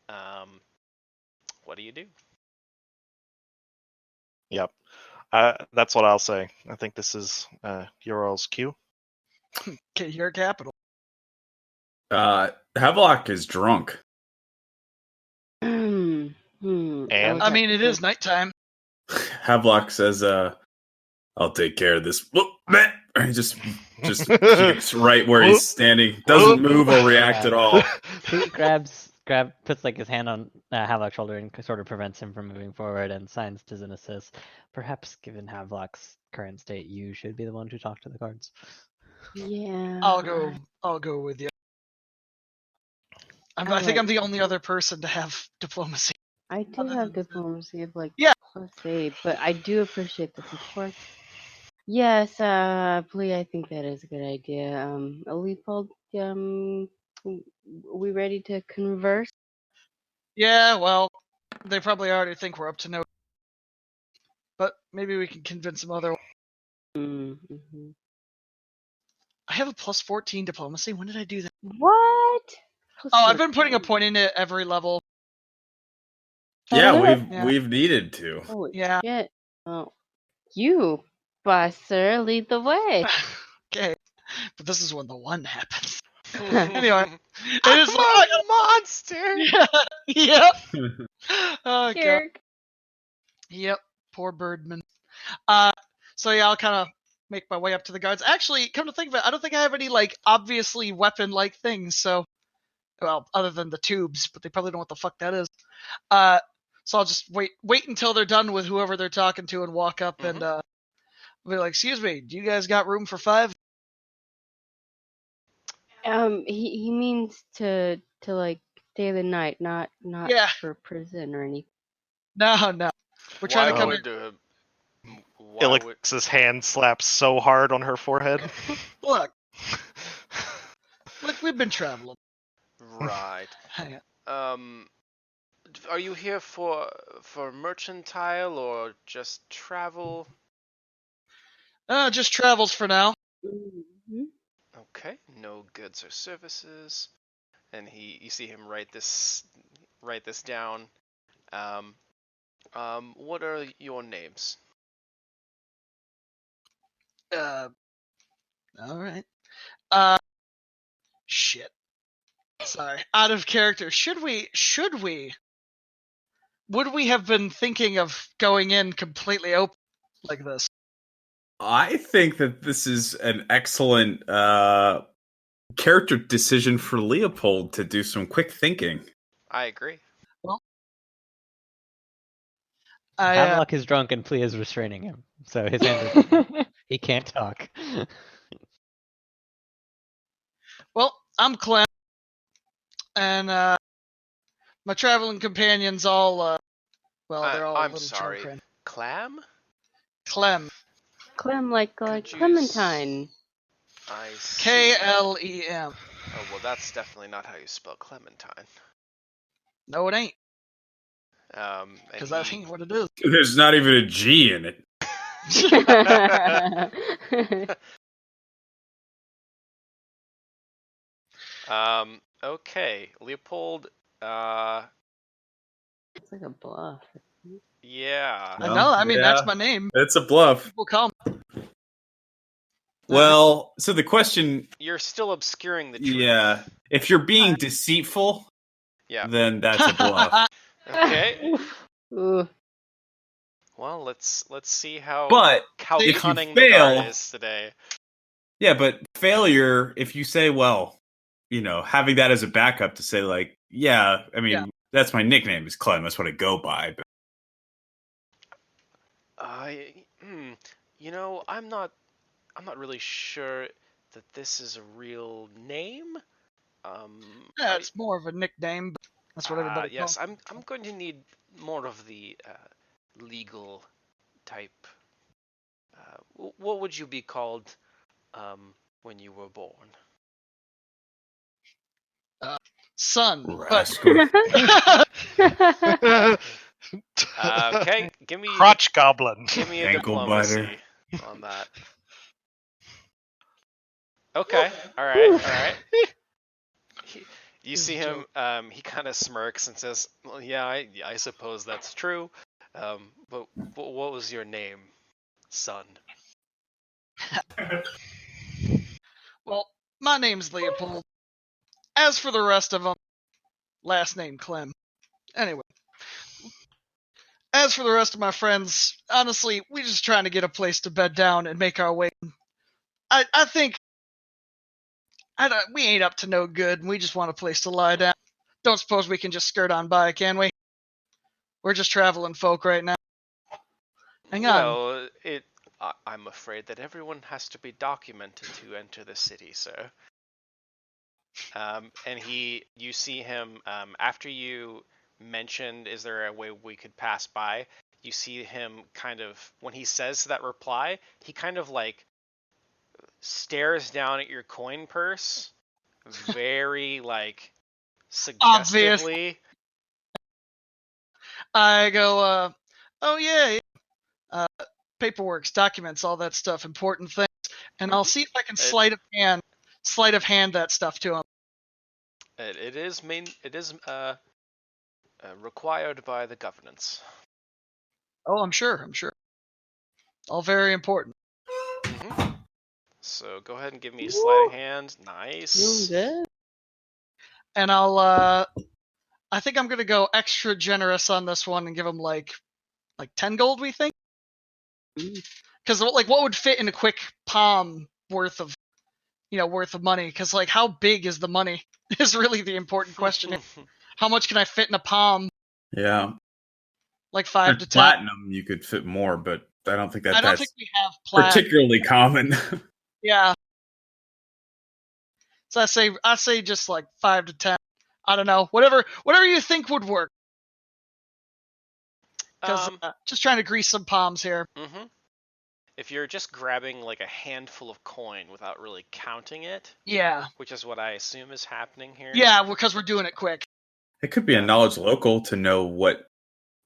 What do you do? Yep. That's what I'll say. I think this is Ural's queue. Okay, your capital. Havelock is drunk. And I mean, it is nighttime. Havelock says, "I'll take care of this." He just keeps right where he's standing, doesn't move or react at all. He puts like his hand on Havelock's shoulder and sort of prevents him from moving forward and signs to Xenesis. Perhaps, given Havelock's current state, you should be the one to talk to the guards. Yeah. I'll go with you. I think I'm the only other person to have diplomacy. I do have diplomacy of like +8, but I do appreciate the support. Yes, Blee, I think that is a good idea. Leopold, we ready to converse? Yeah, well, they probably already think we're up to no. But maybe we can convince them otherwise. Mm-hmm. I have a +14 diplomacy. When did I do that? What? I've been putting a point into every level. Yeah, we've needed to. Holy yeah. Shit. Oh, you, Buster, lead the way. Okay, but this is when the one happens. Anyway, it is like a monster. Yep. Oh god. Yep. Poor Birdman. So yeah, I'll kind of make my way up to the guards. Actually, come to think of it, I don't think I have any like obviously weapon-like things. So, well, other than the tubes, but they probably don't know what the fuck that is. So I'll just wait until they're done with whoever they're talking to and walk up and be like, "Excuse me, do you guys got room for 5?" He means to stay the night, not for prison or anything. No. We're trying to come in. Elix's hand slaps so hard on her forehead. Look, we've been traveling. Right. Hang on. Are you here for mercantile or just travel? Just travels for now. Mm-hmm. Okay, no goods or services. And you see him write this down. What are your names? All right. Shit. Sorry. Out of character. Would we have been thinking of going in completely open like this? I think that this is an excellent character decision for Leopold to do some quick thinking. I agree. Well, Havelock is drunk and Flea is restraining him, so his hands are he can't talk. Well, I'm Clem, and my traveling companions all they're all I'm a little sorry. drunk. Clam? Clem. Clem like Clementine. I see. K-L-E-M. Oh, well, that's definitely not how you spell Clementine. No, it ain't. Because That ain't what it is. There's not even a G in it. Okay, Leopold. It's like a bluff. Yeah. I know. I mean, that's my name. It's a bluff. People call me. Well, so the question... You're still obscuring the truth. Yeah. If you're being deceitful, then that's a bluff. Okay. Ooh. Well, let's see how fail, cunning the guard is today. Yeah, but failure, if you say, well, having that as a backup to say, like, that's my nickname is Clem. That's what I go by. But... I'm not really sure that this is a real name. It's more of a nickname, but that's what everybody calls. Yes, I'm going to need more of the legal type. What would you be called when you were born? Son. Okay, give me crotch goblin. Give me a ankle diplomacy biter on that. Okay, all right. You see him. He kind of smirks and says, "Well, yeah, I suppose that's true. But what was your name, son?" Well, my name's Leopold. As for the rest of them, last name Clem. Anyway, as for the rest of my friends, honestly, we're just trying to get a place to bed down and make our way. I think we ain't up to no good, and we just want a place to lie down. Don't suppose we can just skirt on by, can we? We're just traveling folk right now. Hang on. Well, I'm afraid that everyone has to be documented to enter the city, sir. And you see him, after you mentioned, is there a way we could pass by? You see him kind of, when he says that reply, he kind of like stares down at your coin purse, very like suggestively. I go, oh yeah, paperwork, documents, all that stuff, important things, and I'll see if I can sleight of hand that stuff to him. It is required by the governance. Oh, I'm sure. All very important. Mm-hmm. So go ahead and give me a sleight of hand. Nice. And I think I'm gonna go extra generous on this one and give him like 10 gold. We think, because like what would fit in a quick palm worth of money? Because like how big is the money is really the important question. How much can I fit in a palm? Yeah. Like 5 to 10. Platinum, you could fit more, but I don't think that's think we have platinum. Particularly common. Yeah. So I say just like 5 to 10. I don't know. Whatever you think would work. Because just trying to grease some palms here. Mm-hmm. If you're just grabbing like a handful of coin without really counting it, yeah, which is what I assume is happening here. Yeah, because we're doing it quick. It could be a knowledge local to know what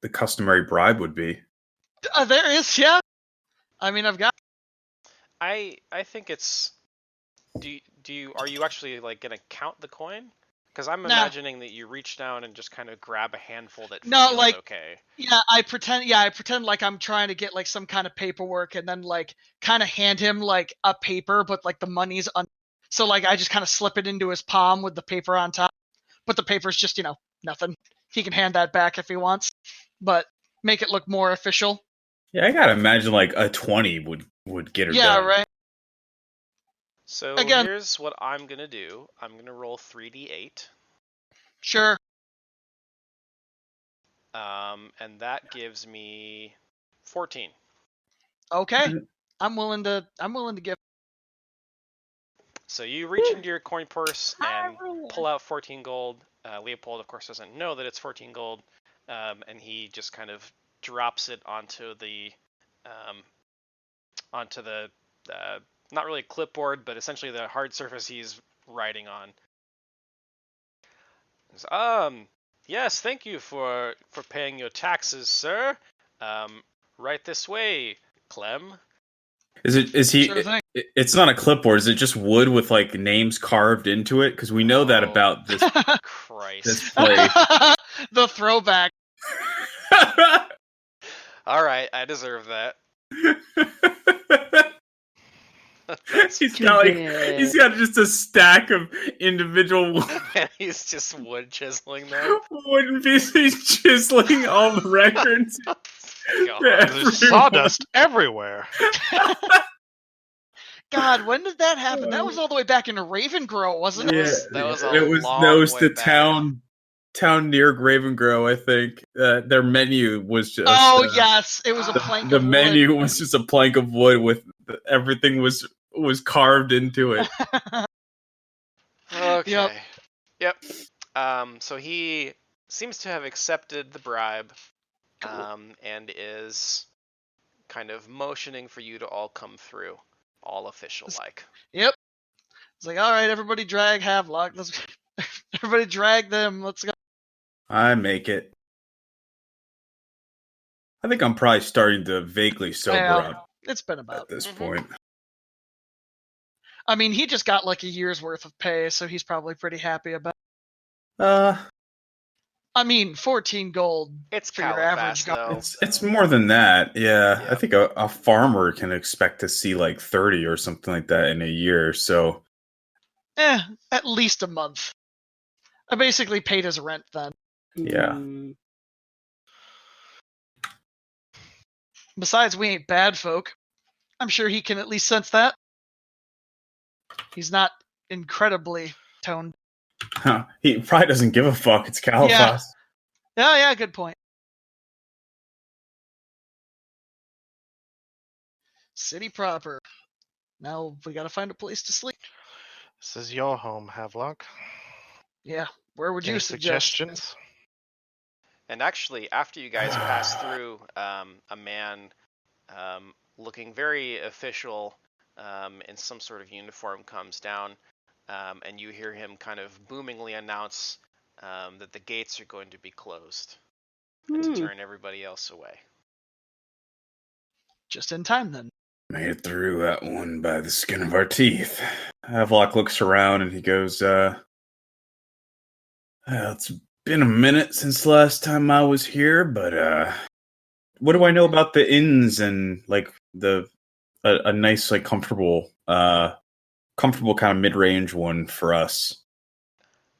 the customary bribe would be. There is, yeah. I mean, I've got. I think it's. Are you actually like gonna count the coin? Because I'm imagining that you reach down and just kind of grab a handful that feels like, okay. Yeah, I pretend like I'm trying to get like some kind of paperwork and then like kind of hand him like a paper, but like the money's so like I just kind of slip it into his palm with the paper on top. But the paper's just, nothing. He can hand that back if he wants, but make it look more official. Yeah, I gotta imagine like a 20 would get her done. Yeah, right. So here's what I'm gonna do. I'm gonna roll 3d8. Sure. And that gives me 14. Okay. I'm willing to give. So you reach into your coin purse and pull out 14 gold. Leopold, of course, doesn't know that it's 14 gold, and he just kind of drops it onto the not really a clipboard, but essentially the hard surface he's writing on. Yes, thank you for paying your taxes, sir. Right this way, Clem. Is he? Sure thing. It's not a clipboard. Is it just wood with like names carved into it? Because we know that about this. Christ. This place. The throwback. All right, I deserve that. He's got just a stack of individual. He's just wood chiseling them. Wooden pieces chiseling all the records. There's sawdust everywhere. God, when did that happen? That was all the way back in Ravengrow, wasn't it? That was the town near Ravengrow, I think. Their menu was just. Yes, it was a plank. The of menu wood. was just a plank of wood with everything was carved into it. Okay. Yep. So he seems to have accepted the bribe, and is kind of motioning for you to all come through, all official-like. Yep. It's like, all right, everybody drag Havelock. Everybody drag them. Let's go. I make it. I think I'm probably starting to vaguely sober up. It's been about at this point. I mean, he just got like a year's worth of pay, so he's probably pretty happy about it. I mean, 14 gold. It's for your average though. It's more than that. Yeah. I think a farmer can expect to see like 30 or something like that in a year. So, at least a month. I basically paid his rent then. Yeah. Besides, we ain't bad folk. I'm sure he can at least sense that. He's not incredibly toned. Huh. He probably doesn't give a fuck. It's Caliphas. Yeah, good point. City proper. Now we gotta find a place to sleep. This is your home, Havelock. Yeah, where would you suggest? Suggestions? And actually, after you guys pass through, a man looking very official in some sort of uniform comes down, and you hear him kind of boomingly announce that the gates are going to be closed and to turn everybody else away. Just in time, then. Made it through that one by the skin of our teeth. Havelock looks around and he goes, it's been a minute since the last time I was here, but what do I know about the inns and like a nice, like comfortable kind of mid-range one for us?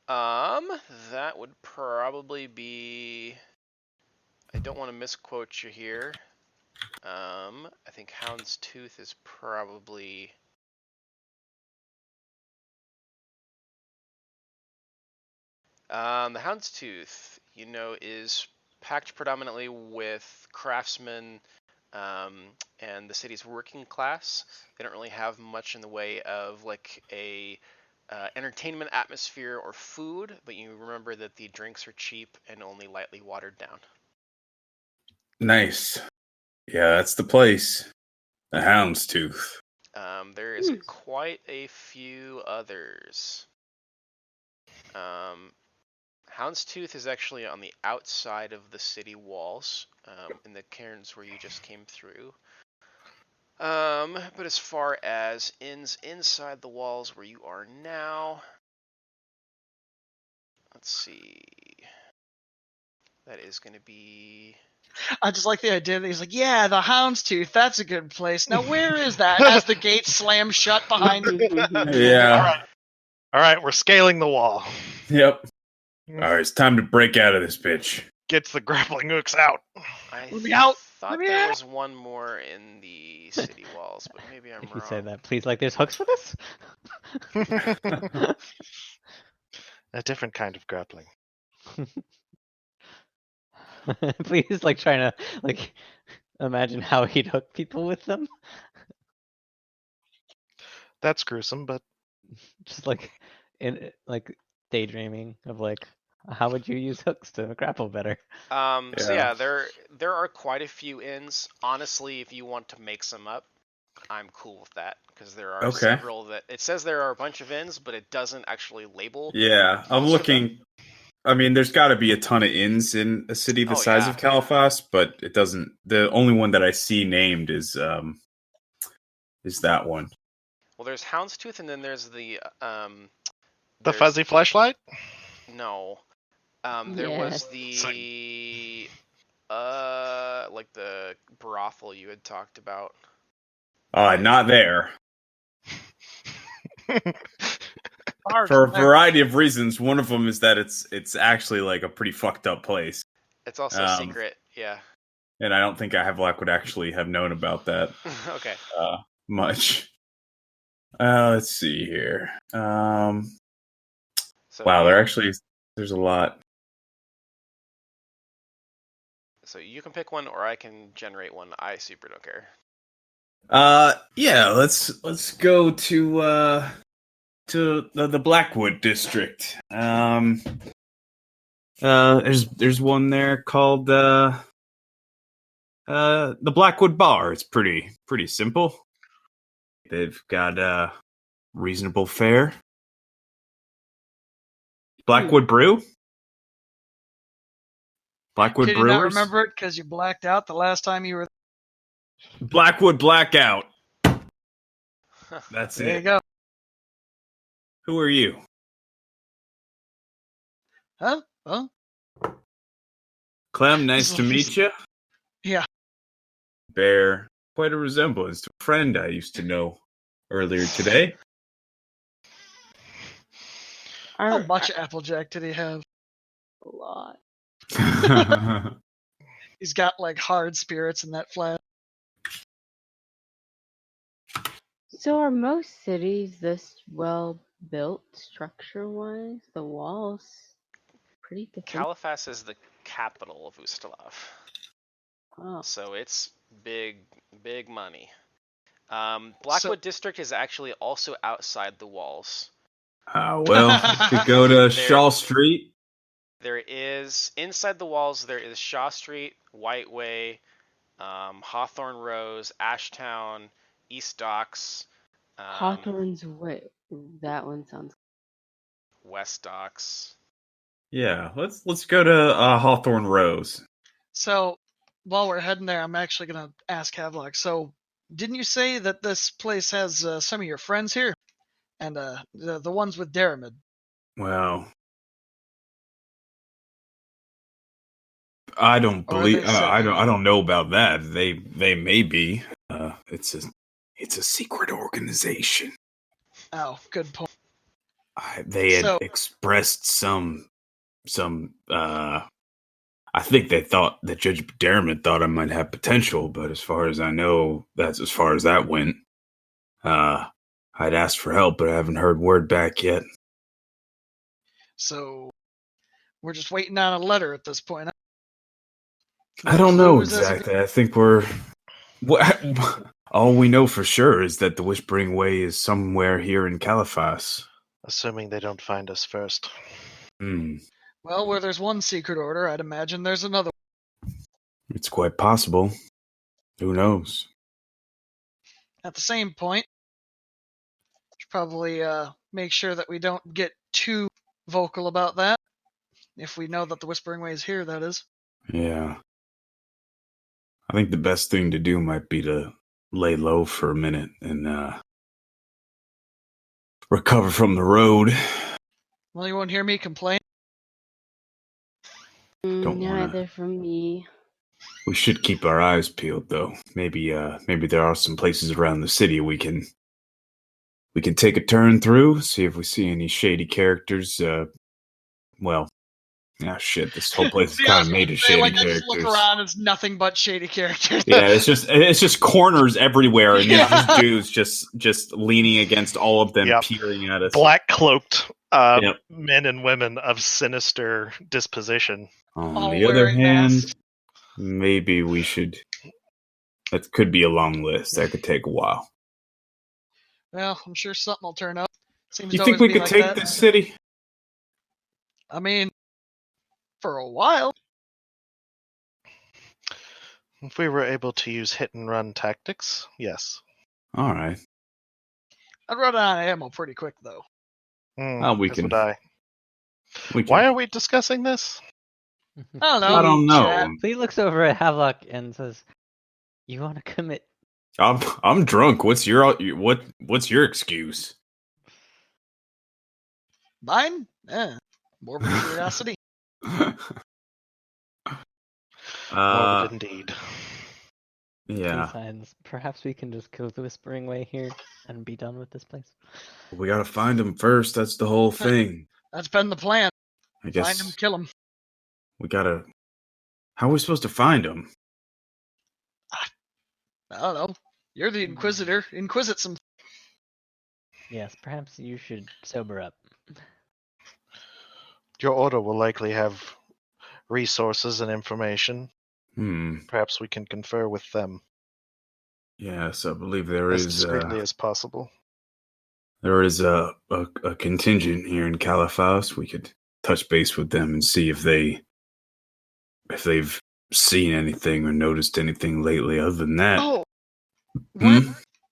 That would probably be. I don't want to misquote you here. I think Hound's Tooth is probably. The Hound's Tooth, is packed predominantly with craftsmen and the city's working class. They don't really have much in the way of like a entertainment atmosphere or food, but you remember that the drinks are cheap and only lightly watered down. Nice. Yeah, that's the place. The Houndstooth. There is quite a few others. Houndstooth is actually on the outside of the city walls, in the cairns where you just came through. But as far as inns inside the walls where you are now, let's see. That is going to be... I just like the idea that he's like, yeah, the Houndstooth, that's a good place. Now, where is that? As the gate slams shut behind him. Yeah. All right, we're scaling the wall. Yep. All right, it's time to break out of this bitch. Gets the grappling hooks out. I out. thought there was one more in the city walls, but maybe I'm If wrong. you say that, please, like, there's hooks for this? A different kind of grappling. Please, like, trying to, like, imagine how he'd hook people with them. That's gruesome, but Just, like, daydreaming of, like, how would you use hooks to grapple better? So yeah, there are quite a few inns. Honestly, if you want to make some up, I'm cool with that, because there are several that... It says there are a bunch of inns, but it doesn't actually label. Yeah, I'm looking... I mean, there's got to be a ton of inns in a city the size of Caliphas, but it doesn't... The only one that I see named is that one. Well, there's Houndstooth, and then there's the... the Fuzzy Fleshlight? No. There was the... like the brothel you had talked about. Not there. For a variety of reasons. One of them is that it's actually like a pretty fucked up place. It's also a secret, yeah. And I don't think Havlock would actually have known about that. Okay. Much. Let's see here. Wow, there's a lot. So you can pick one, or I can generate one. I super don't care. Yeah, let's go to the Blackwood district. There's one there called the Blackwood Bar. It's pretty simple. They've got reasonable fare. Blackwood Brew. Blackwood Can you Brewers. not remember it because you blacked out the last time you were? Blackwood Blackout. That's it. There you go. Who are you? Huh? Huh? Clem, nice to meet you. Yeah. Bear quite a resemblance to a friend I used to know earlier today. How much Applejack did he have? A lot. He's got like hard spirits in that flat. So are most cities this well built structure wise? The walls pretty different. Caliphas is the capital of Ustalav. Oh. So it's big money. Blackwood District is actually also outside the walls. Well, you could go to Shaw Street. There is, inside the walls, there is Shaw Street, White Way, Hawthorne Rose, Ashtown, East Docks. Hawthorne's Way. That one sounds. West Docks. Yeah, let's go to Hawthorne Rose. So, while we're heading there, I'm actually going to ask Havlock. So, didn't you say that this place has some of your friends here? And the ones with Daramid? Well, I don't believe. I don't know about that. They may be. It's a secret organization. Oh, good point. They had expressed some. I think they thought that Judge Daramid thought I might have potential, but as far as I know, that's as far as that went. I'd asked for help, but I haven't heard word back yet. So, we're just waiting on a letter at this point. I don't know exactly. I think all we know for sure is that the Whispering Way is somewhere here in Caliphas. Assuming they don't find us first. Well, where there's one secret order, I'd imagine there's another. It's quite possible. Who knows? At the same point, should probably make sure that we don't get too vocal about that. If we know that the Whispering Way is here, that is. Yeah. I think the best thing to do might be to lay low for a minute and recover from the road. Well, you won't hear me complain. Neither from me. We should keep our eyes peeled, though. Maybe there are some places around the city we can take a turn through, see if we see any shady characters. Shit, this whole place is kind of made of shady characters. Look around, it's nothing but shady characters. Yeah, it's just corners everywhere, and there's just dudes just leaning against all of them, peering at us. Black cloaked men and women of sinister disposition. On the other hand, maybe we should. That could be a long list. That could take a while. Well, I'm sure something will turn up. Seems you think we could take this city? I mean, for a while. If we were able to use hit and run tactics, yes. All right. I'd run out of ammo pretty quick, though. We can. Why are we discussing this? I don't know. I don't know. He looks over at Havelock and says, "You want to commit?" I'm drunk. What's your excuse? Mine? Morbid curiosity. Morbid indeed. Yeah. Signs. Perhaps we can just go the Whispering Way here and be done with this place. We gotta find him first. That's the whole thing. That's been the plan. I guess. Find him, kill him. We gotta. How are we supposed to find him? I don't know. You're the Inquisitor. Inquisit some. Yes, perhaps you should sober up. Your order will likely have resources and information. Perhaps we can confer with them. Yes, I believe there is. As discreetly as possible. There is a contingent here in Caliphas. We could touch base with them and see if they've seen anything or noticed anything lately. Other than that,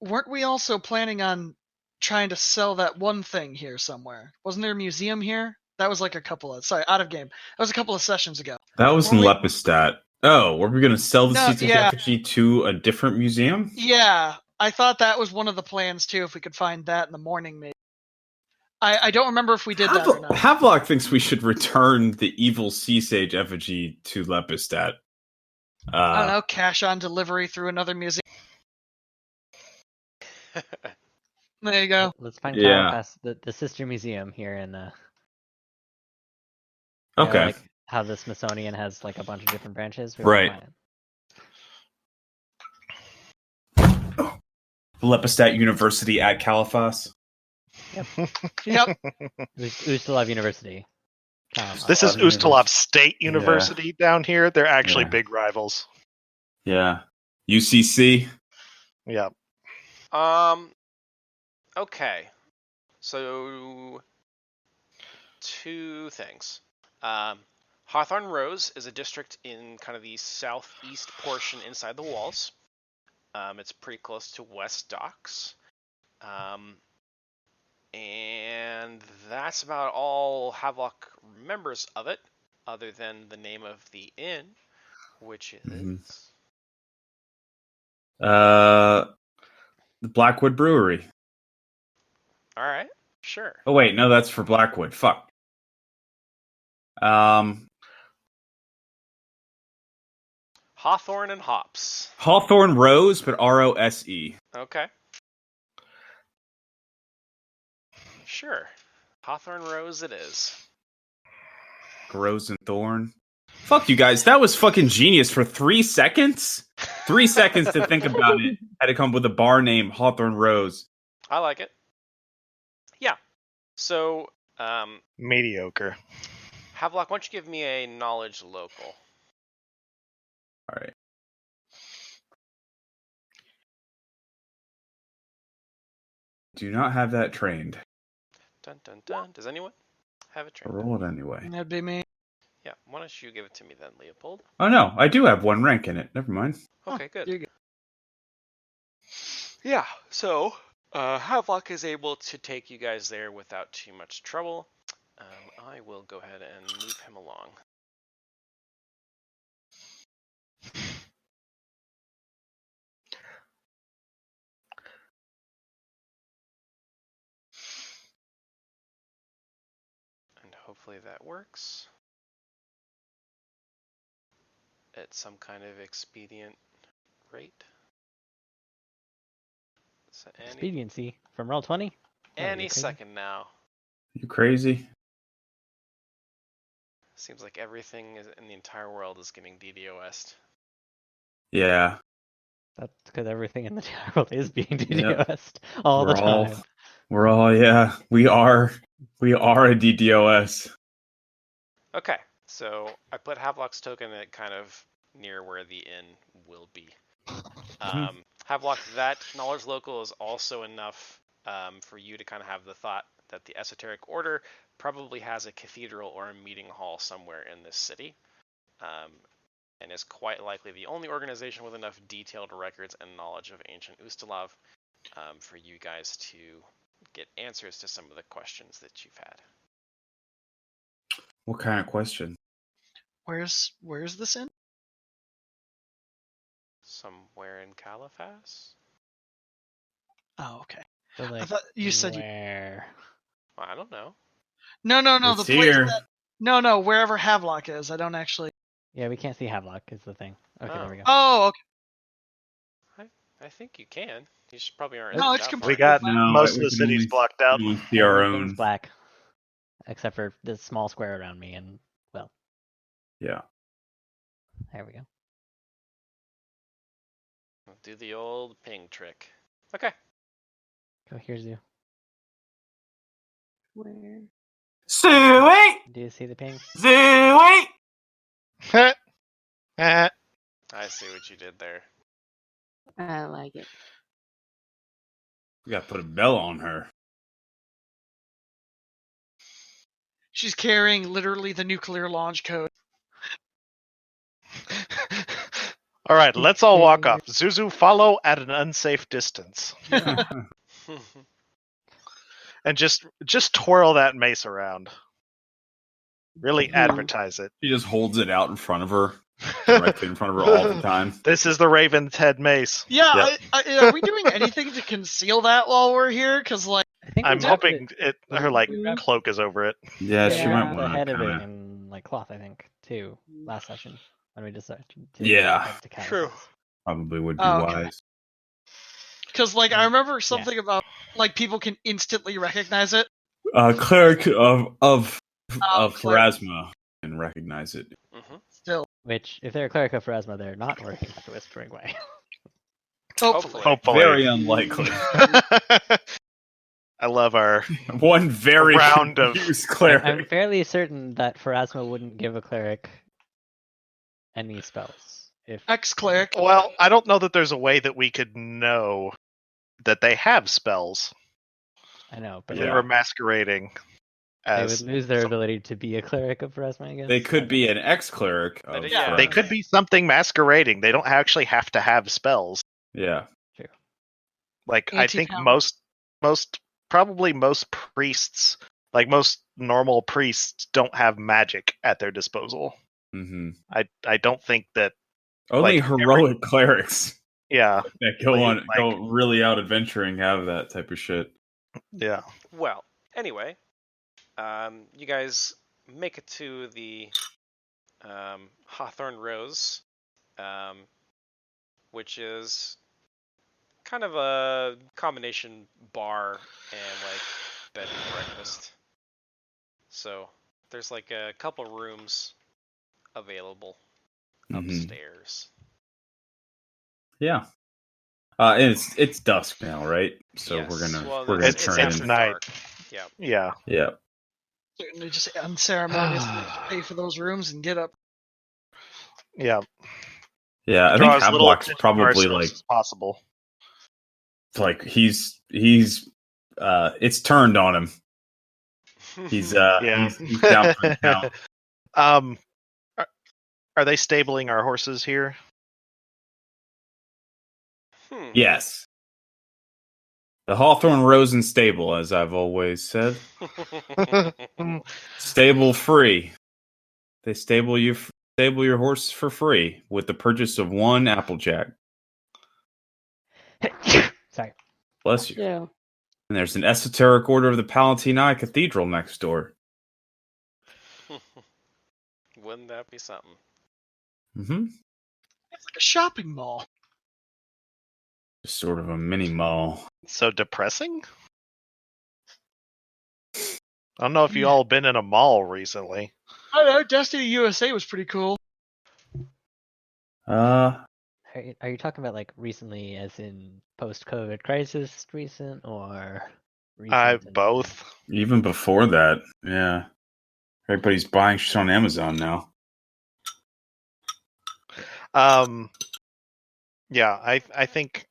weren't we also planning on trying to sell that one thing here somewhere? Wasn't there a museum here? That was like out of game. That was a couple of sessions ago. That was in Lepidstadt. Oh, were we going to sell the seats of effigy to a different museum? Yeah, I thought that was one of the plans too. If we could find that in the morning, maybe. I don't remember if we did that or not. Havelock thinks we should return the evil sea sage effigy to Lepidstadt. I don't know. Cash on delivery through another museum. There you go. Let's find Caliphas, the sister museum here in. Okay. Like how the Smithsonian has like a bunch of different branches. Right. Lepidstadt University at Caliphas. Yep. Ustalav University. This is Ustalav State University down here. They're actually big rivals. Yeah. UCC. Yeah. Okay. So, two things. Hawthorne Rose is a district in kind of the southeast portion inside the walls. It's pretty close to West Docks. And that's about all Havelock remembers of it, other than the name of the inn, which is... The Blackwood Brewery. Alright, sure. Oh wait, no, that's for Blackwood. Fuck. Hawthorne and Hops. Hawthorne Rose, but R-O-S-E. Okay. Sure. Hawthorne Rose it is. Rose and Thorn. Fuck you guys, that was fucking genius for 3 seconds? 3 seconds to think about it. Had to come up with a bar name, Hawthorne Rose. I like it. Yeah. So, mediocre. Havelock, why don't you give me a knowledge local? Alright. Do not have that trained. Dun dun dun. Does anyone have a drink? Roll it anyway. That'd be me. Yeah, why don't you give it to me then, Leopold? Oh no, I do have 1 rank in it. Never mind. Okay, good. You're good. Yeah, so Havelock is able to take you guys there without too much trouble. I will go ahead and move him along. And hopefully that works at some kind of expedient rate. So Expediency from Roll20? Any second now. You crazy? Seems like everything in the entire world is getting DDoS'd. Yeah. That's because everything in the world is being DDoS'd all the time. We're all, yeah. We are a DDoS. Okay, so I put Havelock's token at kind of near where the inn will be. Havelock, that knowledge local is also enough for you to kind of have the thought that the Esoteric Order probably has a cathedral or a meeting hall somewhere in this city, and is quite likely the only organization with enough detailed records and knowledge of ancient Ustalav for you guys to get answers to some of the questions that you've had. What kind of question? Where's this in? Somewhere in Caliphas? Oh, okay. So, like, I thought you said where? Well, I don't know. No. It's The place here. No. Wherever Havelock is, I don't actually. Yeah, we can't see Havelock is the thing. Okay, there we go. Oh, okay. I think you can. You should probably aren't. No, it's that far. We completely got black. most of we the can city's only- blocked out. We only see our Everything's own. black, except for this small square around me, and well, Yeah. there we go. Do the old ping trick. Okay. Go, here's you. Where? Sweet! Do you see the ping? Sweet! I see what you did there. I like it. We gotta put a bell on her. She's carrying literally the nuclear launch code. All right, let's all walk off. Zuzu, follow at an unsafe distance, and just twirl that mace around. Really advertise it. She just holds it out in front of her, directly in front of her all the time. This is the Raven's Head mace. Yeah, Yep. are we doing anything to conceal that while we're here? Because like, I think I'm we wrapped hoping her like we wrapped- cloak is over it. Yeah, she yeah, might the want head to of it kind of. in like cloth, I think, too. Last session when we decided to Yeah. head to Caliphas. True. Probably would be Oh, okay. wise. because like I remember something about like people can instantly recognize it. Cleric of Cleric. Pharasma can recognize it. Mm-hmm. Still, Which, if they're a cleric of Pharasma, they're not working at the Whispering Way. hopefully. Hopefully. Very unlikely. I love our One very round of- confused cleric. I'm fairly certain that Pharasma wouldn't give a cleric any spells. If Ex-cleric. Well, I don't know that there's a way that we could know that they have spells. I know, but They Yeah. were masquerading they as would lose their some- ability to be a cleric of Pharasma, I guess. They could be an ex-cleric. Of Yeah. They Pharasma. could be something masquerading. They don't actually have to have spells. Yeah. Like I think Anti-power. probably most priests, like most normal priests, don't have magic at their disposal. Mm-hmm. I don't think that. Only Like, heroic clerics Yeah, that go like- go really out adventuring have that type of shit. yeah. Well, anyway, you guys make it to the Hawthorne Rose, which is kind of a combination bar and like bed and breakfast. So there's like a couple rooms available Mhm. upstairs. Yeah. And it's dusk now, right? So Yes, well, we're gonna it's turn after in. night. dark. Yeah. Yeah. Yeah. Certainly just unceremoniously pay for those rooms and get up. Yeah. Yeah. I Draw think as little Havelock's attention to probably ourselves as possible. like he's it's turned on him. He's he's down for the count. Are they stabling our horses here? Yes. The Hawthorne Rosen stable, as I've always said. Stable free. They stable your horse for free with the purchase of 1 Applejack. Sorry. Bless you. Yeah. And there's an esoteric order of the Palatine Cathedral next door. Wouldn't that be something? Mm-hmm. It's like a shopping mall. Just sort of a mini mall. So depressing? I don't know if you all been in a mall recently. I don't know. Destiny USA was pretty cool. Are you talking about like recently, as in post-COVID crisis, recent or recent? Both. Even before that, yeah. Everybody's buying shit on Amazon now. Yeah, I think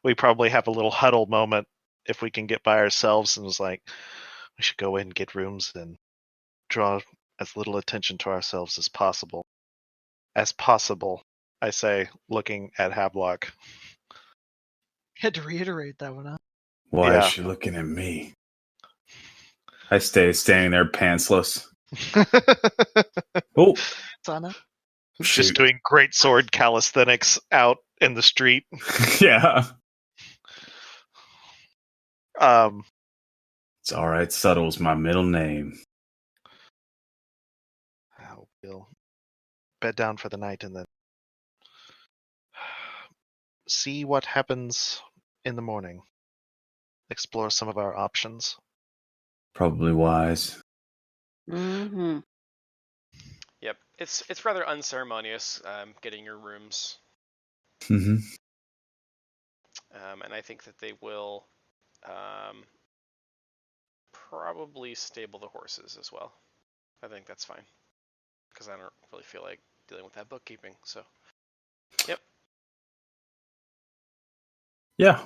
we probably have a little huddle moment if we can get by ourselves, and it's like we should go in and get rooms and draw as little attention to ourselves as possible. As possible, I say, looking at Havelock. Had to reiterate that one, huh? Why is she looking at me? I stay standing there pantsless. Oh, Sana. Just doing great sword calisthenics out in the street. Yeah. It's all right. Subtle's my middle name. We'll bed down for the night and then see what happens in the morning. Explore some of our options. Probably wise. Mm-hmm. Yep, it's rather unceremonious getting your rooms. Mm-hmm. And I think that they will probably stable the horses as well. I think that's fine, because I don't really feel like dealing with that bookkeeping. So, yep. Yeah.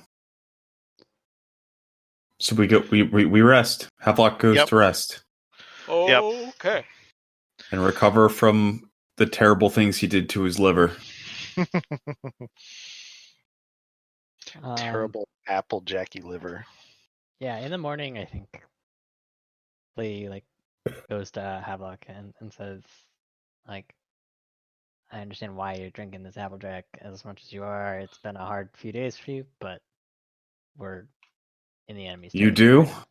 So we rest. Havelock goes to rest. Okay. And recover from the terrible things he did to his liver. Terrible Applejacky liver. Yeah, in the morning, I think Lee goes to Havelock and says, like, I understand why you're drinking this Applejack as much as you are. It's been a hard few days for you, but we're in the enemy's You territory do? now.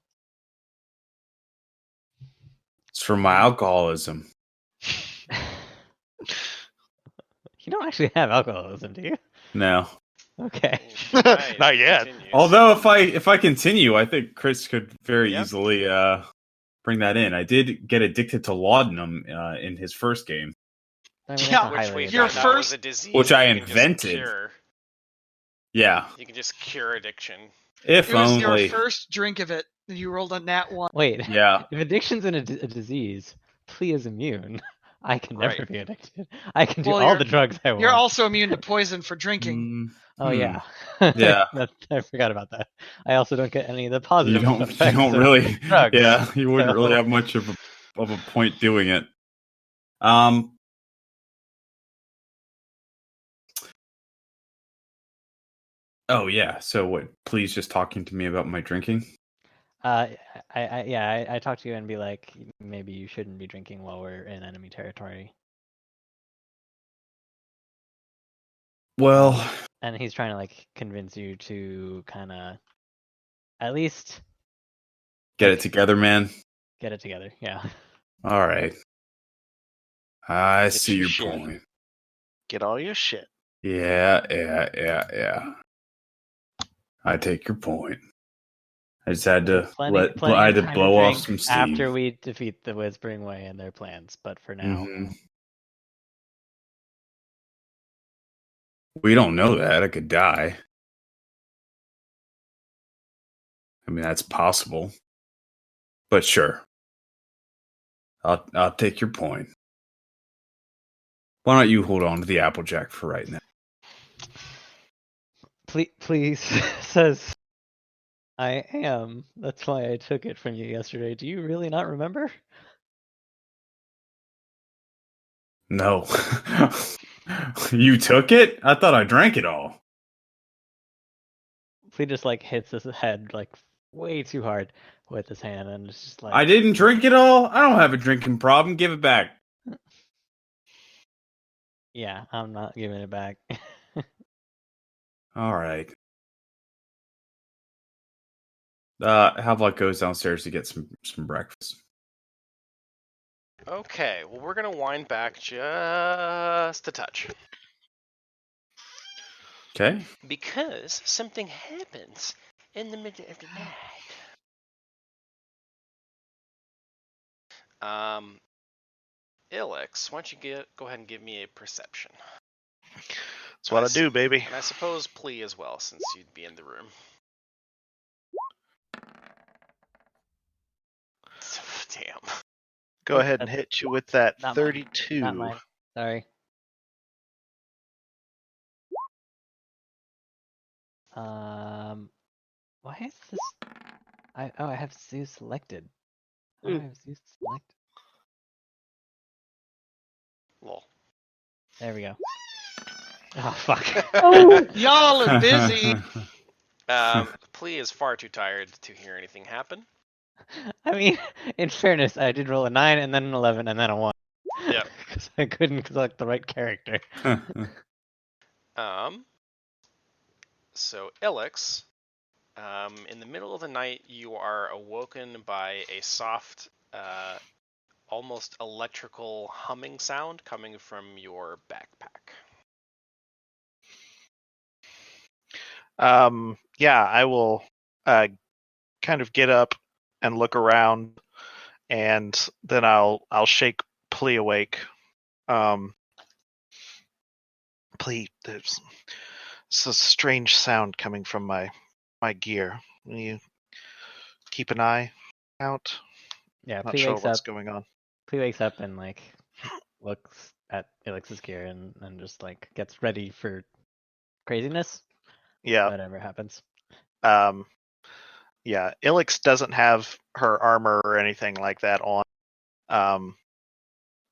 It's from my alcoholism. You don't actually have alcoholism, do you? No. Okay. Not yet. Although if I continue, I think Chris could very easily bring that in. I did get addicted to laudanum in his first game. I mean, which I invented. Yeah. You can just cure addiction. If it was only. Your first drink of it, and you rolled a nat 1. Wait. Yeah. If addiction's in a disease, Plea is immune. I can never be addicted. I can do all the drugs I want. You're also immune to poison for drinking. Oh yeah. Yeah. I forgot about that. I also don't get any of the positive effects. You don't really. Drugs, yeah, you wouldn't really have much of a point doing it. Oh yeah. So what? Please just talking to me about my drinking. I talk to you and be like, maybe you shouldn't be drinking while we're in enemy territory. Well, and he's trying to like convince you to kind of at least get it together, man. Get it together, yeah. All right. I see your point. Get all your shit. Yeah. I take your point. I just had to blow off some steam after we defeat the Whispering Way and their plans. But for now, we don't know that. I could die. I mean, that's possible. But sure, I'll take your point. Why don't you hold on to the Applejack for right now? Please says. I am. That's why I took it from you yesterday. Do you really not remember? No. You took it? I thought I drank it all. He just like hits his head like way too hard with his hand, and it's just like I didn't drink it all? I don't have a drinking problem. Give it back. Yeah, I'm not giving it back. All right. Havelock goes downstairs to get some breakfast. Okay, well, we're gonna wind back just a touch. Okay. Because something happens in the middle of the night. Ilix, why don't you go ahead and give me a perception? That's what I do, baby. And I suppose Plea as well, since you'd be in the room. Damn. Go ahead and hit you with that Not 32. Not mine. Sorry. Why is this? I have Zeus selected. I have Zeus selected. Lol. There we go. Oh fuck. Oh, y'all are busy. Plea is far too tired to hear anything happen. I mean, in fairness, I did roll a 9 and then an 11 and then a 1. Yep. Because I couldn't select the right character. So Ilix, in the middle of the night, you are awoken by a soft, almost electrical humming sound coming from your backpack. Yeah, I will kind of get up and look around, and then I'll shake Plea awake. Plea, there's a strange sound coming from my gear. Will you keep an eye out? Yeah, Not sure what's going on. Plea wakes up and like looks at Elix's gear and just like gets ready for craziness. Yeah. Whatever happens. Yeah, Ilix doesn't have her armor or anything like that on.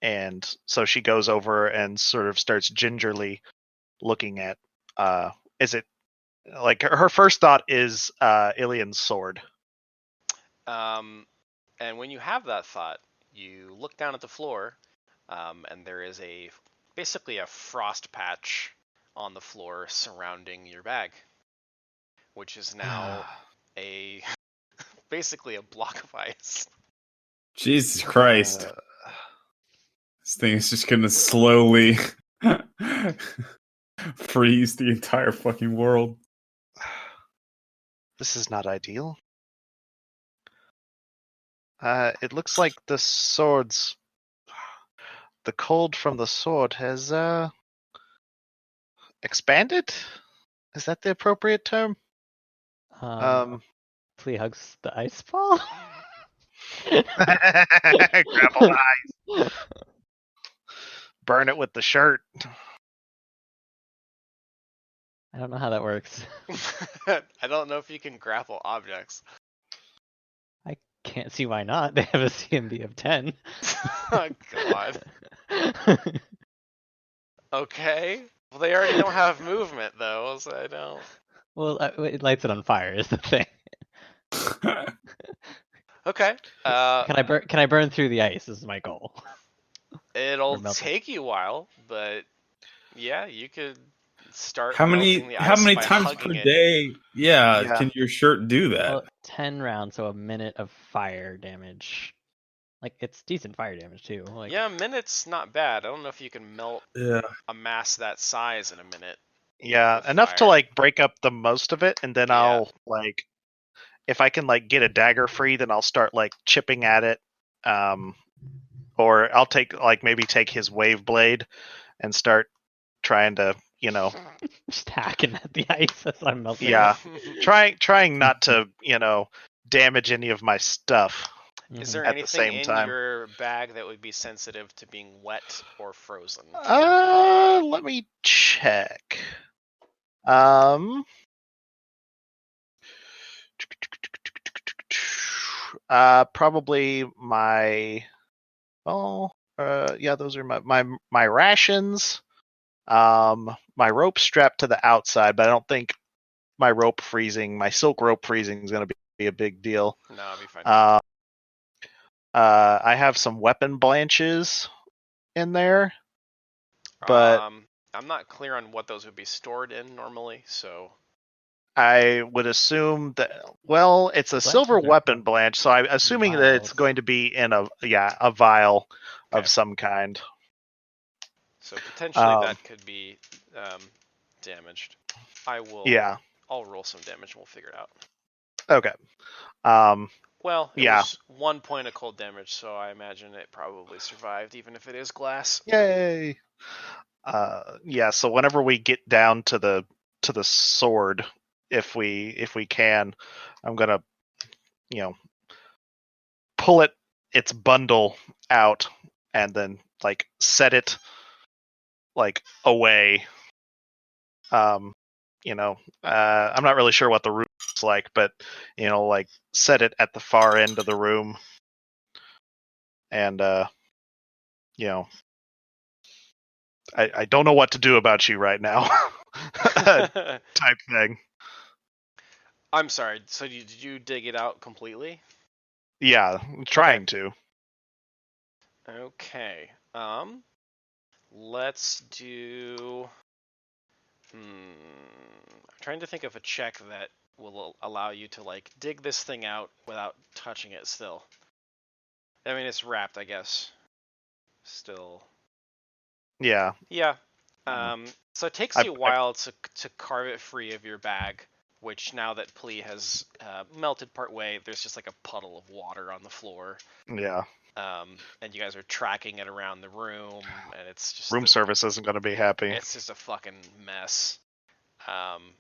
And so she goes over and sort of starts gingerly looking at is it like her first thought is Ilian's sword. And when you have that thought, you look down at the floor, and there is basically a frost patch on the floor surrounding your bag, which is now basically a block of ice. Jesus Christ. This thing is just gonna slowly freeze the entire fucking world. This is not ideal. It looks like the cold from the sword has expanded? Is that the appropriate term? Plea hugs the ice ball. Grapple ice. Burn it with the shirt. I don't know how that works. I don't know if you can grapple objects. I can't see why not. They have a CMB of 10. Oh, God. Okay. Well, they already don't have movement, though, so I don't... Well, it lights it on fire is the thing. Okay. Can I burn through the ice is my goal. It'll take you a while, but yeah, you could start how many times per day can your shirt do that? Well, 10 rounds, so a minute of fire damage. Like, it's decent fire damage too. Like, yeah, a minute's not bad. I don't know if you can melt a mass that size in a minute. Yeah, enough to like break up the most of it, and then I'll like, if I can like get a dagger free, then I'll start like chipping at it. Or I'll maybe take his wave blade and start trying to, just hacking at the ice as I'm melting. Yeah, trying not to, damage any of my stuff. Is there at anything the same in time. your bag that would be sensitive to being wet or frozen? Let me check. Probably my. Oh, yeah, those are my rations. My rope strapped to the outside, but I don't think my silk rope freezing is going to be a big deal. No, it'll be fine. I have some weapon blanches in there, but I'm not clear on what those would be stored in normally, so I would assume that. Well, it's a silver weapon blanch, so I'm assuming that it's going to be in a vial of some kind. So potentially that could be damaged. I will. Yeah. I'll roll some damage and we'll figure it out. Okay. Well, it was 1 point of cold damage, so I imagine it probably survived, even if it is glass. Yay! So whenever we get down to the sword, if we can, I'm gonna, pull its bundle out and then like set it like away. I'm not really sure what the room is like, but like set it at the far end of the room, and I don't know what to do about you right now, type thing. I'm sorry. So did you dig it out completely? Yeah, I'm trying to. Okay. Let's do. I'm trying to think of a check that will allow you to like dig this thing out without touching it. Still. I mean, it's wrapped, I guess. Still. Yeah. Yeah. So it takes you a while to carve it free of your bag, which now that Plea has melted part way, there's just like a puddle of water on the floor. Yeah. And you guys are tracking it around the room, and it's just room service isn't going to be happy. It's just a fucking mess. And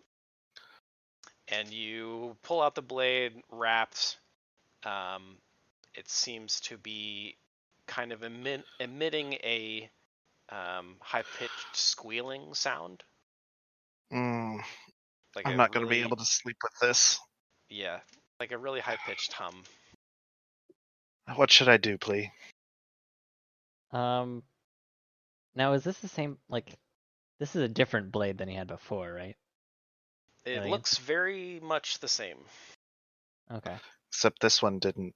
you pull out the blade, wrapped. It seems to be kind of emitting a high-pitched squealing sound. I'm not going to be able to sleep with this. Yeah, like a really high-pitched hum. What should I do, please? Now is this the same, like, this is a different blade than he had before, right? It looks very much the same. Okay. Except this one didn't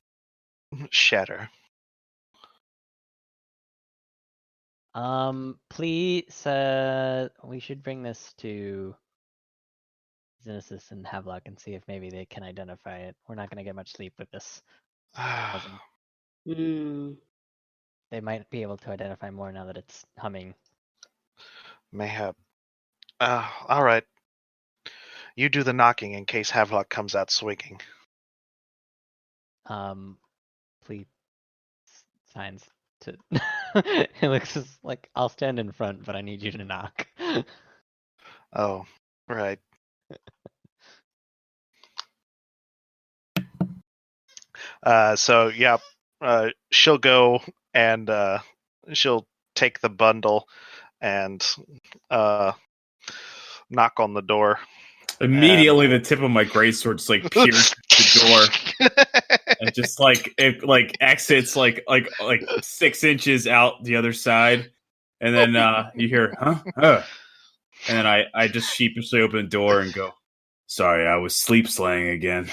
shatter. Please, we should bring this to Xenesis and Havelock and see if maybe they can identify it. We're not going to get much sleep with this. They might be able to identify more now that it's humming. Mayhap. All right. You do the knocking in case Havelock comes out swinging. Please signs to. It looks like I'll stand in front, but I need you to knock. Oh, right. She'll go and she'll take the bundle and knock on the door. Immediately, the tip of my greatsword just like pierces the door, and just like it like exits like 6 inches out the other side, and then you hear and then I just sheepishly open the door and go, "Sorry, I was sleep slaying again."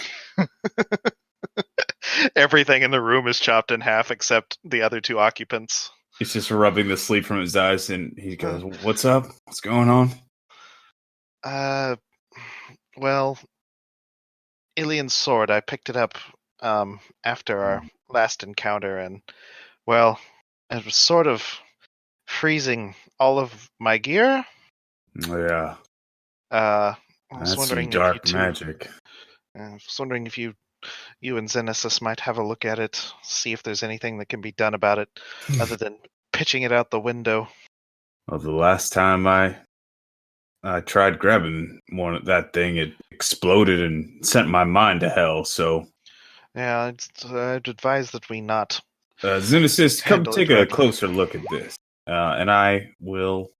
Everything in the room is chopped in half except the other 2 occupants. He's just rubbing the sleep from his eyes, and he goes, "What's up? What's going on?" Well, Ilian's sword, I picked it up after our last encounter, and, well, it was sort of freezing all of my gear. Yeah. I was wondering some dark magic. I was wondering if you and Xenesis might have a look at it, see if there's anything that can be done about it, other than pitching it out the window. Well, the last time I tried grabbing that thing, it exploded and sent my mind to hell, so... Yeah, I'd advise that we not... Xenesis, come take a closer look at this. And I will...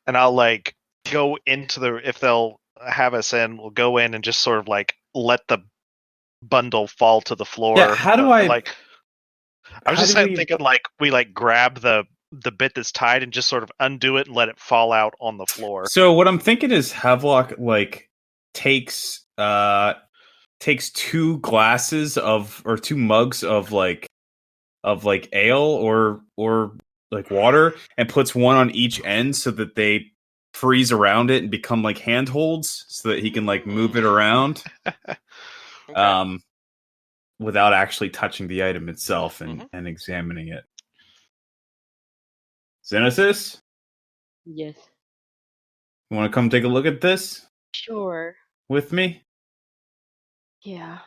And I'll, like, go into if they'll have us in, we'll go in and just sort of, like, let the bundle fall to the floor. Yeah, how do I like? I was just thinking like we like grab the bit that's tied and just sort of undo it and let it fall out on the floor. So what I'm thinking is Havelock like takes 2 glasses or 2 mugs of like ale or like water and puts one on each end so that they freeze around it and become like handholds so that he can like move it around. Okay. Without actually touching the item itself and examining it. Xenesis? Yes. You want to come take a look at this? Sure. With me? Yeah.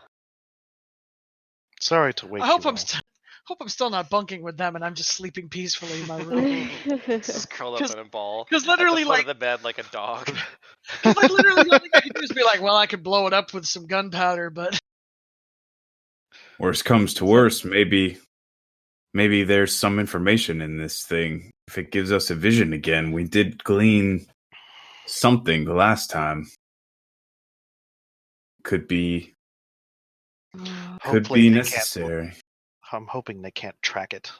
Sorry to wake I hope you I'm still not bunking with them, and I'm just sleeping peacefully in my room. Just curled up in a ball. Because literally, at the foot of the bed like a dog. Because like literally, the only thing I can do is be like, well, I could blow it up with some gunpowder, but Worst comes to worst, maybe there's some information in this thing. If it gives us a vision again, we did glean something the last time. Could be necessary. I'm hoping they can't track it.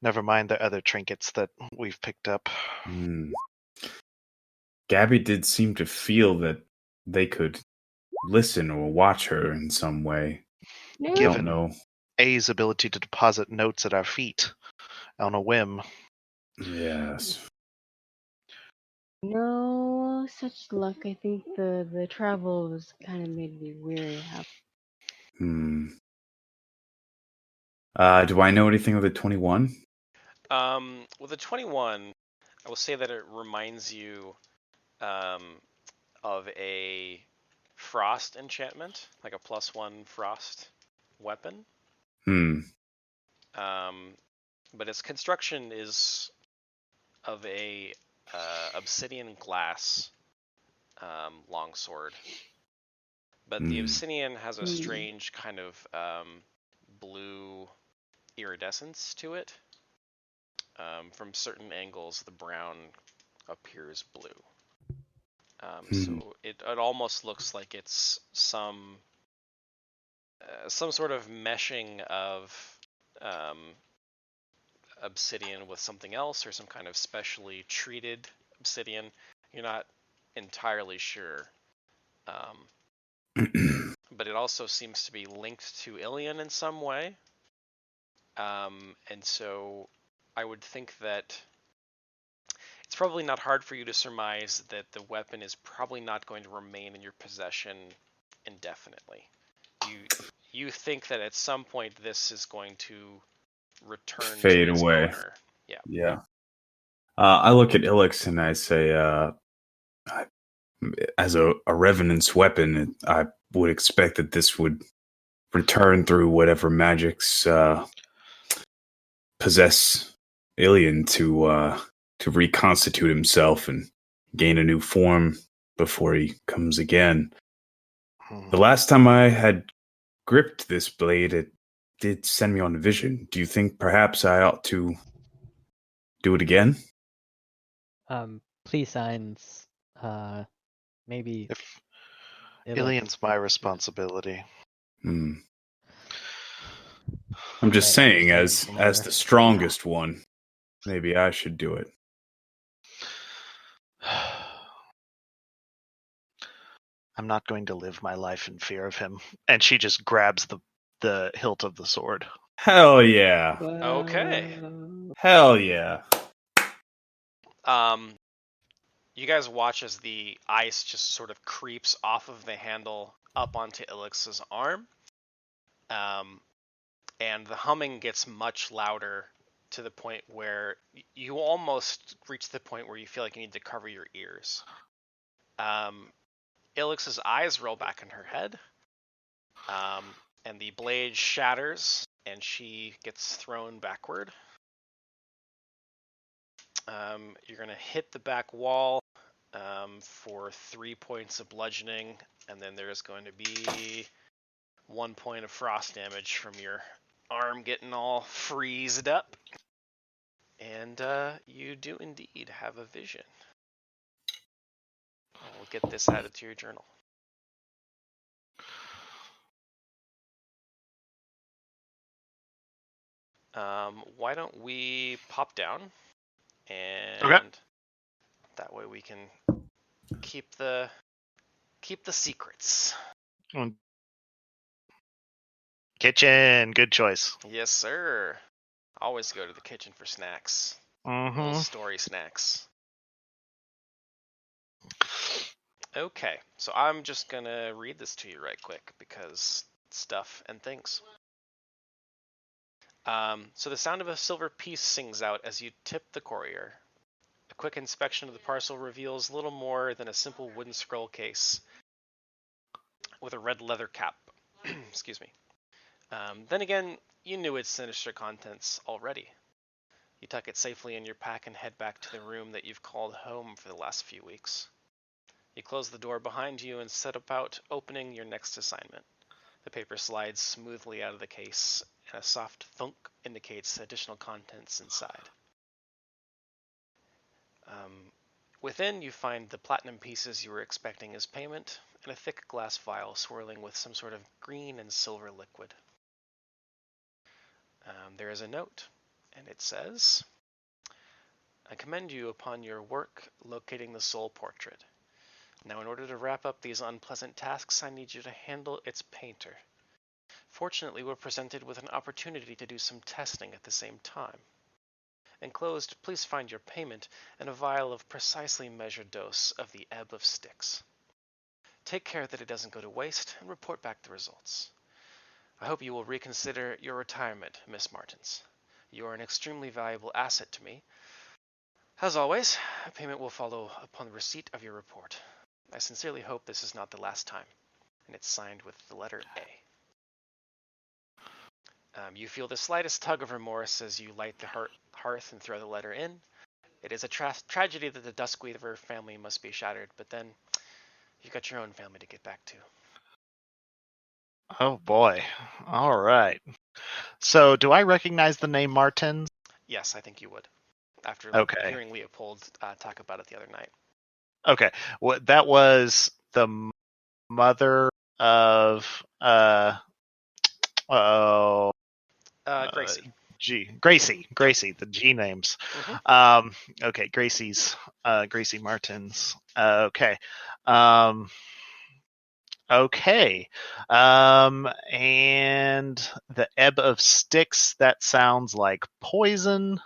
Never mind the other trinkets that we've picked up. Gabby did seem to feel that they could listen or watch her in some way. No. Given A's ability to deposit notes at our feet on a whim. Yes. No such luck. I think the travel was kind of made me weary. Do I know anything of the 21? With the 21, I will say that it reminds you of a frost enchantment, like a +1 frost weapon. But its construction is of a obsidian glass longsword. But the obsidian has a strange kind of blue iridescence to it. From certain angles, the brown appears blue. So it almost looks like it's some sort of meshing of obsidian with something else, or some kind of specially treated obsidian. You're not entirely sure. But it also seems to be linked to Ilion in some way. And so I would think that it's probably not hard for you to surmise that the weapon is probably not going to remain in your possession indefinitely. You think that at some point this is going to return fade to its away. owner. Yeah. I look at Ilix and I say, as a revenant's weapon, I would expect that this would return through whatever magics possess Ilion to reconstitute himself and gain a new form before he comes again. The last time I had gripped this blade, it did send me on a vision. Do you think perhaps I ought to do it again? Please signs. Maybe if Ilion's my responsibility. I'm just saying, as the strongest one, maybe I should do it. I'm not going to live my life in fear of him. And she just grabs the hilt of the sword. Hell yeah. Okay. Hell yeah. You guys watch as the ice just sort of creeps off of the handle up onto Ilix's arm. And the humming gets much louder to the point where you almost reach the point where you feel like you need to cover your ears. Ilix's eyes roll back in her head. And the blade shatters and she gets thrown backward. You're going to hit the back wall for 3 points of bludgeoning, and then there's going to be 1 point of frost damage from your arm getting all freezed up. And you do indeed have a vision. We'll get this added to your journal. Why don't we pop down, and that way we can keep the secrets. Kitchen, good choice. Yes, sir. Always go to the kitchen for snacks. Little story snacks. Okay, so I'm just gonna read this to you right quick because stuff and things. So the sound of a silver piece sings out as you tip the courier. A quick inspection of the parcel reveals little more than a simple wooden scroll case with a red leather cap. Excuse me. Then again, you knew its sinister contents already. You tuck it safely in your pack and head back to the room that you've called home for the last few weeks. You close the door behind you and set about opening your next assignment. The paper slides smoothly out of the case, and a soft thunk indicates additional contents inside. Within, you find the platinum pieces you were expecting as payment, and a thick glass vial swirling with some sort of green and silver liquid. There is a note, and it says, I commend you upon your work locating the soul portrait. Now, in order to wrap up these unpleasant tasks, I need you to handle its painter. Fortunately, we're presented with an opportunity to do some testing at the same time. Enclosed, please find your payment and a vial of precisely measured dose of the ebb of Styx. Take care that it doesn't go to waste, and report back the results. I hope you will reconsider your retirement, Miss Martins. You are an extremely valuable asset to me. As always, payment will follow upon the receipt of your report. I sincerely hope this is not the last time. And it's signed with the letter A. You feel the slightest tug of remorse as you light the hearth and throw the letter in. It is a tragedy that the Duskweaver family must be shattered, but then you've got your own family to get back to. Oh boy. All right. So, do I recognize the name Martins? Yes, I think you would. After hearing Leopold talk about it the other night. Okay. Well, that was the mother of Gracie, the G names. Okay, Gracie Martins. Okay. Okay. And the ebb of Styx, that sounds like poison.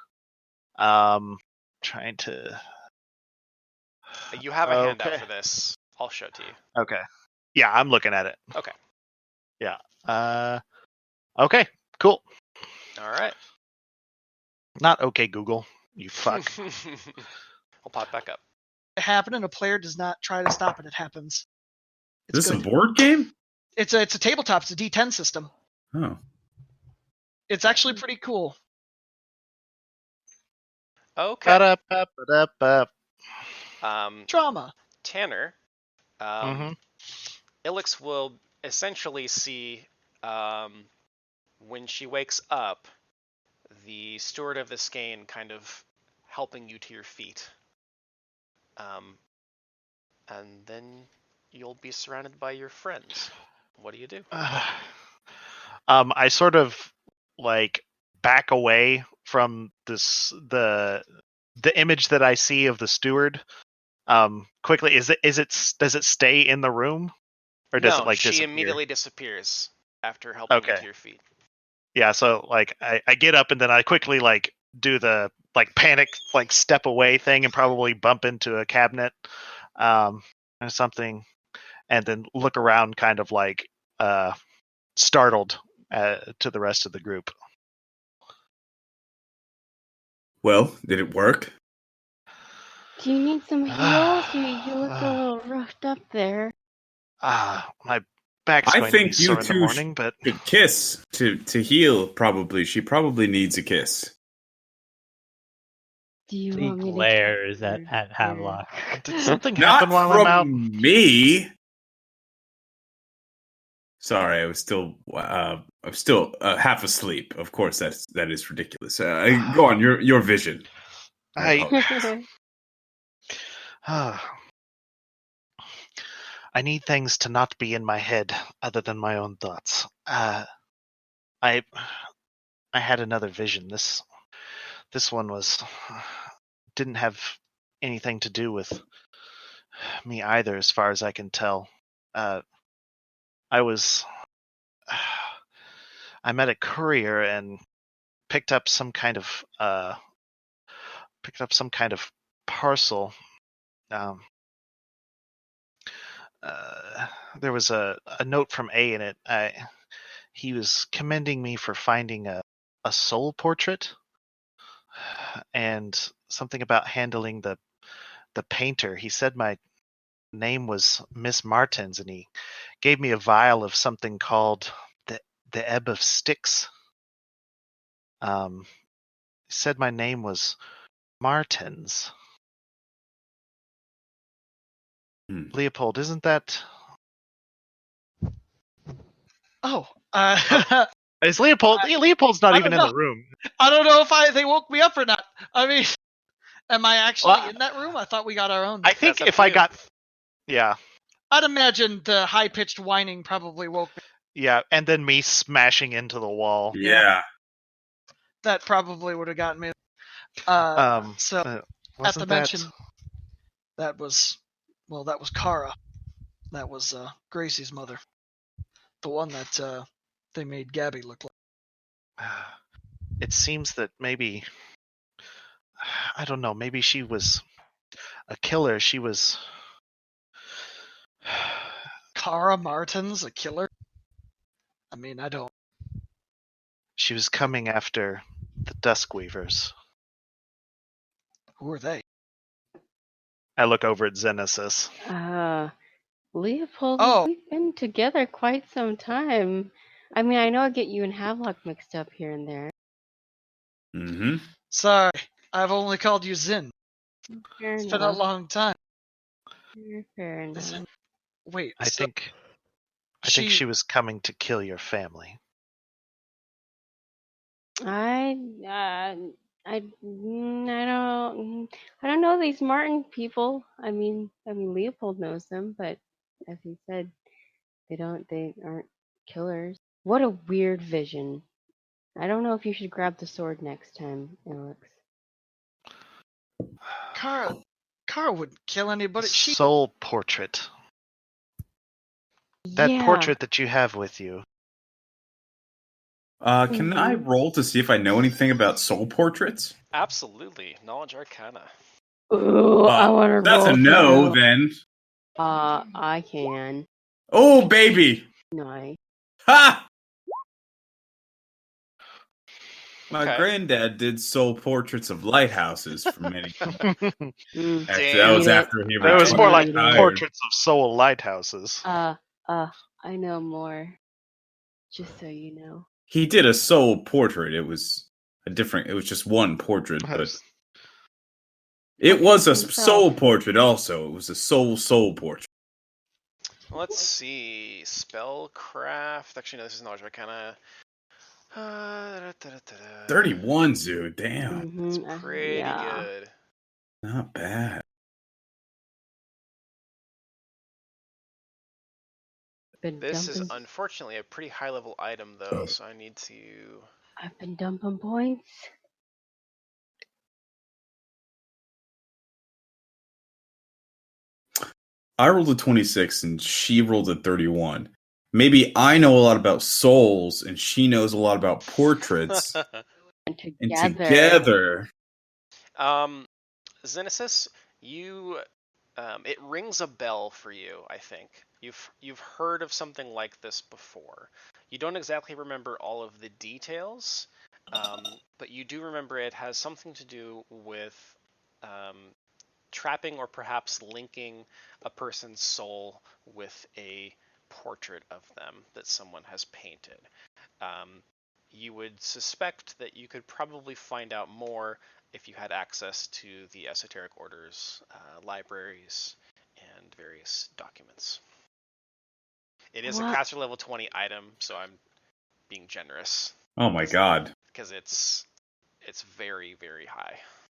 Trying to. You have a handout for this. I'll show it to you. Okay. Yeah, I'm looking at it. Okay. Yeah. Okay, cool. All right. Not okay, Google. You fuck. I'll pop back up. It happened, and a player does not try to stop it. It happens. Is this a board game? It's a tabletop. It's a D10 system. Oh. It's actually pretty cool. Okay. Drama. Tanner. Ilix will essentially see when she wakes up the steward of the skein kind of helping you to your feet. And then you'll be surrounded by your friends. What do you do? I sort of like back away from the image that I see of the steward. Quickly, does it stay in the room, or does it like disappear? She immediately disappears after helping you to your feet. Yeah, so like I get up and then I quickly like do the like panic like step away thing and probably bump into a cabinet or something, and then look around kind of like startled to the rest of the group. Well, did it work? Do you need some heals? You look a little roughed up there. My back's going to be sore in the morning, but should kiss to heal. Probably, she probably needs a kiss. Do you He want me glares at Havelock. Did something happen while I'm out? Me. Sorry, I was still half asleep. Of course, that is ridiculous. Go on, your vision. I need things to not be in my head other than my own thoughts. I had another vision. This one didn't have anything to do with me either, as far as I can tell. I met a courier and picked up some kind of parcel. There was a note from A in it. He was commending me for finding a soul portrait, and something about handling the painter. He said my name was Miss Martins, and he gave me a vial of something called the Ebb of Styx. He said my name was Martins. Leopold, isn't that? Oh, is Leopold? Leopold's not even in the room. I don't know if they woke me up or not. I mean, am I actually in that room? I thought we got our own. I think if I got, yeah. I'd imagine the high-pitched whining probably woke me. Yeah, and then me smashing into the wall. Yeah. That probably would have gotten me. So at the mention, that was Kara. That was Gracie's mother. The one that they made Gabby look like. It seems that maybe, I don't know, maybe she was a killer. She was... Kara Martins, a killer? I mean, I don't... She was coming after the Duskweavers. Who are they? I look over at Xenesis. Leopold, we've been together quite some time. I mean, I know I get you and Havelock mixed up here and there. Mm-hmm. Sorry, I've only called you Zin. It's been a long time. Fair enough. Wait, I think she was coming to kill your family. I don't know these Martin people. I mean Leopold knows them, but as he said, they aren't killers. What a weird vision. I don't know if you should grab the sword next time, Alex. Kara wouldn't kill anybody. Soul portrait. That portrait that you have with you. Can I roll to see if I know anything about soul portraits? Absolutely. Knowledge Arcana. Ooh, I want to roll. That's a no, then. I can. Oh, baby! Nice. Ha! Okay. My granddad did soul portraits of lighthouses for many years. That was after he retired. It was more like portraits of soul lighthouses. I know more. Just so you know. He did a soul portrait. It was just one portrait, but it was a soul portrait also. It was a soul portrait. Let's see. Spellcraft. Actually, no, this is knowledge arcana. 31, Zoo. Damn. That's pretty good. Not bad. This is unfortunately a pretty high level item though, so I need to... I've been dumping points. I rolled a 26 and she rolled a 31. Maybe I know a lot about souls and she knows a lot about portraits. and together. Xenesis, you... it rings a bell for you, I think. You've heard of something like this before. You don't exactly remember all of the details, but you do remember it has something to do with trapping or perhaps linking a person's soul with a portrait of them that someone has painted. You would suspect that you could probably find out more if you had access to the Esoteric Order's libraries and various documents. It is a caster level 20 item, so I'm being generous. Oh my god. Because it's very, very high.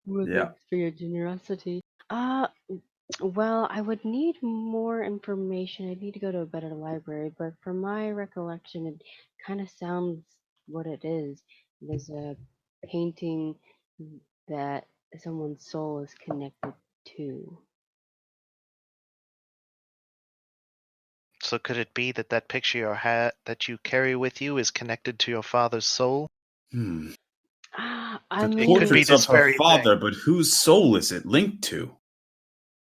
Well, thanks for your generosity. Well, I would need more information. I'd need to go to a better library, but from my recollection, it kind of sounds what it is. There's a painting that someone's soul is connected to. So could it be that that picture that you carry with you is connected to your father's soul? I The mean, portrait's of her very father, but whose soul is it linked to?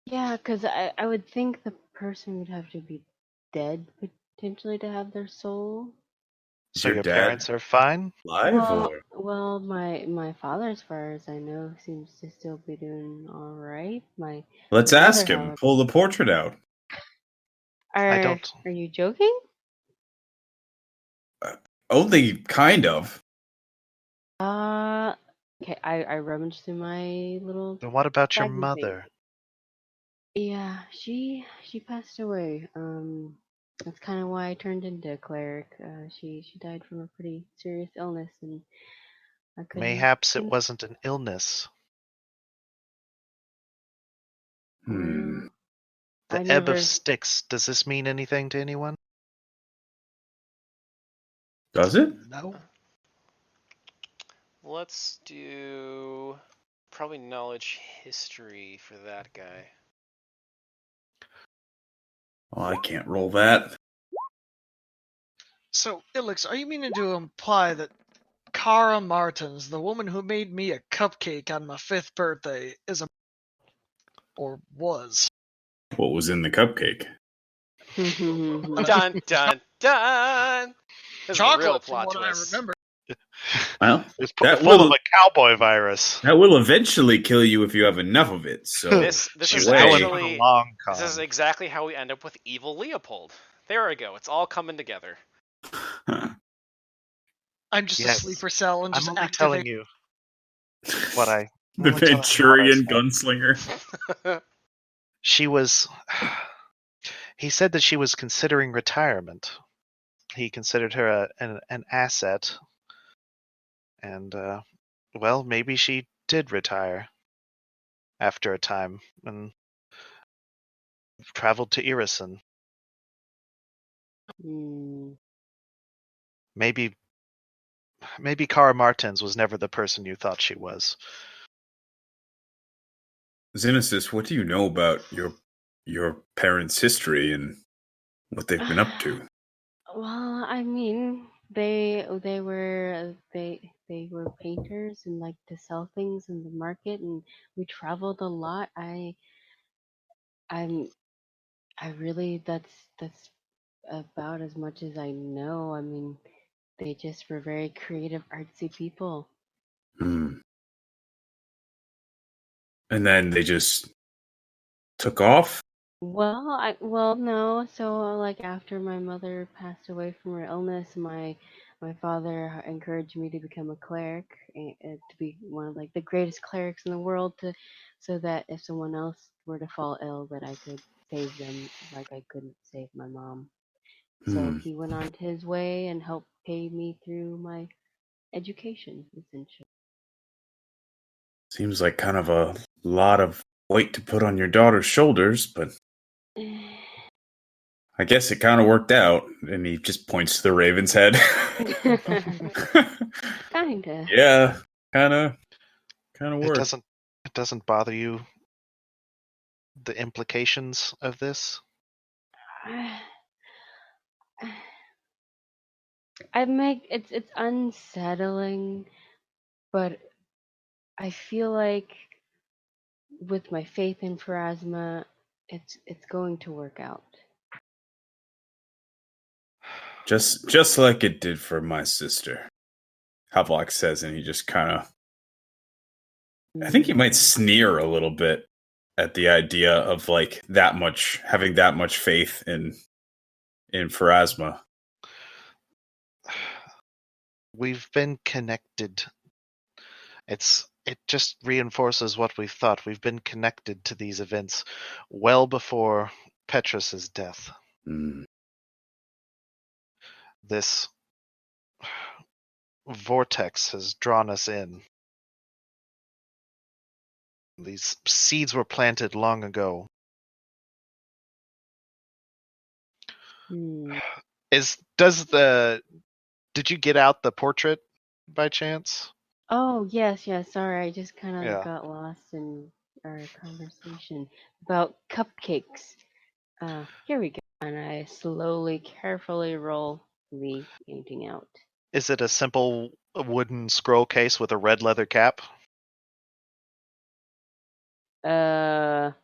yeah, because I would think the person would have to be dead potentially to have their soul. So Your your dad parents are fine? alive, or Well, my father, as far as I know, seems to still be doing all right. My let's mother, ask him. however, Pull the portrait out. I don't. are you joking? Only kind of. Okay, I rummaged through my little Then what about your baggy thing. mother? Yeah, she passed away. That's kind of why I turned into a cleric. She died from a pretty serious illness, and I Mayhaps it couldn't. wasn't an illness. Hmm. The I ebb of never. Styx. Does this mean anything to anyone? Does it? No. Let's do probably knowledge history for that guy. Oh, I can't roll that. So, Ilix, are you meaning to imply that Cara Martins, the woman who made me a cupcake on my 5th birthday, is a... or was? What was in the cupcake? Dun dun dun! This is the real Chocolate, from plot what twist. I remember. Well, It's that full of will a cowboy virus. that will eventually kill you if you have enough of it. So This She's is away. going for actually the long this is con. exactly how we end up with evil Leopold. There we go. It's all coming together. I'm just a Yes. sleeper cell and I'm just only activate. telling you what I. The only telling you what I Manchurian said. gunslinger. She was. He said that she was considering retirement. He considered her an asset, and well, maybe she did retire after a time and traveled to Irison. Maybe Cara Martins was never the person you thought she was. Xenesis, what do you know about your parents' history and what they've been up to? Well, I mean, they were painters and like to sell things in the market, and we traveled a lot. I'm I really that's about as much as I know. I mean, they just were very creative, artsy people. Hmm. And then they just took off? Well, no. So like after my mother passed away from her illness, my father encouraged me to become a cleric, to be one of like the greatest clerics in the world, to so that if someone else were to fall ill, that I could save them like I couldn't save my mom. So Hmm. he went on to his way and helped pay me through my education, essentially. Seems like kind of a lot of weight to put on your daughter's shoulders, but I guess it kind of worked out. And he just points to the raven's head. Kinda. Yeah, kind of worked. It doesn't bother you, the implications of this? It's unsettling, but I feel like with my faith in Pharasma, it's going to work out. Just like it did for my sister. Havlock says, and he just kind of... I think he might sneer a little bit at the idea of like having that much faith in Pharasma. We've been connected. It just reinforces what we've thought. We've been connected to these events well before Petrus's death. Mm. This vortex has drawn us in. These seeds were planted long ago. Did you get out the portrait by chance? Oh, yes, yes. Sorry, I just kind of got lost in our conversation about cupcakes. Here we go. And I slowly, carefully roll the painting out. Is it a simple wooden scroll case with a red leather cap? You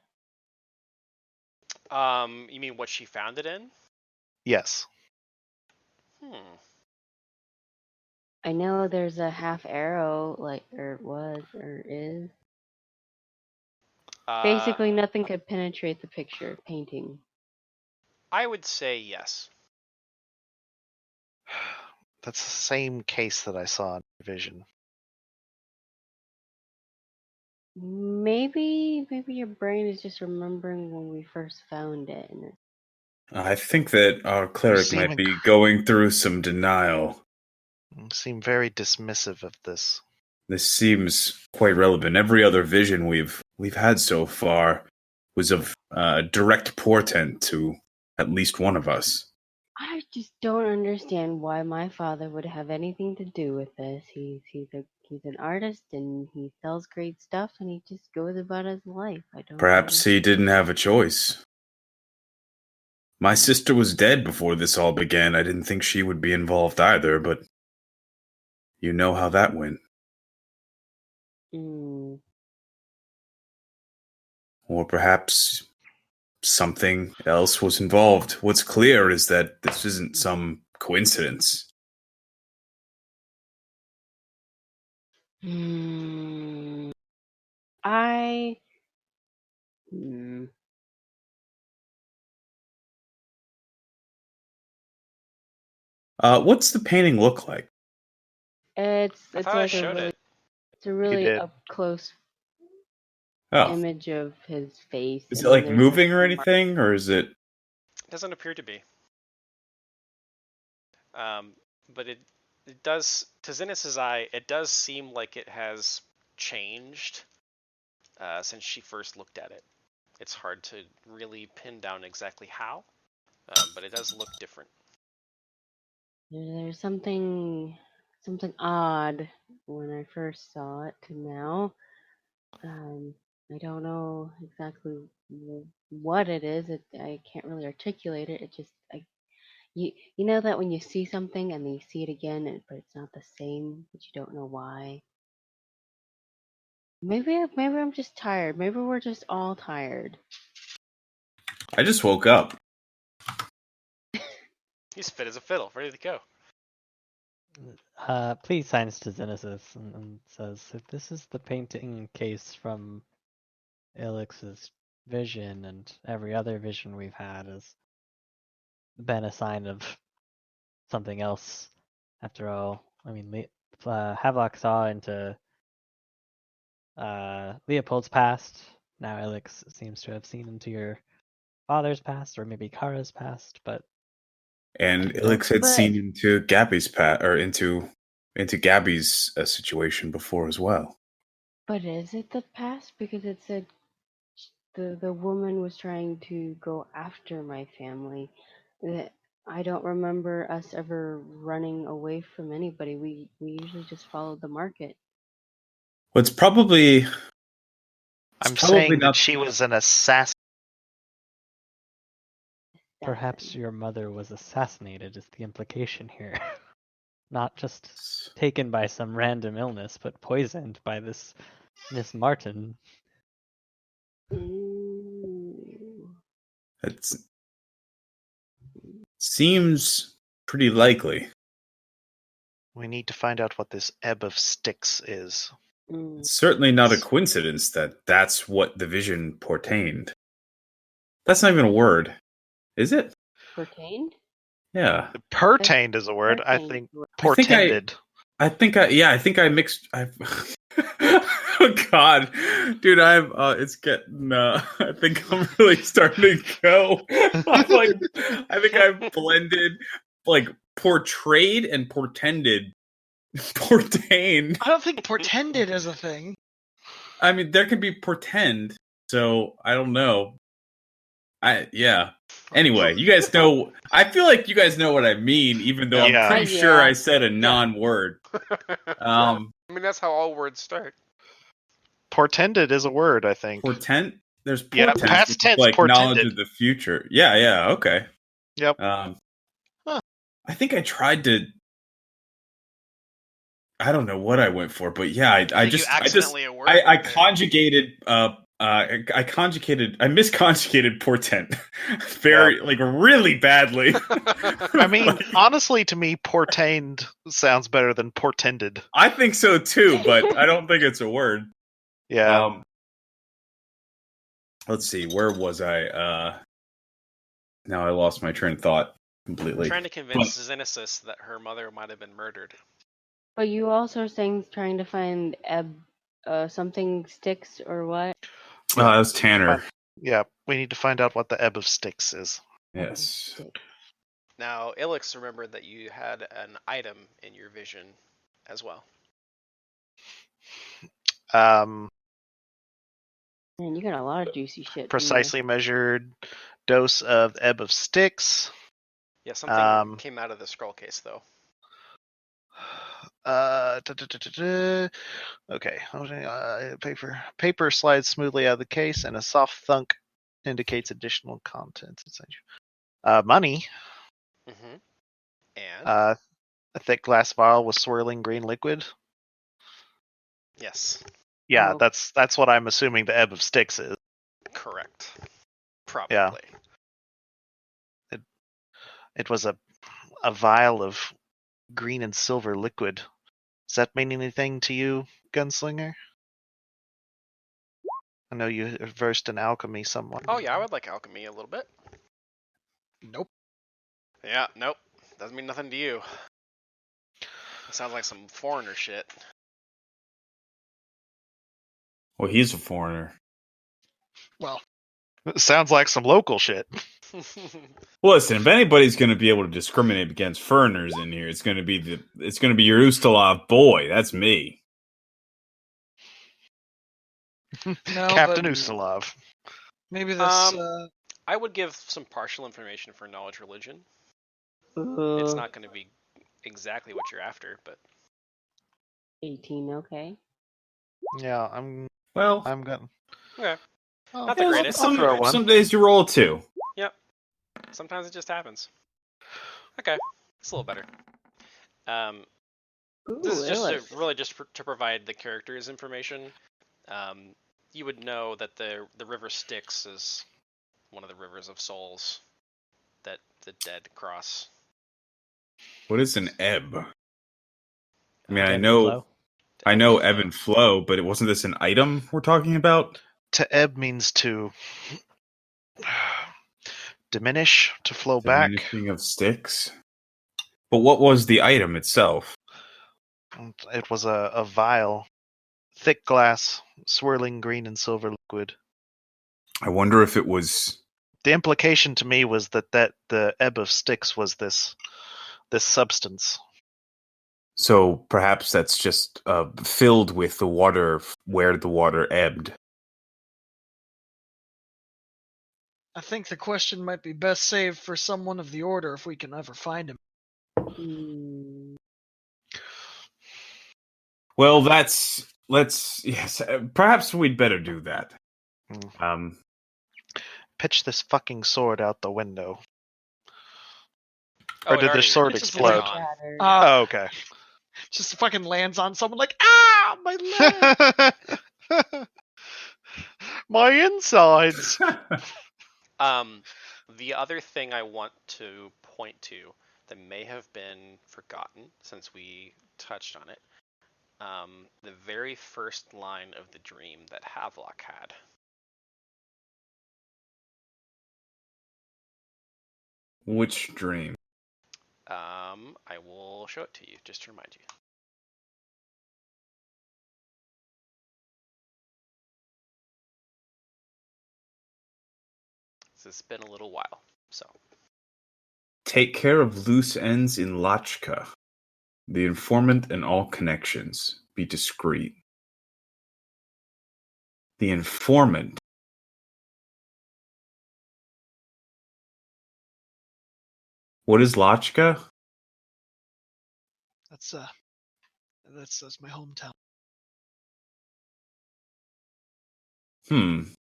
mean what she found it in? Yes. I know there's a half arrow, or is. Basically, nothing could penetrate the picture painting. I would say yes. That's the same case that I saw in Vision. Maybe your brain is just remembering when we first found it. I think that our cleric might be going through some denial. You seem very dismissive of this. This seems quite relevant. Every other vision we've had so far was of direct portent to at least one of us. I just don't understand why my father would have anything to do with this. He's an artist and he sells great stuff and he just goes about his life. I don't. Perhaps he didn't have a choice. My sister was dead before this all began. I didn't think she would be involved either, but you know how that went. Or perhaps something else was involved. What's clear is that this isn't some coincidence. What's the painting look like? It's like it's a really up close image of his face. Is it like moving or anything, or is it? It doesn't appear to be. But it does, to Zinnis's eye, it does seem like it has changed since she first looked at it. It's hard to really pin down exactly how, but it does look different. There's something odd when I first saw it to now. I don't know exactly what it is. I can't really articulate it. It just you know that when you see something and then you see it again, but it's not the same, but you don't know why. Maybe I'm just tired. Maybe we're just all tired. I just woke up. He's fit as a fiddle, ready to go. Please signs to Zinnesis and says, if this is the painting case from Ilix's vision and every other vision we've had has been a sign of something else, after all. I mean, Havelock saw into Leopold's past. Now Ilix seems to have seen into your father's past, or maybe Kara's past, but and Ilix had seen into Gabby's past, or into Gabby's situation before as well. But is it the past? Because it said the woman was trying to go after my family. I don't remember us ever running away from anybody. We usually just followed the market. Well, it's probably. I'm saying that she was an assassin. Perhaps your mother was assassinated is the implication here. Not just taken by some random illness, but poisoned by this Miss Martin. It seems pretty likely. We need to find out what this ebb of sticks is. It's certainly not a coincidence that that's what the vision portained. That's not even a word, is it? Portained? Yeah. Pertained is a word. I think portended. I think I mixed. Oh God, dude, it's getting. I think I'm really starting to go. I think I've blended like portrayed and portended. Portained. I don't think portended is a thing. I mean, there can be portend, so I don't know. Yeah. Anyway, you guys know. I feel like you guys know what I mean, even though I'm pretty sure I said a non-word. I mean, that's how all words start. Portended is a word, I think. Portent? There's portent, past tense, like portended. knowledge of the future. Yeah, okay. Yep. I think I tried to. I don't know what I went for, but yeah, I conjugated. I misconjugated portent, really badly. I mean, honestly, to me, portained sounds better than portended. I think so too, but I don't think it's a word. Yeah. Let's see, where was I? Now I lost my train of thought completely. I'm trying to convince Xenesis that her mother might have been murdered. But you also are saying trying to find something sticks or what? That was Tanner. Yeah, we need to find out what the ebb of Styx is. Yes. Now, Ilix remembered that you had an item in your vision as well. Man, you got a lot of juicy shit. Precisely measured dose of ebb of Styx. Yeah, something came out of the scroll case, though. Okay. Paper slides smoothly out of the case, and a soft thunk indicates additional contents inside you. Money. Mm-hmm. And a thick glass vial with swirling green liquid. Yes. Yeah, that's what I'm assuming the ebb of Styx is. Correct. Probably. Yeah. It was a vial of green and silver liquid. Does that mean anything to you, Gunslinger? I know you're versed in alchemy somewhat. Oh yeah, I would like alchemy a little bit. Nope. Yeah, nope. Doesn't mean nothing to you. It sounds like some foreigner shit. Well, he's a foreigner. Well, it sounds like some local shit. Well, listen, if anybody's going to be able to discriminate against foreigners in here, it's going to be your Ustalov boy. That's me. No, Captain Ustalov. Maybe this. I would give some partial information for knowledge religion. It's not going to be exactly what you're after, but 18, okay. Yeah, I'm good. Okay. Well, not the greatest. Some days you roll 2. Yep. Sometimes it just happens. Okay, it's a little better. This is just to provide the characters information. You would know that the river Styx is one of the rivers of souls that the dead cross. What is an ebb? I mean, I know ebb and flow, but wasn't this an item we're talking about? To ebb means to diminish, to flow back. Diminishing of Styx. But what was the item itself? It was a vial, thick glass, swirling green and silver liquid. I wonder if it was. The implication to me was that the ebb of Styx was this substance. So perhaps that's just filled with the water where the water ebbed. I think the question might be best saved for someone of the Order if we can ever find him. Well, yes. Perhaps we'd better do that. Pitch this fucking sword out the window. Oh, or did the sword explode? Okay. Just fucking lands on someone like, ah, my leg! My insides! The other thing I want to point to that may have been forgotten since we touched on it, the very first line of the dream that Havelock had. Which dream? I will show it to you, just to remind you. It's been a little while, so. Take care of loose ends in Lachka. The informant and all connections. Be discreet. The informant What is Lachka? That's my hometown.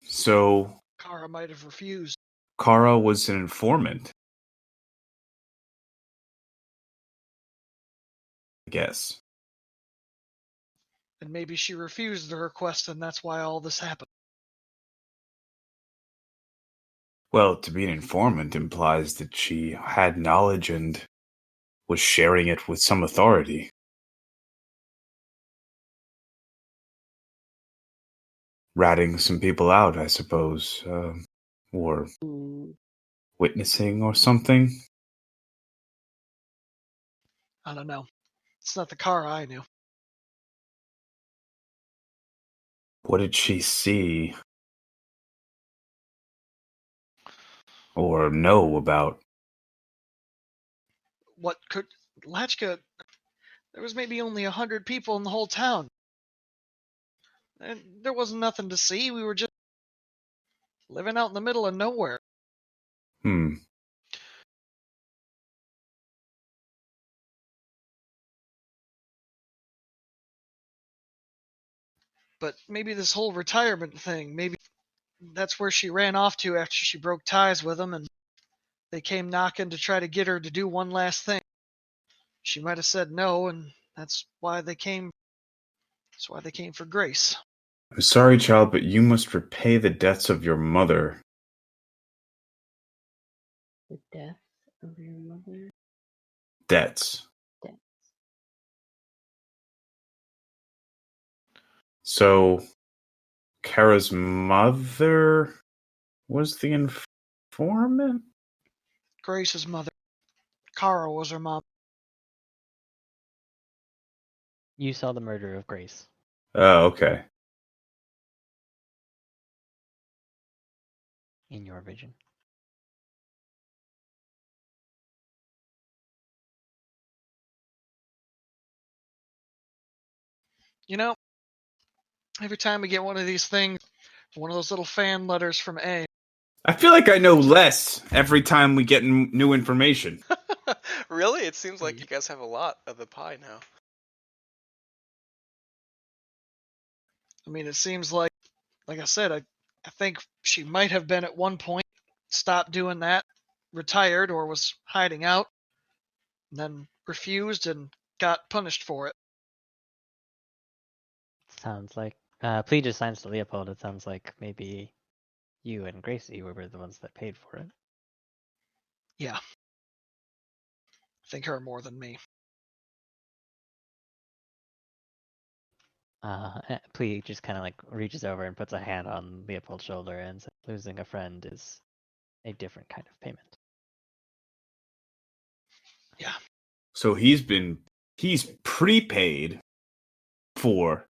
So Kara might have refused. Kara was an informant. I guess. And maybe she refused the request, and that's why all this happened. Well, to be an informant implies that she had knowledge and was sharing it with some authority. Ratting some people out, I suppose. Or witnessing or something. I don't know. It's not the Kara I knew. What did she see? Or know about? What could... Lachka... There was maybe only 100 people in the whole town. And there wasn't nothing to see. We were just living out in the middle of nowhere. But maybe this whole retirement thing, maybe that's where she ran off to after she broke ties with them, and they came knocking to try to get her to do one last thing. She might have said no, and that's why they came. That's why they came for Grace. I'm sorry, child, but you must repay the debts of your mother. The death of your mother? Debts. Debts. So, Kara's mother was the informant? Grace's mother. Kara was her mom. You saw the murder of Grace. Oh, okay. In your vision. You know, every time we get one of these things, one of those little fan letters from A. I feel like I know less every time we get new information. Really? It seems like you guys have a lot of the pie now. I mean, it seems like I said, I think she might have been at one point, stopped doing that, retired, or was hiding out, then refused and got punished for it. Sounds like Plea just signs to Leopold. It sounds like maybe you and Gracie were the ones that paid for it. Yeah. I think her more than me. Plea just kind of like reaches over and puts a hand on Leopold's shoulder and says, losing a friend is a different kind of payment. Yeah. So he's prepaid for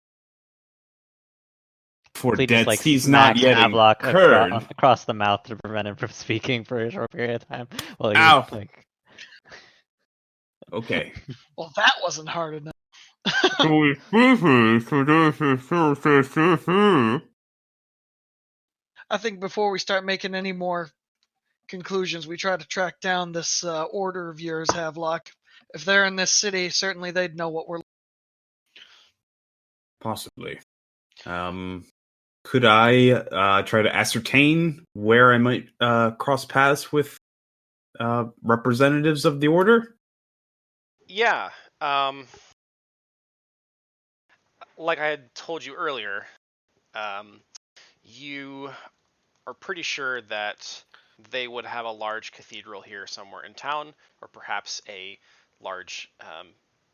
Plea debts just, like, he's not yet incurred. across the mouth to prevent him from speaking for a short period of time. Well, Ow. Like... Okay. Well, that wasn't hard enough. I think before we start making any more conclusions, we try to track down this order of yours, Havelock. If they're in this city, certainly they'd know what we're... Possibly. Could I try to ascertain where I might cross paths with representatives of the order? Yeah. Like I had told you earlier, you are pretty sure that they would have a large cathedral here somewhere in town, or perhaps a large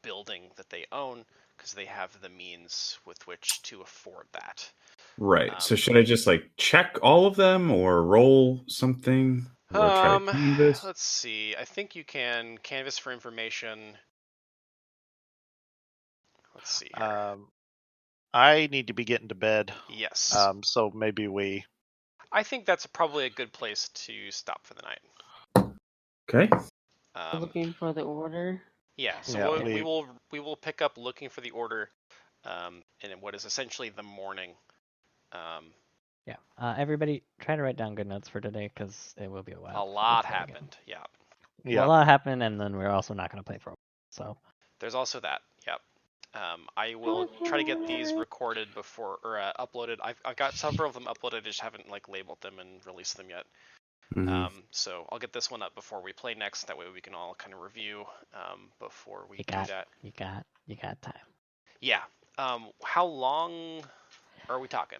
building that they own, because they have the means with which to afford that. Right. So should I just like check all of them or roll something or try to canvas? Let's see. I think you can canvas for information. Let's see here. I need to be getting to bed. Yes. So maybe we... I think that's probably a good place to stop for the night. Okay. Looking for the order. Yeah. So we will pick up looking for the order, in what is essentially the morning. Yeah. Everybody, try to write down good notes for today because it will be a while. A lot happened. Yeah. will not happen, and then we're also not going to play for a while. So there's also that. Yep. I will try to get these recorded before or uploaded. I've got several of them uploaded. I just haven't like labeled them and released them yet. So I'll get this one up before we play next. That way we can all kind of review before we do that. You got time. Yeah. How long are we talking?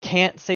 Can't say